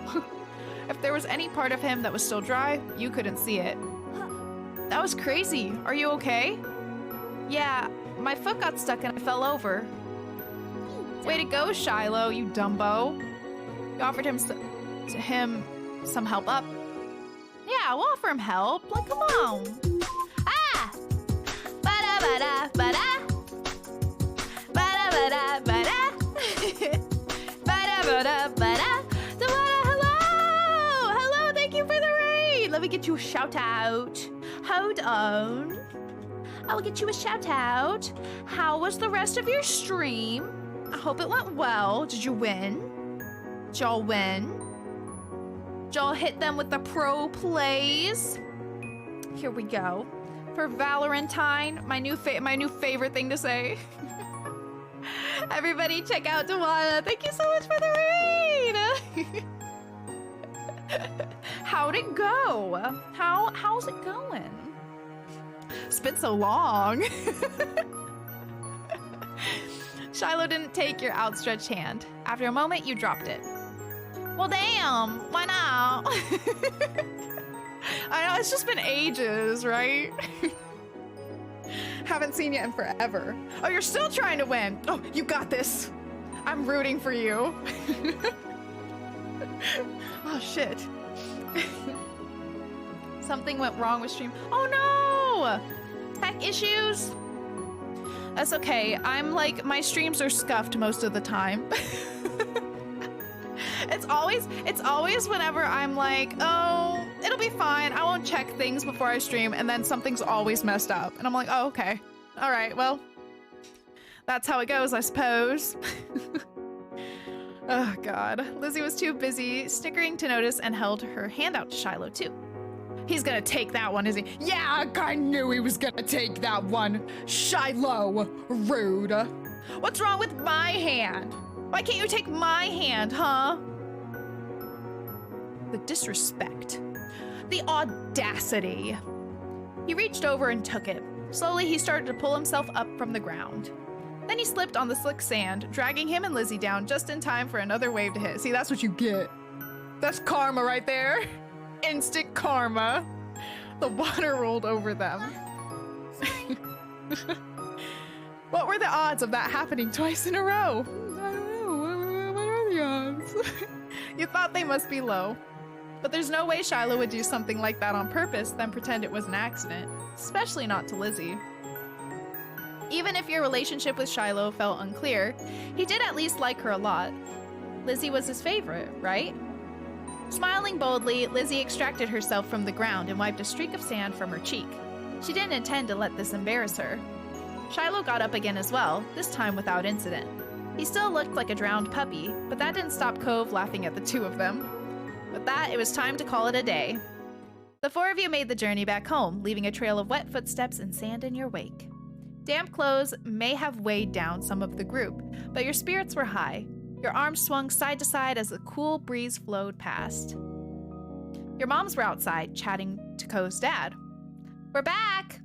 If there was any part of him that was still dry, you couldn't see it. That was crazy. Are you okay? Yeah, my foot got stuck and I fell over. Way to go, Shiloh, you dumbo. You offered him some help up. Yeah, we'll offer him help. Like, come on. Ah! Ba-da-ba-da-ba-da. Ba-da-ba-da-ba-da. Ba-da-ba-da-ba-da. Hello! Thank you for the raid! Let me get you a shout out. Hold on. I will get you a shout out. How was the rest of your stream? I hope it went well. Did you win? Did y'all win? Did y'all hit them with the pro plays? Here we go. For Valorantine, my new favorite thing to say. Everybody check out Tawana. Thank you so much for the raid. How'd it go? How's it going? It's been so long. Shiloh didn't take your outstretched hand. After a moment, you dropped it. Well, damn. Why not? I know, it's just been ages, right? Haven't seen you in forever. Oh, you're still trying to win. Oh, you got this. I'm rooting for you. Oh, shit. Something went wrong with stream. Oh, no! Tech issues? That's okay. I'm like, my streams are scuffed most of the time. It's always whenever I'm like, oh, it'll be fine. I won't check things before I stream, and then something's always messed up. And I'm like, oh, okay. All right, well, that's how it goes, I suppose. Oh, God. Lizzie was too busy snickering to notice and held her hand out to Shiloh, too. He's gonna take that one, is he? Yeah, I knew he was gonna take that one. Shiloh, rude. What's wrong with my hand? Why can't you take my hand, huh? The disrespect. The audacity. He reached over and took it. Slowly, he started to pull himself up from the ground. Then he slipped on the slick sand, dragging him and Lizzie down just in time for another wave to hit. See, that's what you get. That's karma right there. Instant karma. The water rolled over them. What were the odds of that happening twice in a row? I don't know. What are the odds? You thought they must be low. But there's no way Shiloh would do something like that on purpose, then pretend it was an accident. Especially not to Lizzie. Even if your relationship with Shiloh felt unclear, he did at least like her a lot. Lizzie was his favorite, right? Smiling boldly, Lizzie extracted herself from the ground and wiped a streak of sand from her cheek. She didn't intend to let this embarrass her. Shiloh got up again as well, this time without incident. He still looked like a drowned puppy, but that didn't stop Cove laughing at the two of them. With that, it was time to call it a day. The four of you made the journey back home, leaving a trail of wet footsteps and sand in your wake. Damp clothes may have weighed down some of the group, but your spirits were high. Your arms swung side to side as a cool breeze flowed past. Your moms were outside, chatting to Cove's dad. We're back!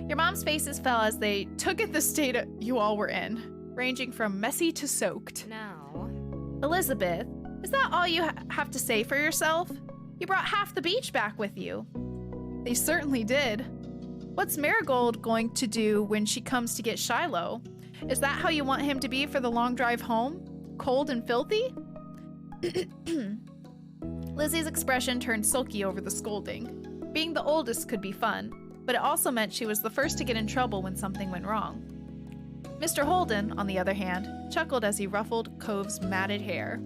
Your mom's faces fell as they took in the state you all were in, ranging from messy to soaked. No. Elizabeth, is that all you have to say for yourself? You brought half the beach back with you. They certainly did. What's Marigold going to do when she comes to get Shiloh? Is that how you want him to be for the long drive home? Cold and filthy? Lizzie's expression turned sulky over the scolding. Being the oldest could be fun, but it also meant she was the first to get in trouble when something went wrong. Mr. Holden, on the other hand, chuckled as he ruffled Cove's matted hair.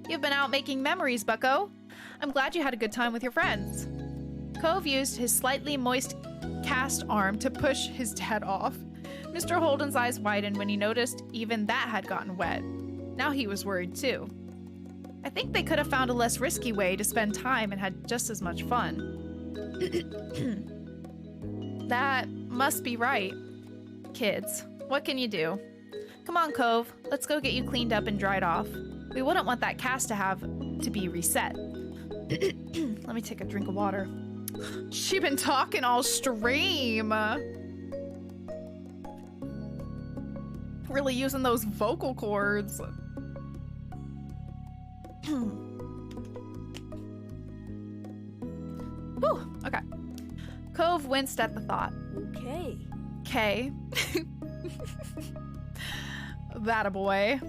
You've been out making memories, bucko. I'm glad you had a good time with your friends. Cove used his slightly moist cast arm to push his dad off. Mr. Holden's eyes widened when he noticed even that had gotten wet. Now he was worried too. I think they could have found a less risky way to spend time and had just as much fun. That must be right. Kids, what can you do? Come on, Cove. Let's go get you cleaned up and dried off. We wouldn't want that cast to have to be reset. Let me take a drink of water. She been talking all stream. Really using those vocal cords. Whew, okay. Cove winced at the thought. Okay. Okay. That a boy.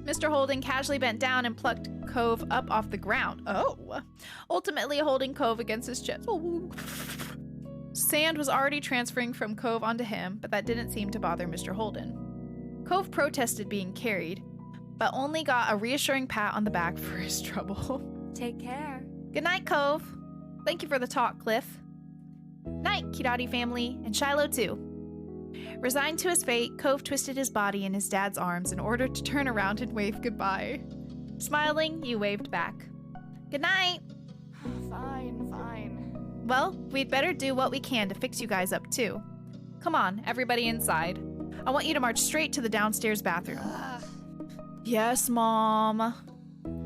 Mr. Holden casually bent down and plucked Cove up off the ground. Oh. Ultimately holding Cove against his chest. Oh. Sand was already transferring from Cove onto him, but that didn't seem to bother Mr. Holden. Cove protested being carried, but only got a reassuring pat on the back for his trouble. Take care. Good night, Cove. Thank you for the talk, Cliff. Night, Kirari family, and Shiloh too. Resigned to his fate, Cove twisted his body in his dad's arms in order to turn around and wave goodbye. Smiling, you waved back. Good night. Fine, fine. Well, we'd better do what we can to fix you guys up too. Come on, everybody inside. I want you to march straight to the downstairs bathroom. Yes, Mom.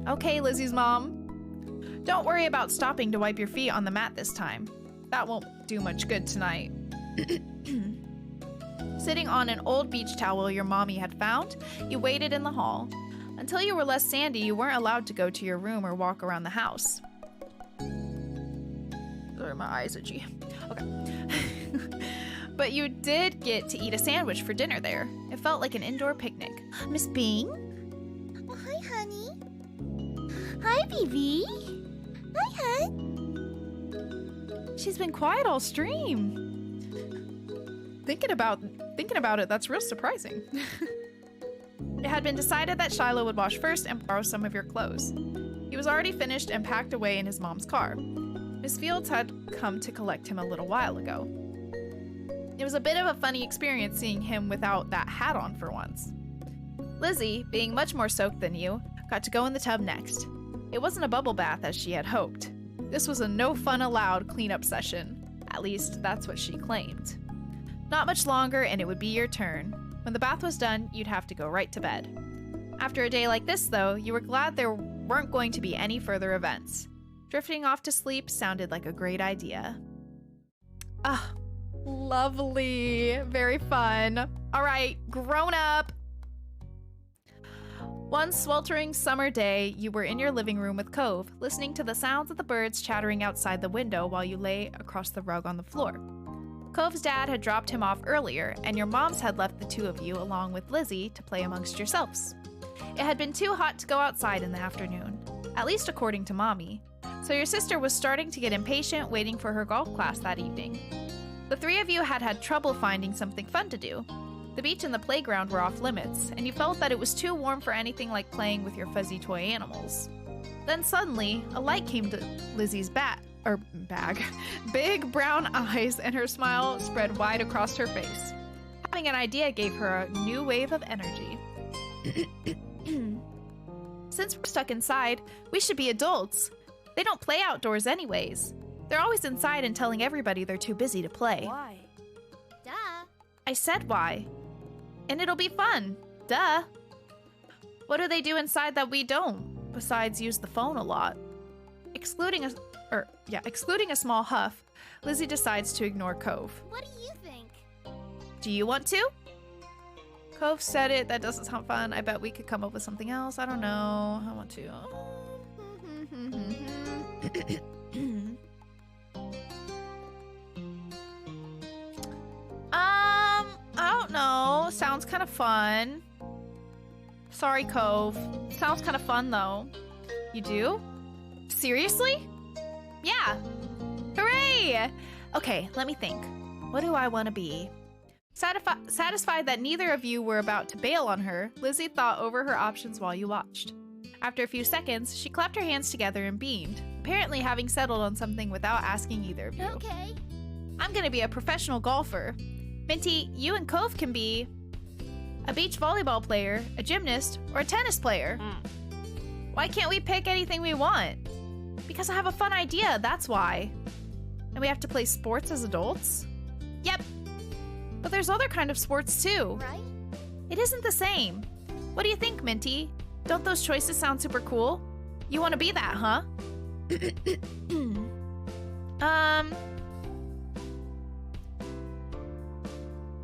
Okay, Lizzie's mom. Don't worry about stopping to wipe your feet on the mat this time. That won't do much good tonight. Sitting on an old beach towel your mommy had found, you waited in the hall. Until you were less sandy, you weren't allowed to go to your room or walk around the house. Sorry, my eyes itchy. Okay. But you did get to eat a sandwich for dinner there. It felt like an indoor picnic. Miss Bing? Oh, hi, honey. Hi, BB. Hi, hon. She's been quiet all stream. Thinking about it, that's real surprising. It had been decided that Shiloh would wash first and borrow some of your clothes. He was already finished and packed away in his mom's car. Miss Fields had come to collect him a little while ago. It was a bit of a funny experience seeing him without that hat on for once. Lizzie, being much more soaked than you, got to go in the tub next. It wasn't a bubble bath as she had hoped. This was a no fun allowed cleanup session. At least, that's what she claimed. Not much longer and it would be your turn. When the bath was done, you'd have to go right to bed. After a day like this, though, you were glad there weren't going to be any further events. Drifting off to sleep sounded like a great idea. Ah, lovely. Very fun. All right, grown up. One sweltering summer day, you were in your living room with Cove, listening to the sounds of the birds chattering outside the window while you lay across the rug on the floor. Cove's dad had dropped him off earlier, and your moms had left the two of you along with Lizzie to play amongst yourselves. It had been too hot to go outside in the afternoon, at least according to Mommy, so your sister was starting to get impatient waiting for her golf class that evening. The three of you had had trouble finding something fun to do. The beach and the playground were off limits, and you felt that it was too warm for anything like playing with your fuzzy toy animals. Then suddenly, a light came to Lizzie's bag. Big brown eyes, and her smile spread wide across her face. Having an idea gave her a new wave of energy. Since we're stuck inside, we should be adults. They don't play outdoors anyways. They're always inside and telling everybody they're too busy to play. Why? Duh. I said why. And it'll be fun. Duh. What do they do inside that we don't, besides use the phone a lot? Excluding a small huff, Lizzie decides to ignore Cove. What do you think? Do you want to? Cove said it. That doesn't sound fun. I bet we could come up with something else. I don't know. I want to. I don't know. Sounds kind of fun. Sorry, Cove. Sounds kind of fun, though. You do? Seriously? Yeah. Hooray! Okay, let me think. What do I want to be? Satisfied that neither of you were about to bail on her, Lizzie thought over her options while you watched. After a few seconds, she clapped her hands together and beamed, apparently having settled on something without asking either of you. Okay. I'm gonna be a professional golfer. Minty, you and Cove can be a beach volleyball player, a gymnast, or a tennis player. Why can't we pick anything we want? Because I have a fun idea, that's why. And we have to play sports as adults? Yep. But there's other kind of sports too. Right? It isn't the same. What do you think, Minty? Don't those choices sound super cool? You want to be that, huh?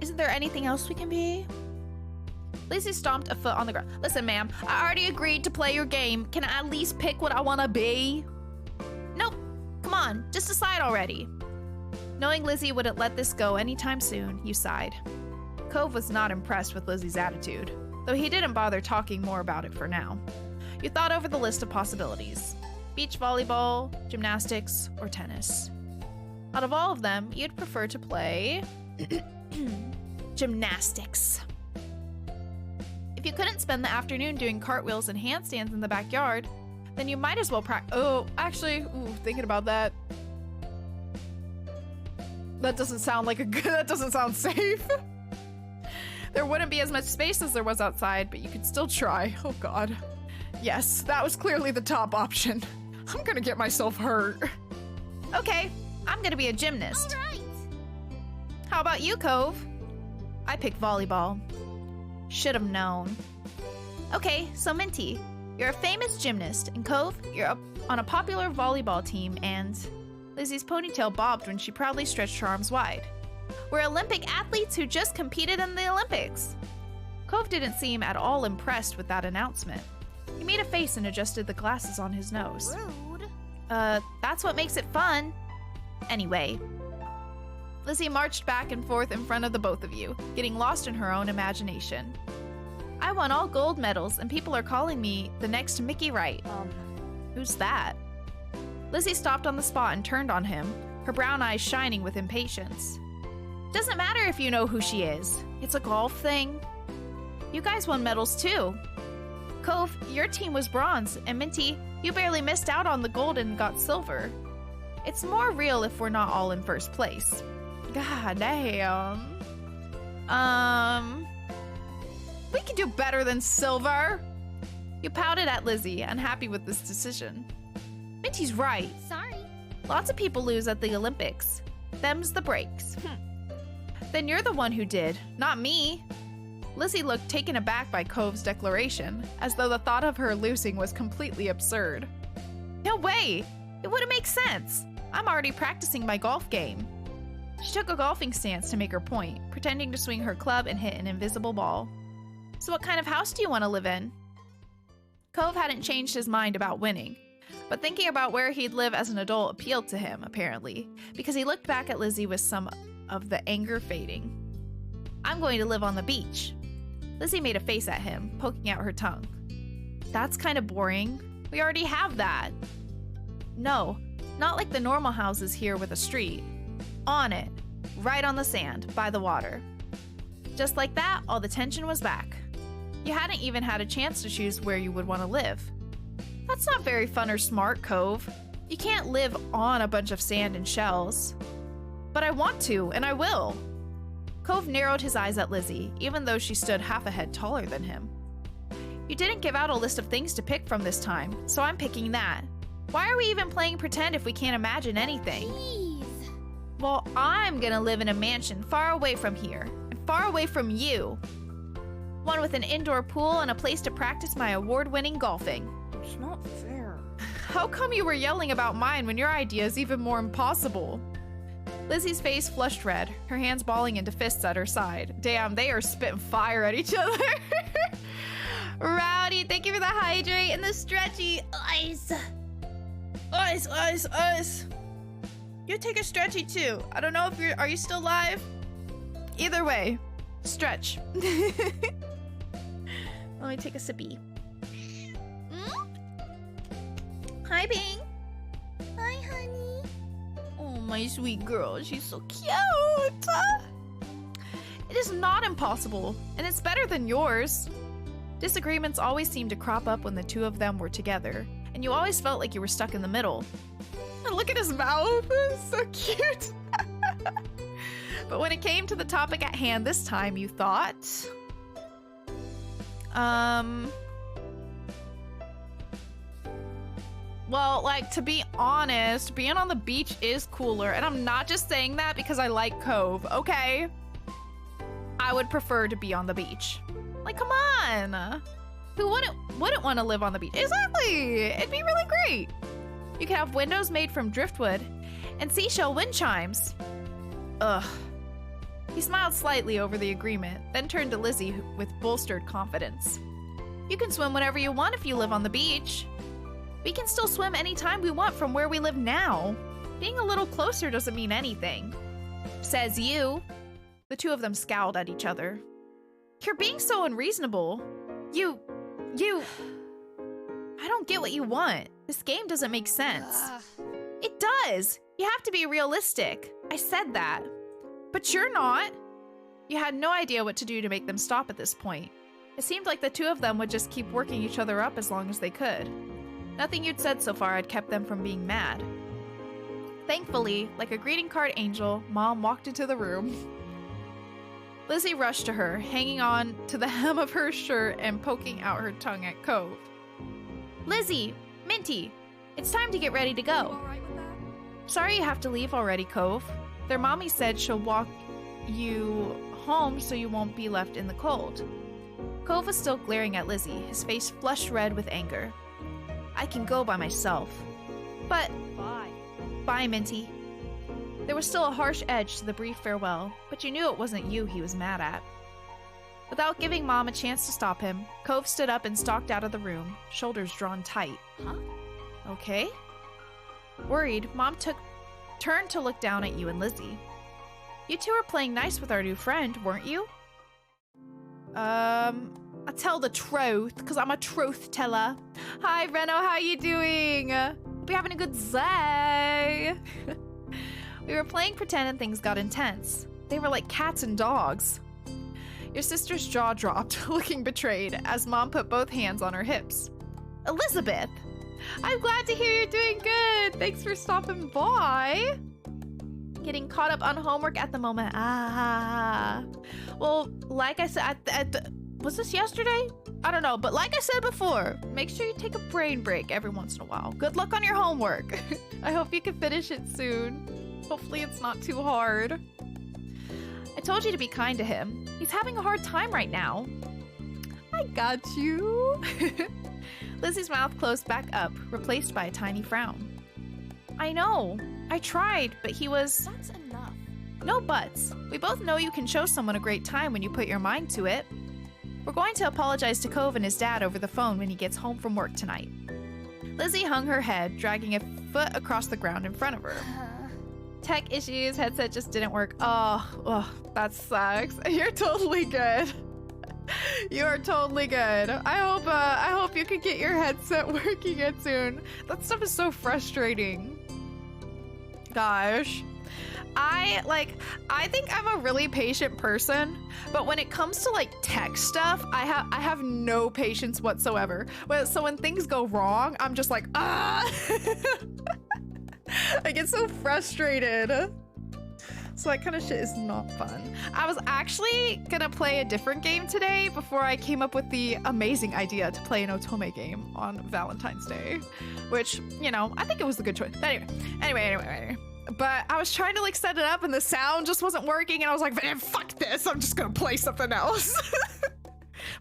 Isn't there anything else we can be? Lizzie stomped a foot on the ground. Listen, ma'am, I already agreed to play your game. Can I at least pick what I want to be? Nope. Come on, just decide already. Knowing Lizzie wouldn't let this go anytime soon, you sighed. Cove was not impressed with Lizzie's attitude, though he didn't bother talking more about it for now. You thought over the list of possibilities. Beach volleyball, gymnastics, or tennis. Out of all of them, you'd prefer to play gymnastics. If you couldn't spend the afternoon doing cartwheels and handstands in the backyard, then you might as well thinking about that. That doesn't sound like that doesn't sound safe. There wouldn't be as much space as there was outside, but you could still try. Oh god. Yes, that was clearly the top option. I'm gonna get myself hurt. Okay, I'm gonna be a gymnast. All right. How about you, Cove? I picked volleyball. Should have known. Okay, so Minty, you're a famous gymnast, and Cove, you're on a popular volleyball team, and Lizzie's ponytail bobbed when she proudly stretched her arms wide. We're Olympic athletes who just competed in the Olympics. Cove didn't seem at all impressed with that announcement. He made a face and adjusted the glasses on his nose. Rude. That's what makes it fun. Anyway, Lizzie marched back and forth in front of the both of you, getting lost in her own imagination. I won all gold medals, and people are calling me the next Mickey Wright. Who's that? Lizzie stopped on the spot and turned on him, her brown eyes shining with impatience. Doesn't matter if you know who she is. It's a golf thing. You guys won medals too. Cove, your team was bronze, and Minty, you barely missed out on the gold and got silver. It's more real if we're not all in first place. God damn. We can do better than silver. You pouted at Lizzie, unhappy with this decision. Minty's right. Sorry. Lots of people lose at the Olympics. Them's the breaks. Then you're the one who did, not me. Lizzie looked taken aback by Cove's declaration, as though the thought of her losing was completely absurd. No way! It wouldn't make sense. I'm already practicing my golf game. She took a golfing stance to make her point, pretending to swing her club and hit an invisible ball. So what kind of house do you want to live in? Cove hadn't changed his mind about winning, but thinking about where he'd live as an adult appealed to him, apparently, because he looked back at Lizzie with some of the anger fading. I'm going to live on the beach. Lizzie made a face at him, poking out her tongue. That's kind of boring. We already have that. No, not like the normal houses here with a street. On it, right on the sand, by the water. Just like that, all the tension was back. You hadn't even had a chance to choose where you would want to live. That's not very fun or smart, Cove. You can't live on a bunch of sand and shells. But I want to, and I will. Cove narrowed his eyes at Lizzie, even though she stood half a head taller than him. You didn't give out a list of things to pick from this time, so I'm picking that. Why are we even playing pretend if we can't imagine anything? Jeez. Well, I'm gonna live in a mansion far away from here, and far away from you. One with an indoor pool and a place to practice my award-winning golfing. It's not fair. How come you were yelling about mine when your idea is even more impossible? Lizzie's face flushed red, her hands balling into fists at her side. Damn, they are spitting fire at each other. Rowdy, thank you for the hydrate and the stretchy ice. Ice, ice, ice. You take a stretchy too. I don't know if are you still live? Either way, stretch. Let me take a sippy. Hi, Bing. Hi, honey. Oh, my sweet girl. She's so cute. It is not impossible, and it's better than yours. Disagreements always seemed to crop up when the two of them were together, and you always felt like you were stuck in the middle. And look at his mouth. It's so cute. But when it came to the topic at hand this time, you thought... Well, like, to be honest, being on the beach is cooler, and I'm not just saying that because I like Cove, okay? I would prefer to be on the beach. Like, come on! Who wouldn't want to live on the beach? Exactly! It'd be really great! You could have windows made from driftwood and seashell wind chimes. Ugh. He smiled slightly over the agreement, then turned to Lizzie with bolstered confidence. You can swim whenever you want if you live on the beach. We can still swim anytime we want from where we live now. Being a little closer doesn't mean anything. Says you. The two of them scowled at each other. You're being so unreasonable. You... I don't get what you want. This game doesn't make sense. It does. You have to be realistic. I said that. But you're not. You had no idea what to do to make them stop at this point. It seemed like the two of them would just keep working each other up as long as they could. Nothing you'd said so far had kept them from being mad. Thankfully, like a greeting card angel, Mom walked into the room. Lizzie rushed to her, hanging on to the hem of her shirt and poking out her tongue at Cove. Lizzie! Minty! It's time to get ready to go. Alright with that? Sorry you have to leave already, Cove. Their mommy said she'll walk you home so you won't be left in the cold. Cove was still glaring at Lizzie, his face flushed red with anger. I can go by myself. But... Bye. Bye, Minty. There was still a harsh edge to the brief farewell, but you knew it wasn't you he was mad at. Without giving Mom a chance to stop him, Cove stood up and stalked out of the room, shoulders drawn tight. Huh? Okay? Worried, Mom turned to look down at you and Lizzie. You two were playing nice with our new friend, weren't you? I tell the truth, because I'm a truth teller. Hi, Reno, how you doing? Hope you're having a good day. We were playing pretend and things got intense. They were like cats and dogs. Your sister's jaw dropped, looking betrayed, as Mom put both hands on her hips. Elizabeth! I'm glad to hear you're doing good. Thanks for stopping by. Getting caught up on homework at the moment. Well, like I said, was this yesterday? I don't know, but like I said before, make sure you take a brain break every once in a while. Good luck on your homework. I hope you can finish it soon. Hopefully it's not too hard. I told you to be kind to him. He's having a hard time right now. I got you. Lizzie's mouth closed back up, replaced by a tiny frown. I know. I tried, but he was... That's enough. No buts. We both know you can show someone a great time when you put your mind to it. We're going to apologize to Cove and his dad over the phone when he gets home from work tonight. Lizzie hung her head, dragging a foot across the ground in front of her. Tech issues, headset just didn't work. Oh, that sucks. You're totally good. You are totally good. I hope you can get your headset working again soon. That stuff is so frustrating. Gosh. I think I'm a really patient person, but when it comes to like tech stuff, I have no patience whatsoever. So when things go wrong, I'm just like, ah. I get so frustrated. So that kind of shit is not fun. I was actually gonna play a different game today before I came up with the amazing idea to play an Otome game on Valentine's Day, which, you know, I think it was a good choice. But anyway. But I was trying to like set it up and the sound just wasn't working and I was like, man, fuck this, I'm just gonna play something else.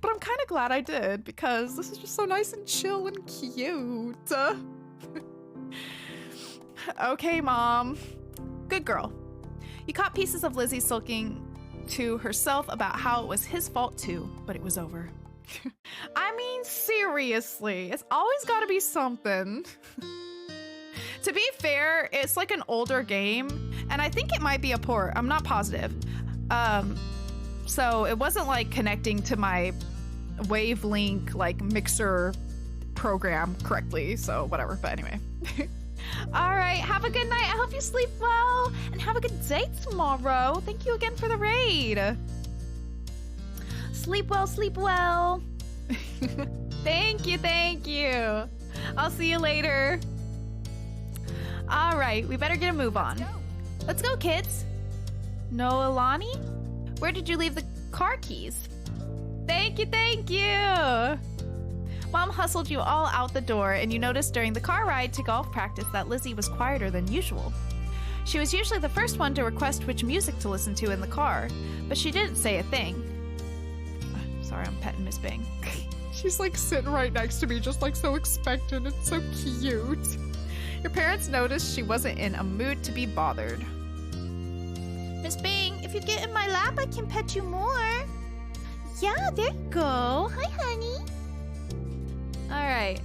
But I'm kind of glad I did because this is just so nice and chill and cute. Okay, Mom. Good girl. You caught pieces of Lizzie sulking to herself about how it was his fault too, but it was over. I mean, seriously, it's always gotta be something. To be fair, it's like an older game, and I think it might be a port. I'm not positive. So it wasn't like connecting to my Wavelink like mixer program correctly, so whatever, but anyway. All right, have a good night. I hope you sleep well and have a good day tomorrow. Thank you again for the raid. Sleep well, sleep well. Thank you. I'll see you later. All right, we better get a move on. Let's go, kids. Noelani? Where did you leave the car keys? Thank you. Mom hustled you all out the door, and you noticed during the car ride to golf practice that Lizzie was quieter than usual. She was usually the first one to request which music to listen to in the car, but she didn't say a thing. Sorry, I'm petting Miss Bing. She's like sitting right next to me, just like so expectant. It's so cute. Your parents noticed she wasn't in a mood to be bothered. Miss Bing, if you get in my lap, I can pet you more. Yeah, there you go. Hi, honey. All right.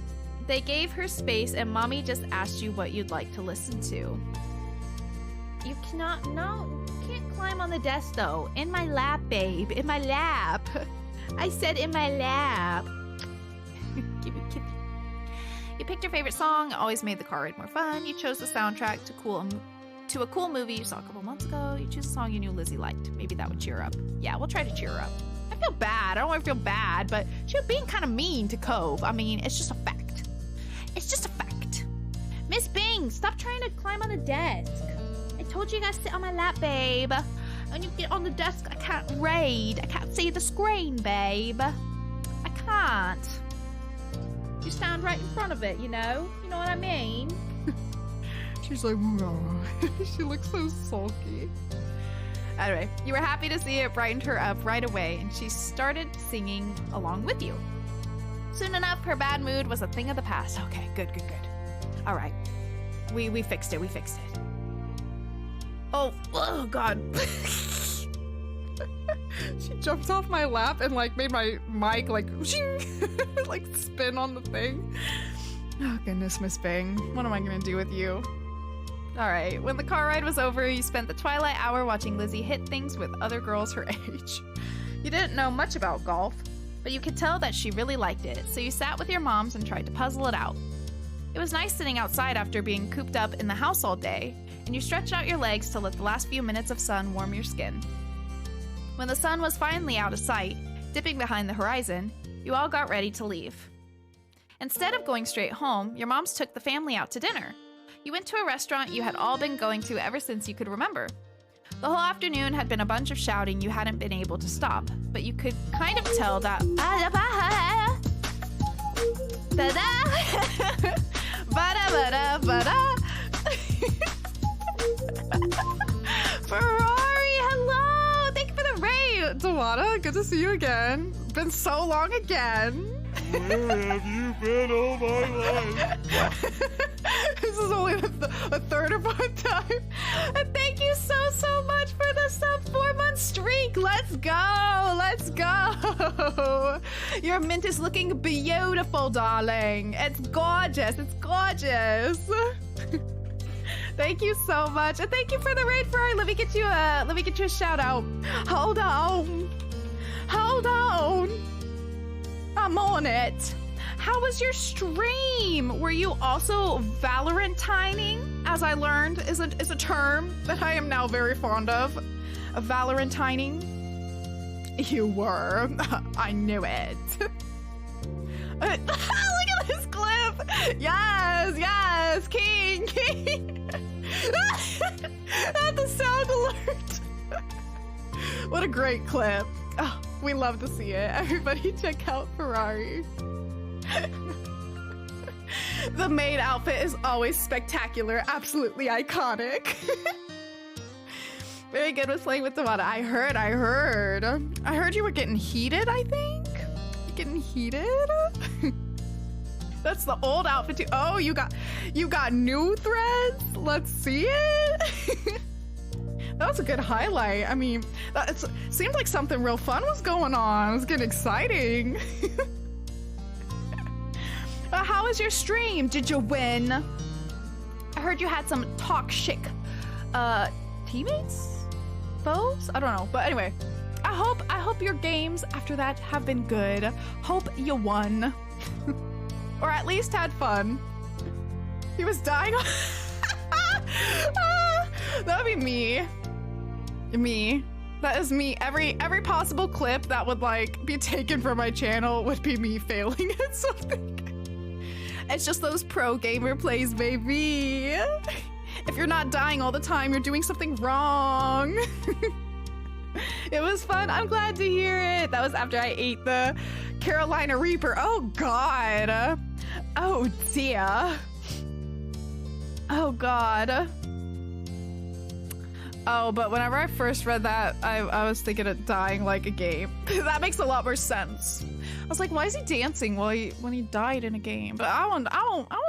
They gave her space, and Mommy just asked you what you'd like to listen to. You cannot, no, you can't climb on the desk, though. In my lap, babe. In my lap. I said in my lap. Give me a kitty. You picked your favorite song, always made the car ride more fun. You chose the soundtrack to a cool movie you saw a couple months ago. You choose a song you knew Lizzie liked. Maybe that would cheer her up. Yeah, we'll try to cheer her up. I feel bad. I don't want to feel bad, but she was being kind of mean to Cove. I mean, it's just a fact. It's just a fact. Miss Bing, stop trying to climb on the desk. I told you you gotta sit on my lap, babe. When you get on the desk, I can't raid. I can't see the screen, babe. I can't. You stand right in front of it, you know? You know what I mean? She's like, no. She looks so sulky. Anyway, you were happy to see it brightened her up right away, and she started singing along with you. Soon enough, her bad mood was a thing of the past. Okay, good. All right. We fixed it. Oh God. She jumped off my lap and like made my mic like like spin on the thing. Oh goodness, Miss Bing. What am I gonna do with you? All right, when the car ride was over, you spent the twilight hour watching Lizzie hit things with other girls her age. You didn't know much about golf, but you could tell that she really liked it, so you sat with your moms and tried to puzzle it out. It was nice sitting outside after being cooped up in the house all day, and you stretched out your legs to let the last few minutes of sun warm your skin. When the sun was finally out of sight, dipping behind the horizon, you all got ready to leave. Instead of going straight home, your moms took the family out to dinner. You went to a restaurant you had all been going to ever since you could remember. The whole afternoon had been a bunch of shouting you hadn't been able to stop, but you could kind of tell that Ferrari, hello! Thank you for the raid! Tawana, good to see you again. Been so long again. Where have you been all my life? This is only a third of our time. And thank you so much for the sub 4-month streak. Let's go. Let's go. Your mint is looking beautiful, darling. It's gorgeous. It's gorgeous. Thank you so much. And thank you for the raid, Ferrari. Let me get you a shout out. Hold on. Hold on. I'm on it. How was your stream? Were you also Valentining? As I learned is a term that I am now very fond of. Valentining. You were. I knew it. Look at this clip. Yes, King. That's the sound alert. What a great clip. Oh, we love to see it. Everybody check out Ferrari. The maid outfit is always spectacular, absolutely iconic. Very good with playing with Tawana. I heard you were getting heated, I think. Getting heated? That's the old outfit too. Oh, you got new threads? Let's see it. That was a good highlight. I mean, it seemed like something real fun was going on. It was getting exciting. How was your stream? Did you win? I heard you had some toxic teammates? Foes? I don't know. But anyway, I hope your games after that have been good. Hope you won. Or at least had fun. He was dying. That would be me. Me. That is me. Every possible clip that would like be taken from my channel would be me failing at something. It's just those pro gamer plays, baby. If you're not dying all the time, you're doing something wrong. It was fun. I'm glad to hear it. That was after I ate the Carolina Reaper. Oh, God. Oh, dear. Oh, God. Oh, but whenever I first read that, I was thinking of dying like a game. That makes a lot more sense. I was like, why is he dancing when he died in a game? But I won't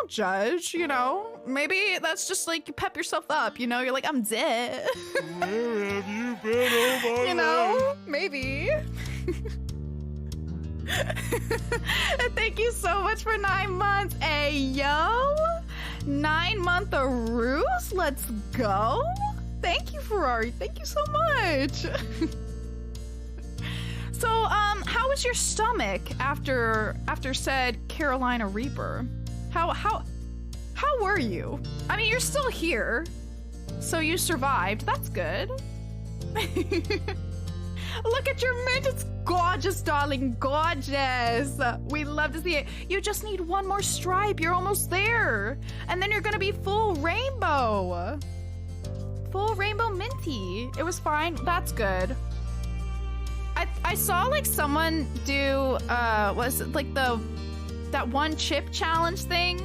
judge, you know? Maybe that's just like you pep yourself up, you know? You're like, I'm dead. Where have you been all my You know? Maybe. And thank you so much for 9 months. Hey, yo. 9-month-aroos. Let's go. Thank you, Ferrari. Thank you so much. So, how was your stomach after said Carolina Reaper? How were you? I mean, you're still here, so you survived. That's good. Look at your mint. It's gorgeous, darling. Gorgeous. We love to see it. You just need one more stripe. You're almost there. And then you're gonna be full rainbow. Full rainbow minty. It was fine. That's good. I saw like someone do was it like that one chip challenge thing,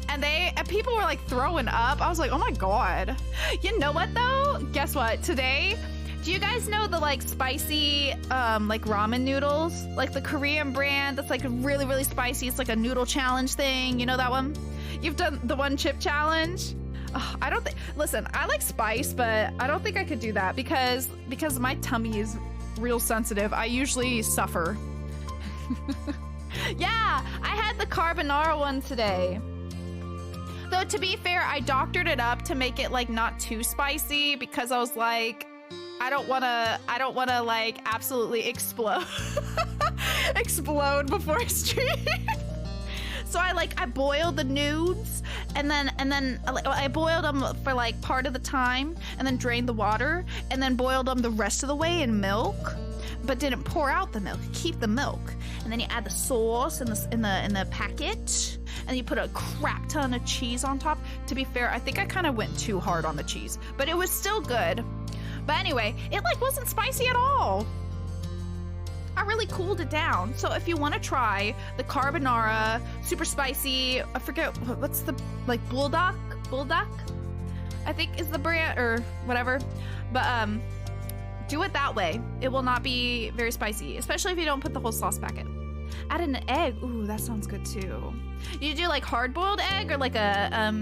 and people were like throwing up. I was like, oh my god. You know what though? Guess what? Today, do you guys know the like spicy like ramen noodles? Like the Korean brand that's like really, really spicy. It's like a noodle challenge thing. You know that one? You've done the one chip challenge? Oh, I don't think. Listen, I like spice, but I don't think I could do that because my tummy is real sensitive. I usually suffer. Yeah, I had the carbonara one today. Although, to be fair, I doctored it up to make it, like, not too spicy because I was like, I don't want to, like, absolutely explode. Explode before stream. So I boiled the nudes and then I boiled them for like part of the time and then drained the water and then boiled them the rest of the way in milk, but didn't pour out the milk. Keep the milk, and then you add the sauce in the packet, and you put a crap ton of cheese on top. To be fair, I think I kind of went too hard on the cheese, but it was still good. But anyway, it like wasn't spicy at all. I really cooled it down. So if you want to try the carbonara, super spicy, I forget what's the, like, bulldog, I think is the brand or whatever. But do it that way. It will not be very spicy, especially if you don't put the whole sauce packet. Add an egg. Ooh, that sounds good too. You do like hard-boiled egg or like a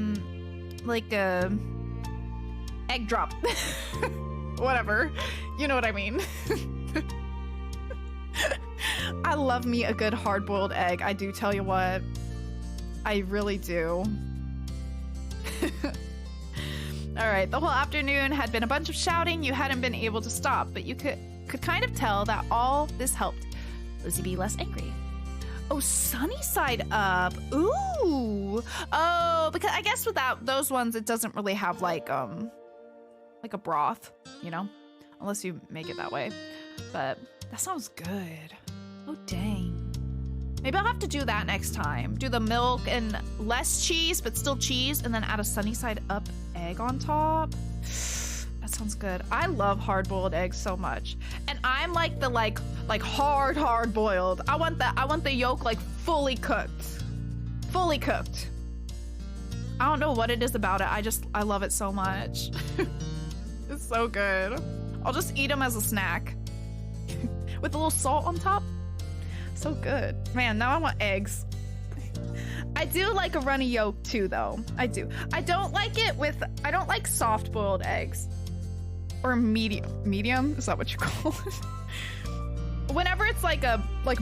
egg drop. Whatever. You know what I mean. I love me a good hard-boiled egg. I do tell you what. I really do. Alright, the whole afternoon had been a bunch of shouting. You hadn't been able to stop, but you could kind of tell that all this helped Lizzie be less angry. Oh, sunny side up. Ooh. Oh, because I guess with those ones, it doesn't really have like a broth, you know? Unless you make it that way. But that sounds good. Oh, dang. Maybe I'll have to do that next time. Do the milk and less cheese, but still cheese, and then add a sunny side up egg on top. That sounds good. I love hard-boiled eggs so much. And I'm like the like hard boiled. I want the yolk like fully cooked. Fully cooked. I don't know what it is about it. I love it so much. It's so good. I'll just eat them as a snack. With a little salt on top. So good. Man, now I want eggs. I do like a runny yolk too, though. I do. I don't like soft boiled eggs. Or medium? Is that what you call it? Whenever it's like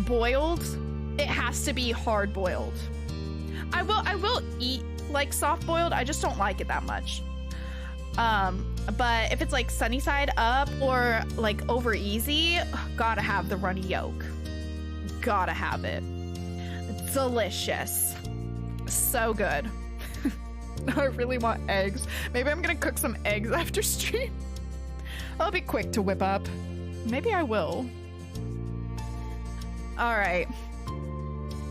boiled, it has to be hard boiled. I will eat like soft boiled. I just don't like it that much. But if it's like sunny side up or like over easy, gotta have the runny yolk. Gotta have it. Delicious. So good. I really want eggs. Maybe I'm gonna cook some eggs after stream. I'll be quick to whip up. Maybe I will. All right.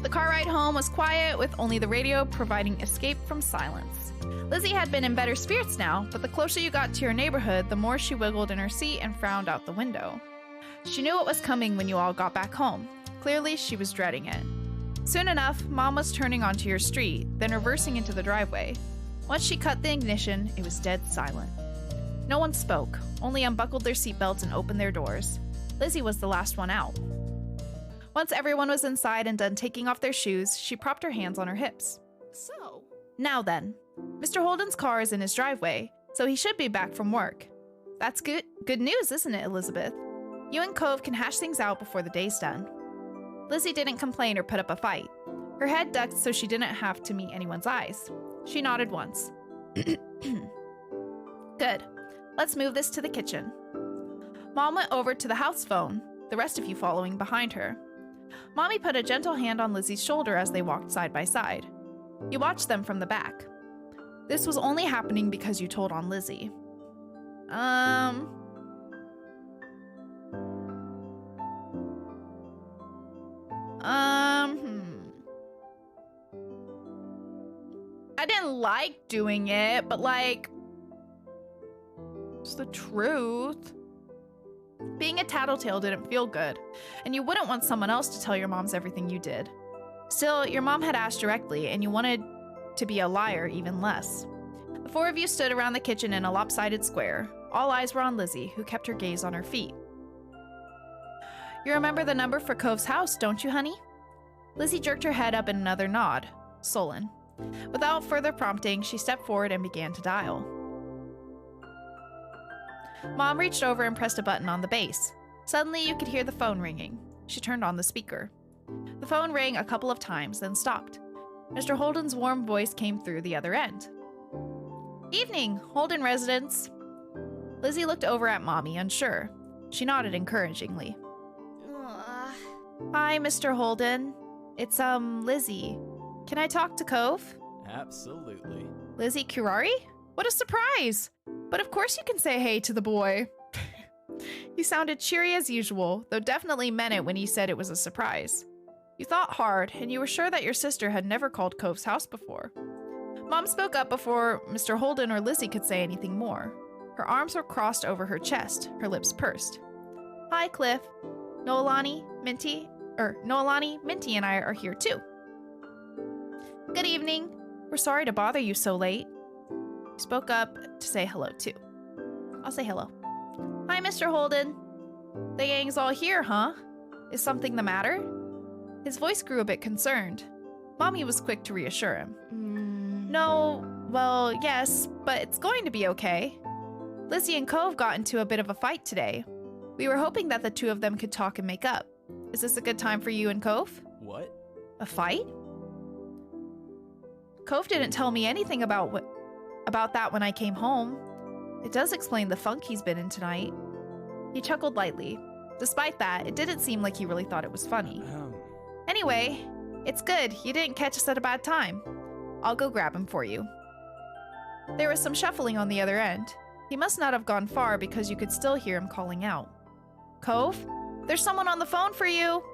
The car ride home was quiet, with only the radio providing escape from silence. Lizzie had been in better spirits now, but the closer you got to your neighborhood, the more she wiggled in her seat and frowned out the window. She knew what was coming when you all got back home. Clearly, she was dreading it. Soon enough, Mom was turning onto your street, then reversing into the driveway. Once she cut the ignition, it was dead silent. No one spoke, only unbuckled their seatbelts and opened their doors. Lizzie was the last one out. Once everyone was inside and done taking off their shoes, she propped her hands on her hips. So, Now then, Mr. Holden's car is in his driveway, so he should be back from work. That's good news, isn't it, Elizabeth? You and Cove can hash things out before the day's done. Lizzie didn't complain or put up a fight. Her head ducked so she didn't have to meet anyone's eyes. She nodded once. Good. Let's move this to the kitchen. Mom went over to the house phone, the rest of you following behind her. Mommy put a gentle hand on Lizzie's shoulder as they walked side by side. You watched them from the back. This was only happening because you told on Lizzie. I didn't like doing it, but like, it's the truth. Being a tattletale didn't feel good, and you wouldn't want someone else to tell your moms everything you did. Still, your mom had asked directly, and you wanted to be a liar even less. The four of you stood around the kitchen in a lopsided square. All eyes were on Lizzie, who kept her gaze on her feet. You remember the number for Cove's house, don't you, honey? Lizzie jerked her head up in another nod, sullen. Without further prompting, she stepped forward and began to dial. Mom reached over and pressed a button on the base. Suddenly, you could hear the phone ringing. She turned on the speaker. The phone rang a couple of times, then stopped. Mr. Holden's warm voice came through the other end. Evening, Holden residence. Lizzie looked over at Mommy, unsure. She nodded encouragingly. Hi, Mr. Holden. It's, Lizzie. Can I talk to Cove? Absolutely. Lizzie Curari? What a surprise! But of course you can say hey to the boy. He sounded cheery as usual, though definitely meant it when he said it was a surprise. You thought hard, and you were sure that your sister had never called Cove's house before. Mom spoke up before Mr. Holden or Lizzie could say anything more. Her arms were crossed over her chest, her lips pursed. Hi, Cliff. Noelani, Minty, and I are here too. Good evening. We're sorry to bother you so late. He spoke up to say hello too. I'll say hello. Hi, Mr. Holden. The gang's all here, huh? Is something the matter? His voice grew a bit concerned. Mommy was quick to reassure him. No, well, yes, but it's going to be okay. Lizzie and Cove got into a bit of a fight today. We were hoping that the two of them could talk and make up. Is this a good time for you and Cove? What? A fight? Cove didn't tell me anything about that when I came home. It does explain the funk he's been in tonight. He chuckled lightly. Despite that, it didn't seem like he really thought it was funny. Anyway, it's good. You didn't catch us at a bad time. I'll go grab him for you. There was some shuffling on the other end. He must not have gone far because you could still hear him calling out. Cove? There's someone on the phone for you!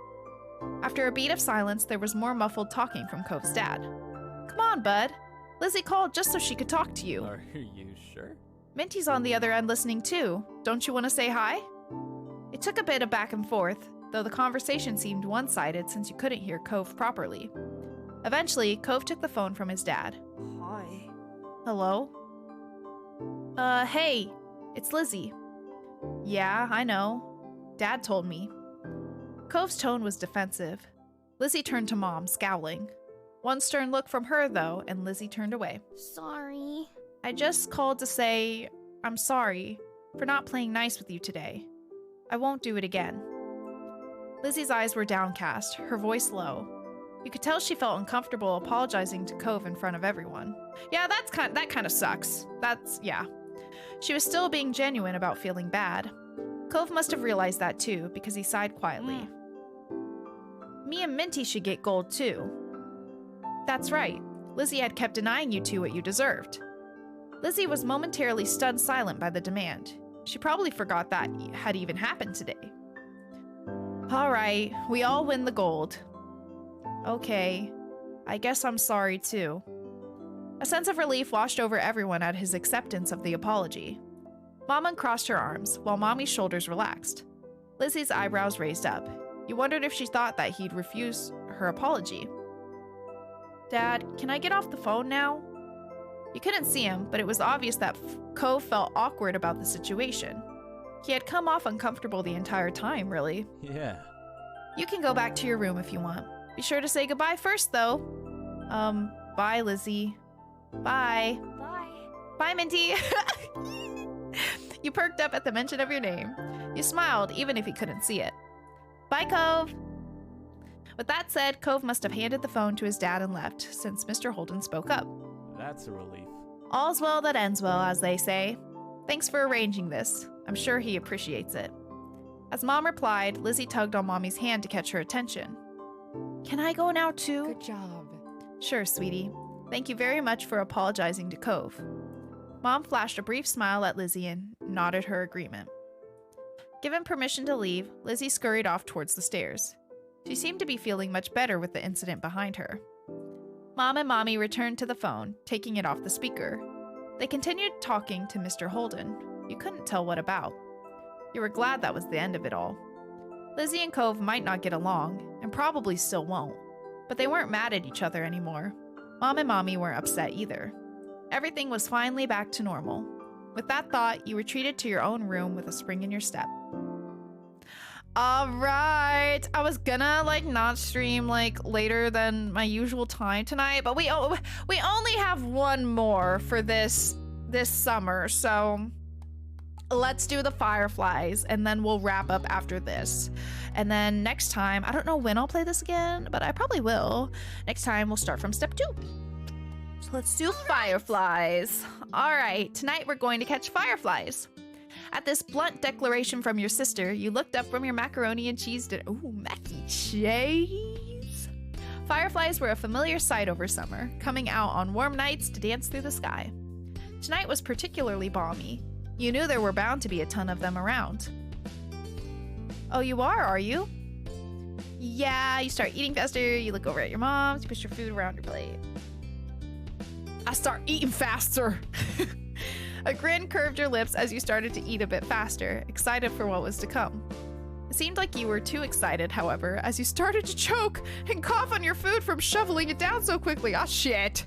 After a beat of silence, there was more muffled talking from Cove's dad. Come on, bud. Lizzie called just so she could talk to you. Are you sure? Minty's on the other end listening too. Don't you want to say hi? It took a bit of back and forth, though the conversation seemed one-sided since you couldn't hear Cove properly. Eventually, Cove took the phone from his dad. Hi. Hello? Hey, it's Lizzie. Yeah, I know. Dad told me. Cove's tone was defensive. Lizzie turned to Mom, scowling. One stern look from her, though, and Lizzie turned away. Sorry. I just called to say I'm sorry for not playing nice with you today. I won't do it again. Lizzie's eyes were downcast, her voice low. You could tell she felt uncomfortable apologizing to Cove in front of everyone. Yeah, that kind of sucks. Yeah. She was still being genuine about feeling bad. Cove must have realized that too, because he sighed quietly. Me and Minty should get gold too. That's right. Lizzie had kept denying you two what you deserved. Lizzie was momentarily stunned silent by the demand. She probably forgot that had even happened today. All right, we all win the gold. Okay, I guess I'm sorry too. A sense of relief washed over everyone at his acceptance of the apology. Mom uncrossed her arms, while Mommy's shoulders relaxed. Lizzie's eyebrows raised up. You wondered if she thought that he'd refuse her apology. Dad, can I get off the phone now? You couldn't see him, but it was obvious that Cove felt awkward about the situation. He had come off uncomfortable the entire time, really. Yeah. You can go back to your room if you want. Be sure to say goodbye first, though. Bye, Lizzie. Bye. Bye. Bye, Minty. You perked up at the mention of your name. You smiled, even if he couldn't see it. Bye, Cove. With that said, Cove must have handed the phone to his dad and left, since Mr. Holden spoke up. That's a relief. All's well that ends well, as they say. Thanks for arranging this. I'm sure he appreciates it. As Mom replied, Lizzie tugged on Mommy's hand to catch her attention. Can I go now, too? Good job. Sure, sweetie. Thank you very much for apologizing to Cove. Mom flashed a brief smile at Lizzie and nodded her agreement. Given permission to leave, Lizzie scurried off towards the stairs. She seemed to be feeling much better with the incident behind her. Mom and Mommy returned to the phone, taking it off the speaker. They continued talking to Mr. Holden. You couldn't tell what about. You were glad that was the end of it all. Lizzie and Cove might not get along, and probably still won't, but they weren't mad at each other anymore. Mom and Mommy weren't upset either. Everything was finally back to normal. With that thought, you retreated to your own room with a spring in your step. Alright, I was gonna not stream later than my usual time tonight, but we only have one more for this summer, so let's do the Fireflies and then we'll wrap up after this. And then next time, I don't know when I'll play this again, but I probably will. Next time we'll start from step 2. So let's do fireflies. All right, tonight we're going to catch fireflies. At this blunt declaration from your sister, you looked up from your macaroni and cheese dinner. Ooh, mac and cheese. Fireflies were a familiar sight over summer, coming out on warm nights to dance through the sky. Tonight was particularly balmy. You knew there were bound to be a ton of them around. Oh, you are you? Yeah, you start eating faster, you look over at your mom's, you push your food around your plate. I start eating faster. A grin curved your lips as you started to eat a bit faster, excited for what was to come. It seemed like you were too excited, however, as you started to choke and cough on your food from shoveling it down so quickly. Ah, shit.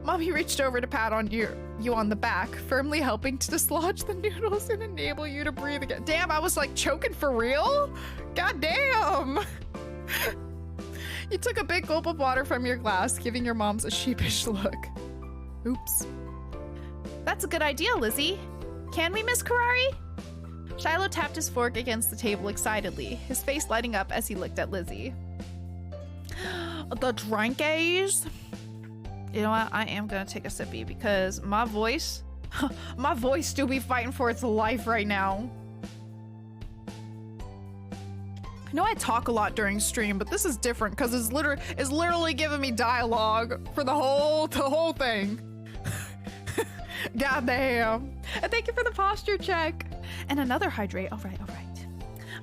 Mommy reached over to pat on you on the back, firmly helping to dislodge the noodles and enable you to breathe again. Damn, I was like choking for real? God damn. You took a big gulp of water from your glass, giving your moms a sheepish look. Oops. That's a good idea, Lizzie. Can we, Miss Karari? Shiloh tapped his fork against the table excitedly, his face lighting up as he looked at Lizzie. The drinkies. You know what? I am gonna take a sippy because my voice do be fighting for its life right now. I know I talk a lot during stream, but this is different because it's literally giving me dialogue for the whole thing. Goddamn. And thank you for the posture check. And another hydrate. All right.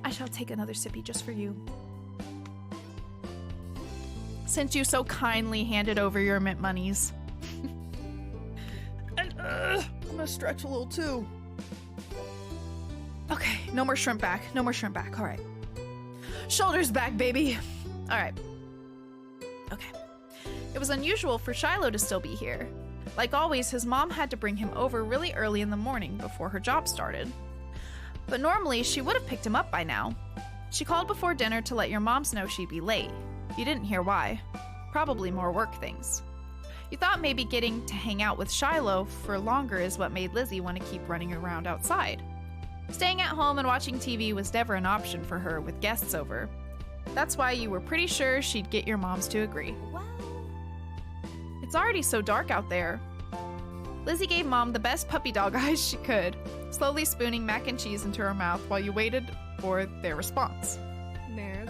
I shall take another sippy just for you. Since you so kindly handed over your mint monies. And I'm gonna stretch a little too. Okay, no more shrimp back. All right. Shoulders back, baby. All right. Okay. It was unusual for Shiloh to still be here. Like always, his mom had to bring him over really early in the morning before her job started. But normally, she would have picked him up by now. She called before dinner to let your moms know she'd be late. You didn't hear why. Probably more work things. You thought maybe getting to hang out with Shiloh for longer is what made Lizzie want to keep running around outside. Staying at home and watching TV was never an option for her with guests over. That's why you were pretty sure she'd get your moms to agree. Wow. It's already so dark out there. Lizzie gave Mom the best puppy dog eyes she could, slowly spooning mac and cheese into her mouth while you waited for their response. There.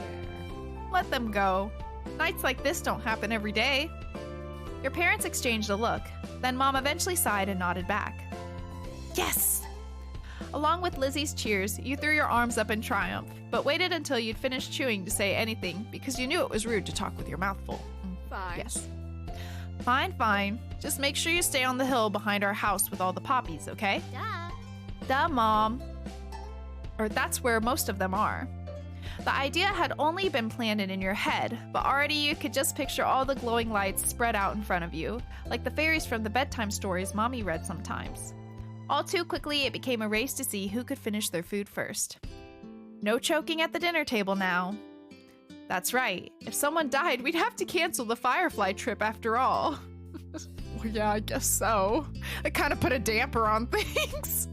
Let them go. Nights like this don't happen every day. Your parents exchanged a look, then Mom eventually sighed and nodded back. Yes! Along with Lizzie's cheers, you threw your arms up in triumph, but waited until you'd finished chewing to say anything because you knew it was rude to talk with your mouth full. Fine. Yes. Fine. Just make sure you stay on the hill behind our house with all the poppies, okay? Duh. Duh, Mom. Or that's where most of them are. The idea had only been planted in your head, but already you could just picture all the glowing lights spread out in front of you, like the fairies from the bedtime stories Mommy read sometimes. All too quickly, it became a race to see who could finish their food first. No choking at the dinner table now. That's right. If someone died, we'd have to cancel the Firefly trip after all. Well, yeah, I guess so. It kind of put a damper on things.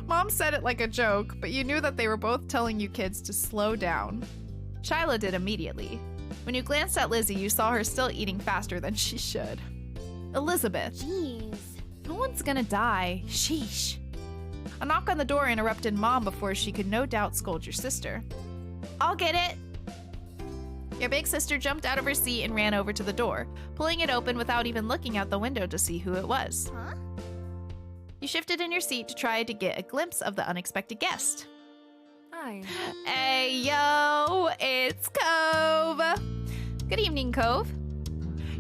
Mom said it like a joke, but you knew that they were both telling you kids to slow down. Shiloh did immediately. When you glanced at Lizzie, you saw her still eating faster than she should. Elizabeth. Jeez. No one's gonna die. Sheesh. A knock on the door interrupted Mom before she could no doubt scold your sister. I'll get it. Your big sister jumped out of her seat and ran over to the door, pulling it open without even looking out the window to see who it was. Huh? You shifted in your seat to try to get a glimpse of the unexpected guest. Hi. Hey, yo, it's Cove. Good evening, Cove.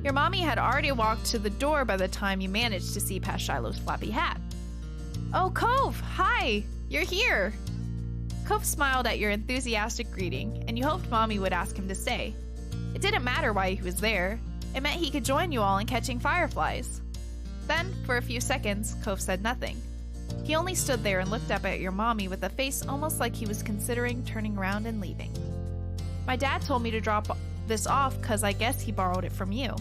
Your mommy had already walked to the door by the time you managed to see past Shiloh's flappy hat. Oh, Cove, hi, you're here. Cove smiled at your enthusiastic greeting, and you hoped Mommy would ask him to stay. It didn't matter why he was there. It meant he could join you all in catching fireflies. Then, for a few seconds, Cove said nothing. He only stood there and looked up at your mommy with a face almost like he was considering turning around and leaving. My dad told me to drop this off because I guess he borrowed it from you.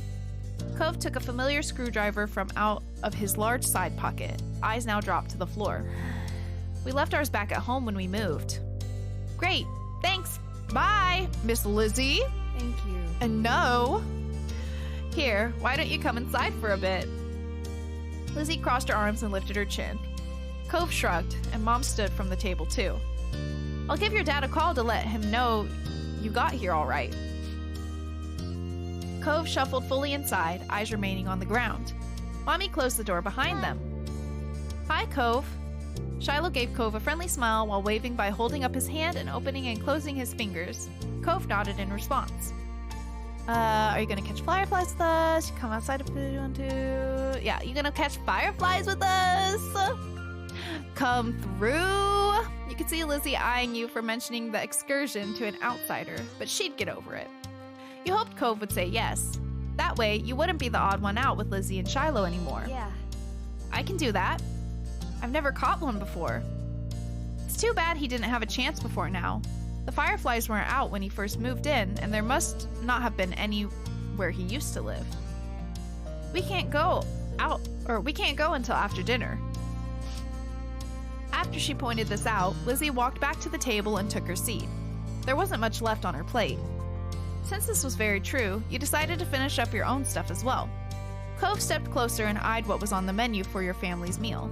Cove took a familiar screwdriver from out of his large side pocket, eyes now dropped to the floor. We left ours back at home when we moved. Great, thanks. Bye, Miss Lizzie. Thank you. And no. Here, why don't you come inside for a bit? Lizzie crossed her arms and lifted her chin. Cove shrugged, and Mom stood from the table too. I'll give your dad a call to let him know you got here all right. Cove shuffled fully inside, eyes remaining on the ground. Mommy closed the door behind them. Hi, Cove. Shiloh gave Cove a friendly smile while waving by holding up his hand and opening and closing his fingers. Cove nodded in response. Are you gonna catch fireflies with us? Come outside if you want to. Yeah, you gonna catch fireflies with us? Come through. You could see Lizzie eyeing you for mentioning the excursion to an outsider, but she'd get over it. You hoped Cove would say yes. That way, you wouldn't be the odd one out with Lizzie and Shiloh anymore. Yeah. I can do that. I've never caught one before. It's too bad he didn't have a chance before now. The fireflies weren't out when he first moved in, and there must not have been any where he used to live. We can't go until after dinner. After she pointed this out, Lizzie walked back to the table and took her seat. There wasn't much left on her plate. Since this was very true, you decided to finish up your own stuff as well. Cove stepped closer and eyed what was on the menu for your family's meal.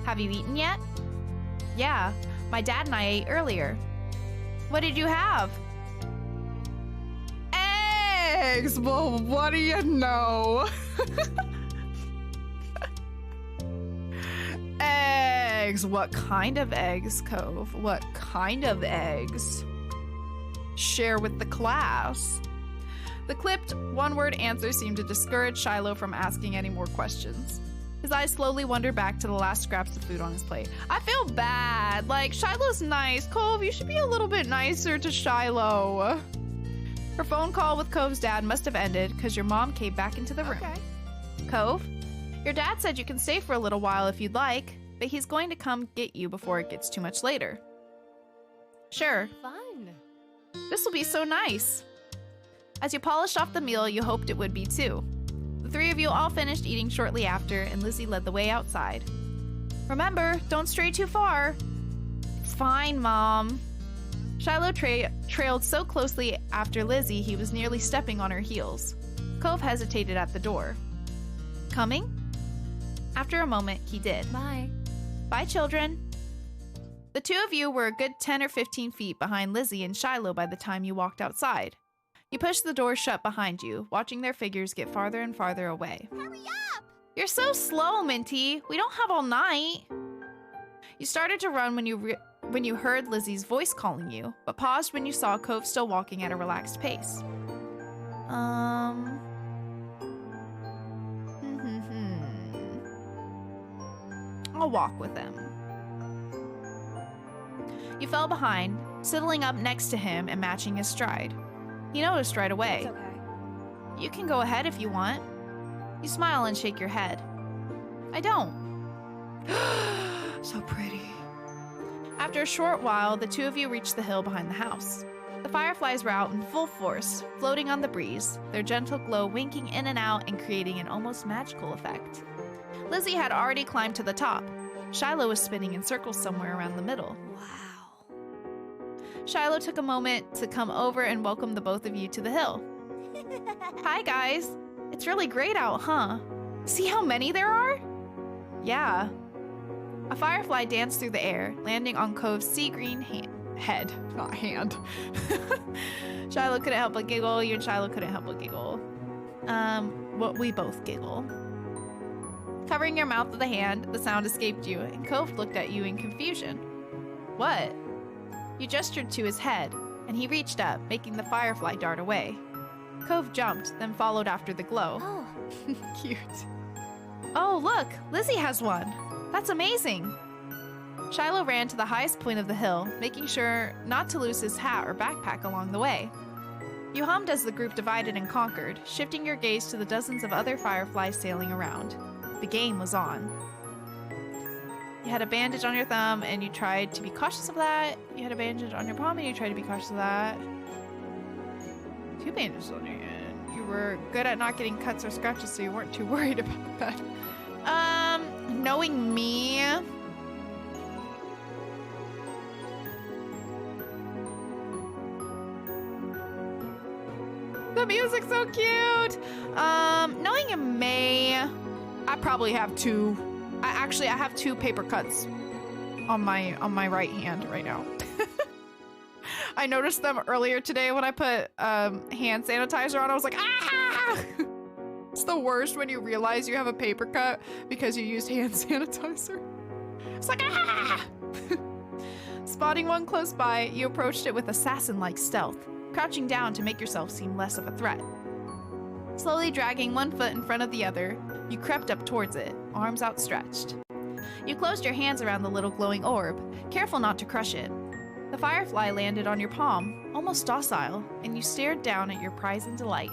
Have you eaten yet? Yeah, my dad and I ate earlier. What did you have? Eggs! Well, what do you know? Eggs! What kind of eggs, Cove? What kind of eggs? Share with the class. The clipped, one-word answer seemed to discourage Shiloh from asking any more questions. His eyes slowly wandered back to the last scraps of food on his plate. I feel bad. Like, Shiloh's nice. Cove, you should be a little bit nicer to Shiloh. Her phone call with Cove's dad must have ended because your mom came back into the room. Okay. Cove, your dad said you can stay for a little while if you'd like, but he's going to come get you before it gets too much later. Sure. Fun. This will be so nice. As you polished off the meal, you hoped it would be too. The three of you all finished eating shortly after, and Lizzie led the way outside. Remember, don't stray too far. It's fine, Mom. Shiloh trailed so closely after Lizzie he was nearly stepping on her heels. Cove hesitated at the door. Coming? After a moment, he did. Bye. Bye, children. The two of you were a good 10 or 15 feet behind Lizzie and Shiloh by the time you walked outside. You pushed the door shut behind you, watching their figures get farther and farther away. Hurry up! You're so slow, Minty. We don't have all night. You started to run when you heard Lizzie's voice calling you, but paused when you saw Cove still walking at a relaxed pace. I'll walk with him. You fell behind, sidling up next to him and matching his stride. He noticed right away. It's okay. You can go ahead if you want. You smile and shake your head. I don't. So pretty. After a short while, the two of you reached the hill behind the house. The fireflies were out in full force, floating on the breeze, their gentle glow winking in and out and creating an almost magical effect. Lizzie had already climbed to the top. Shiloh was spinning in circles somewhere around the middle. Wow. Shiloh took a moment to come over and welcome the both of you to the hill. Hi, guys. It's really great out, huh? See how many there are? Yeah. A firefly danced through the air, landing on Cove's sea green head. Not hand. Shiloh couldn't help but giggle. You and Shiloh couldn't help but giggle. We both giggle. Covering your mouth with a hand, the sound escaped you, and Cove looked at you in confusion. What? You gestured to his head, and he reached up, making the firefly dart away. Cove jumped, then followed after the glow. Oh. Cute. Oh, look! Lizzie has one! That's amazing! Shiloh ran to the highest point of the hill, making sure not to lose his hat or backpack along the way. You hummed as the group divided and conquered, shifting your gaze to the dozens of other fireflies sailing around. The game was on. You had a bandage on your thumb, and you tried to be cautious of that. You had a bandage on your palm, and you tried to be cautious of that. 2 bandages on your hand. You were good at not getting cuts or scratches, so you weren't too worried about that. Knowing me... the music's so cute. Knowing him May, I probably have two. I have two paper cuts on my right hand right now. I noticed them earlier today when I put hand sanitizer on. I was like, ah! It's the worst when you realize you have a paper cut because you used hand sanitizer. It's like, ah! Spotting one close by, you approached it with assassin-like stealth, crouching down to make yourself seem less of a threat. Slowly dragging one foot in front of the other, you crept up towards it, arms outstretched. You closed your hands around the little glowing orb, careful not to crush it. The firefly landed on your palm, almost docile, and you stared down at your prize in delight.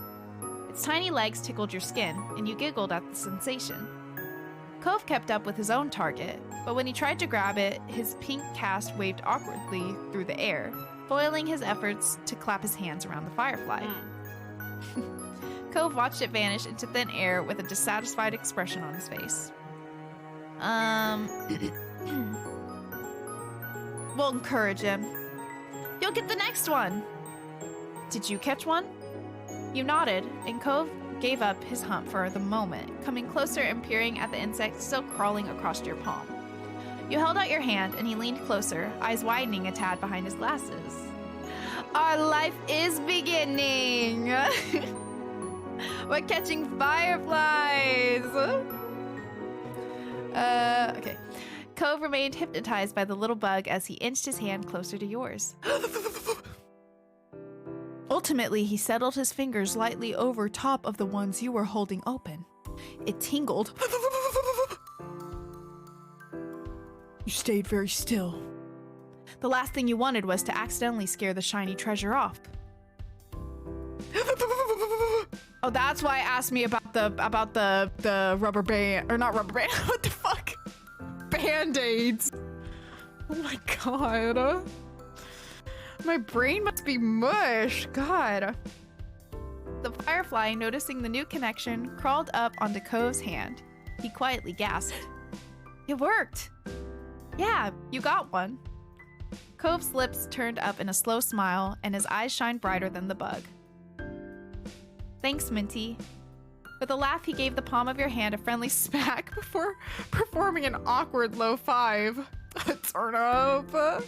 Its tiny legs tickled your skin, and you giggled at the sensation. Cove kept up with his own target, but when he tried to grab it, his pink cast waved awkwardly through the air, foiling his efforts to clap his hands around the firefly. Cove watched it vanish into thin air with a dissatisfied expression on his face. We'll encourage him. You'll get the next one! Did you catch one? You nodded, and Cove gave up his hunt for the moment, coming closer and peering at the insect still crawling across your palm. You held out your hand, and he leaned closer, eyes widening a tad behind his glasses. Our life is beginning! We're catching fireflies! Okay. Cove remained hypnotized by the little bug as he inched his hand closer to yours. Ultimately, he settled his fingers lightly over top of the ones you were holding open. It tingled. You stayed very still. The last thing you wanted was to accidentally scare the shiny treasure off. Oh, that's why I asked me about the rubber band, or not rubber band, what the fuck? Band-aids. Oh my god. My brain must be mush. God. The firefly, noticing the new connection, crawled up onto Cove's hand. He quietly gasped. It worked. Yeah, you got one. Cove's lips turned up in a slow smile, and his eyes shined brighter than the bug. Thanks, Minty. With a laugh, he gave the palm of your hand a friendly smack before performing an awkward low five. Turn up.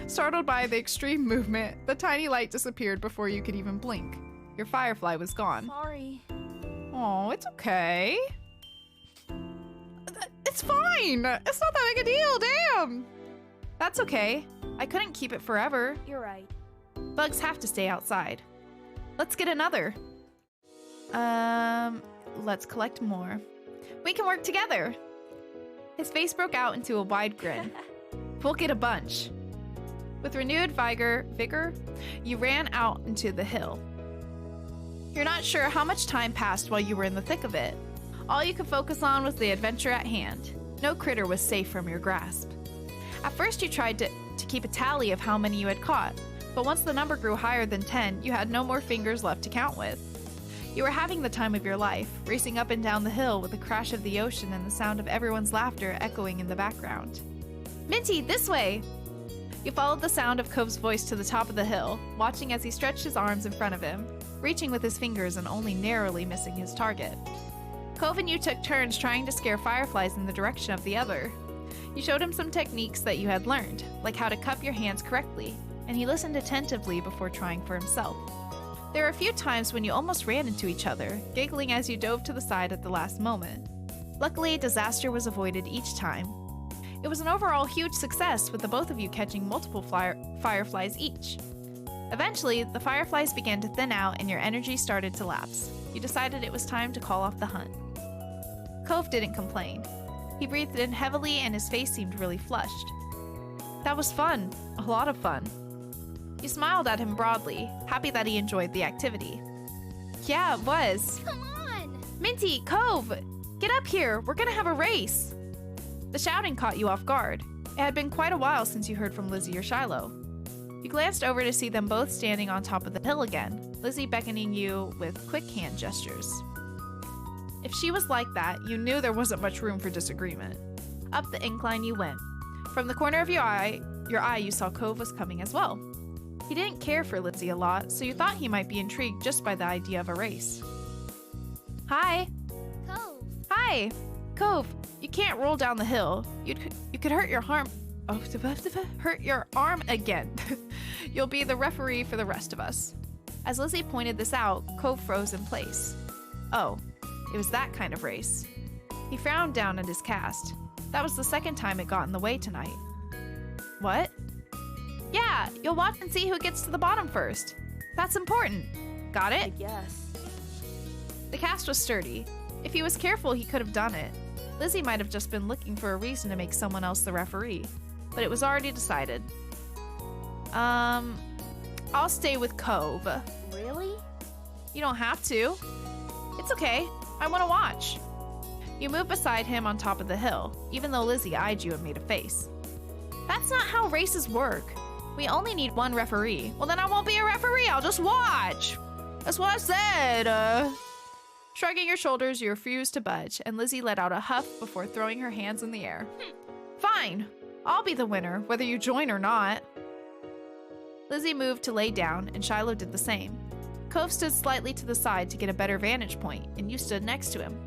Startled by the extreme movement, the tiny light disappeared before you could even blink. Your firefly was gone. Sorry. Oh, it's okay. It's fine. It's not that big a deal, damn. That's okay. I couldn't keep it forever. You're right. Bugs have to stay outside. Let's get another. Let's collect more. We can work together. His face broke out into a wide grin. We'll get a bunch. With renewed vigor, you ran out into the hill. You're not sure how much time passed while you were in the thick of it. All you could focus on was the adventure at hand. No critter was safe from your grasp. At first you tried to keep a tally of how many you had caught, but once the number grew higher than 10, you had no more fingers left to count with. You were having the time of your life, racing up and down the hill with the crash of the ocean and the sound of everyone's laughter echoing in the background. Minty, this way! You followed the sound of Cove's voice to the top of the hill, watching as he stretched his arms in front of him, reaching with his fingers and only narrowly missing his target. Cove and you took turns trying to scare fireflies in the direction of the other. You showed him some techniques that you had learned, like how to cup your hands correctly, and he listened attentively before trying for himself. There were a few times when you almost ran into each other, giggling as you dove to the side at the last moment. Luckily, disaster was avoided each time. It was an overall huge success, with the both of you catching multiple fireflies each. Eventually, the fireflies began to thin out and your energy started to lapse. You decided it was time to call off the hunt. Cove didn't complain. He breathed in heavily and his face seemed really flushed. That was fun. A lot of fun. You smiled at him broadly, happy that he enjoyed the activity. Yeah, it was. Come on! Minty, Cove! Get up here! We're gonna have a race! The shouting caught you off guard. It had been quite a while since you heard from Lizzie or Shiloh. You glanced over to see them both standing on top of the hill again, Lizzie beckoning you with quick hand gestures. If she was like that, you knew there wasn't much room for disagreement. Up the incline you went. From the corner of your eye you saw Cove was coming as well. He didn't care for Lizzie a lot, so you thought he might be intrigued just by the idea of a race. Hi. Cove. Hi. Cove, you can't roll down the hill. You could hurt your arm. Oh, hurt your arm again. You'll be the referee for the rest of us. As Lizzie pointed this out, Cove froze in place. Oh, it was that kind of race. He frowned down at his cast. That was the second time it got in the way tonight. What? Yeah, you'll watch and see who gets to the bottom first. That's important. Got it? Yes. The cast was sturdy. If he was careful, he could have done it. Lizzie might have just been looking for a reason to make someone else the referee, but it was already decided. I'll stay with Cove. Really? You don't have to. It's okay. I want to watch. You moved beside him on top of the hill, even though Lizzie eyed you and made a face. That's not how races work. We only need one referee. Well, then I won't be a referee. I'll just watch. That's what I said. Shrugging your shoulders, you refused to budge, and Lizzie let out a huff before throwing her hands in the air. Fine. I'll be the winner, whether you join or not. Lizzie moved to lay down, and Shiloh did the same. Cove stood slightly to the side to get a better vantage point, and you stood next to him.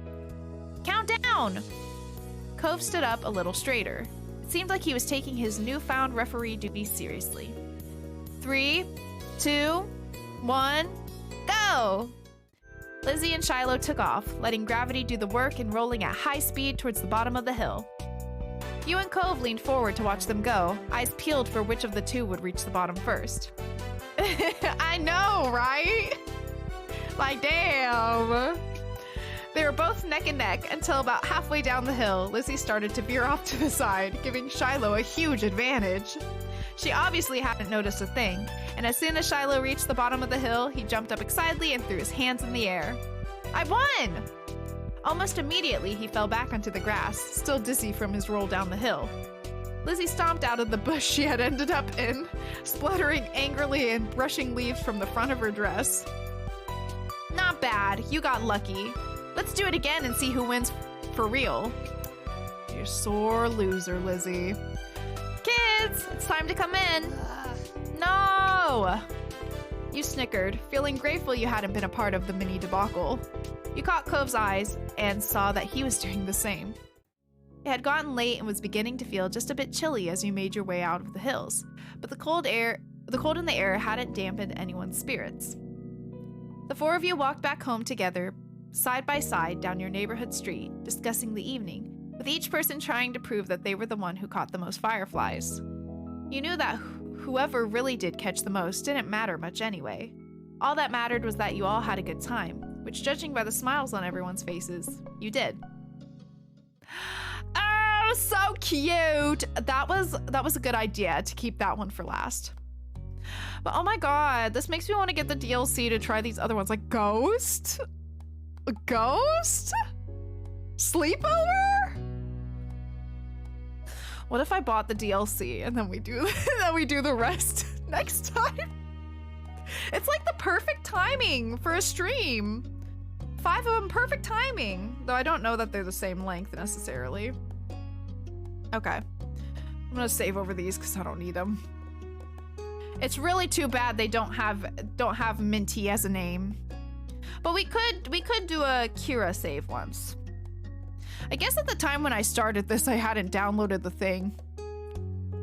Count down! Cove stood up a little straighter. It seemed like he was taking his newfound referee duties seriously. 3, 2, 1, go! Lizzie and Shiloh took off, letting gravity do the work and rolling at high speed towards the bottom of the hill. You and Cove leaned forward to watch them go, eyes peeled for which of the two would reach the bottom first. I know, right? Like, damn. They were both neck and neck until about halfway down the hill, Lizzie started to veer off to the side, giving Shiloh a huge advantage. She obviously hadn't noticed a thing, and as soon as Shiloh reached the bottom of the hill, he jumped up excitedly and threw his hands in the air. I won! Almost immediately, he fell back onto the grass, still dizzy from his roll down the hill. Lizzie stomped out of the bush she had ended up in, spluttering angrily and brushing leaves from the front of her dress. Not bad, you got lucky. Let's do it again and see who wins for real. You're a sore loser, Lizzie. Kids, it's time to come in. No! You snickered, feeling grateful you hadn't been a part of the mini debacle. You caught Cove's eyes and saw that he was doing the same. It had gotten late and was beginning to feel just a bit chilly as you made your way out of the hills, but the cold in the air hadn't dampened anyone's spirits. The four of you walked back home together, side by side down your neighborhood street, discussing the evening, with each person trying to prove that they were the one who caught the most fireflies. You knew that whoever really did catch the most didn't matter much anyway. All that mattered was that you all had a good time, which, judging by the smiles on everyone's faces, you did. Oh, so cute! That was a good idea to keep that one for last. But oh my god, this makes me want to get the DLC to try these other ones, like Ghost? Ghost? Sleepover? What if I bought the DLC and then we do the rest next time? It's like the perfect timing for a stream. 5 of them, perfect timing. Though I don't know that they're the same length necessarily. Okay. I'm gonna save over these because I don't need them. It's really too bad they don't have Minty as a name. But we could do a Kira save once. I guess at the time when I started this, I hadn't downloaded the thing.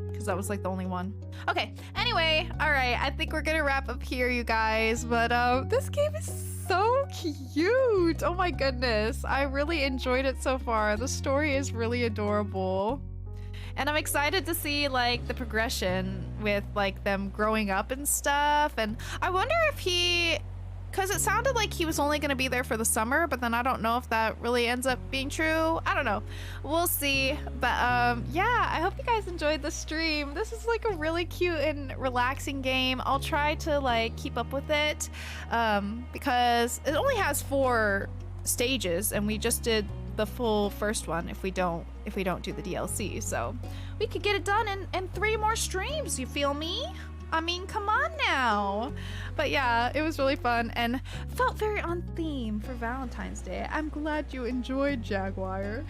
Because that was like the only one. Okay, anyway, alright, I think we're gonna wrap up here, you guys. But this game is so cute. Oh my goodness. I really enjoyed it so far. The story is really adorable. And I'm excited to see like the progression with like them growing up and stuff. And I wonder if because it sounded like he was only going to be there for the summer, but then I don't know if that really ends up being true. I don't know. We'll see. But yeah, I hope you guys enjoyed the stream. This is like a really cute and relaxing game. I'll try to like keep up with it because it only has 4 stages and we just did the full first one if we don't do the DLC. So we could get it done in 3 more streams, you feel me? I mean, come on now. But yeah, it was really fun and felt very on theme for Valentine's Day. I'm glad you enjoyed Jaguar.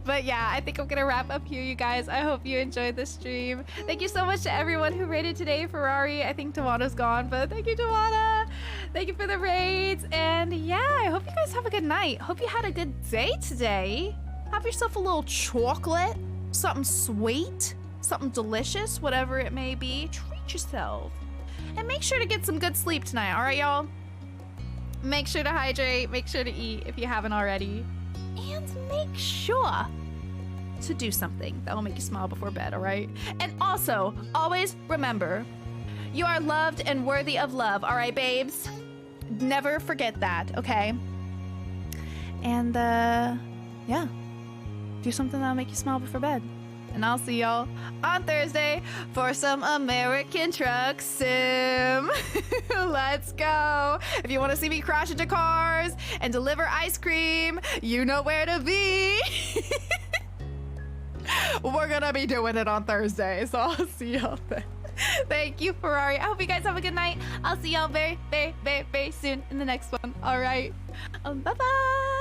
But yeah, I think I'm gonna wrap up here, you guys. I hope you enjoyed the stream. Thank you so much to everyone who raided today. Ferrari, I think Tawana's gone, but thank you, Tawana. Thank you for the raids. And yeah, I hope you guys have a good night. Hope you had a good day today. Have yourself a little chocolate, something sweet, something delicious, whatever it may be. Treat yourself. And make sure to get some good sleep tonight, all right, y'all? Make sure to hydrate, make sure to eat if you haven't already. And make sure to do something that will make you smile before bed, all right? And also, always remember, you are loved and worthy of love, all right, babes? Never forget that, okay? And, yeah. Do something that'll make you smile before bed. And I'll see y'all on Thursday for some American Truck Sim. Let's go. If you want to see me crash into cars and deliver ice cream, you know where to be. We're going to be doing it on Thursday, so I'll see y'all then. Thank you, Ferrari. I hope you guys have a good night. I'll see y'all very, very, very, very soon in the next one. All right. Bye-bye.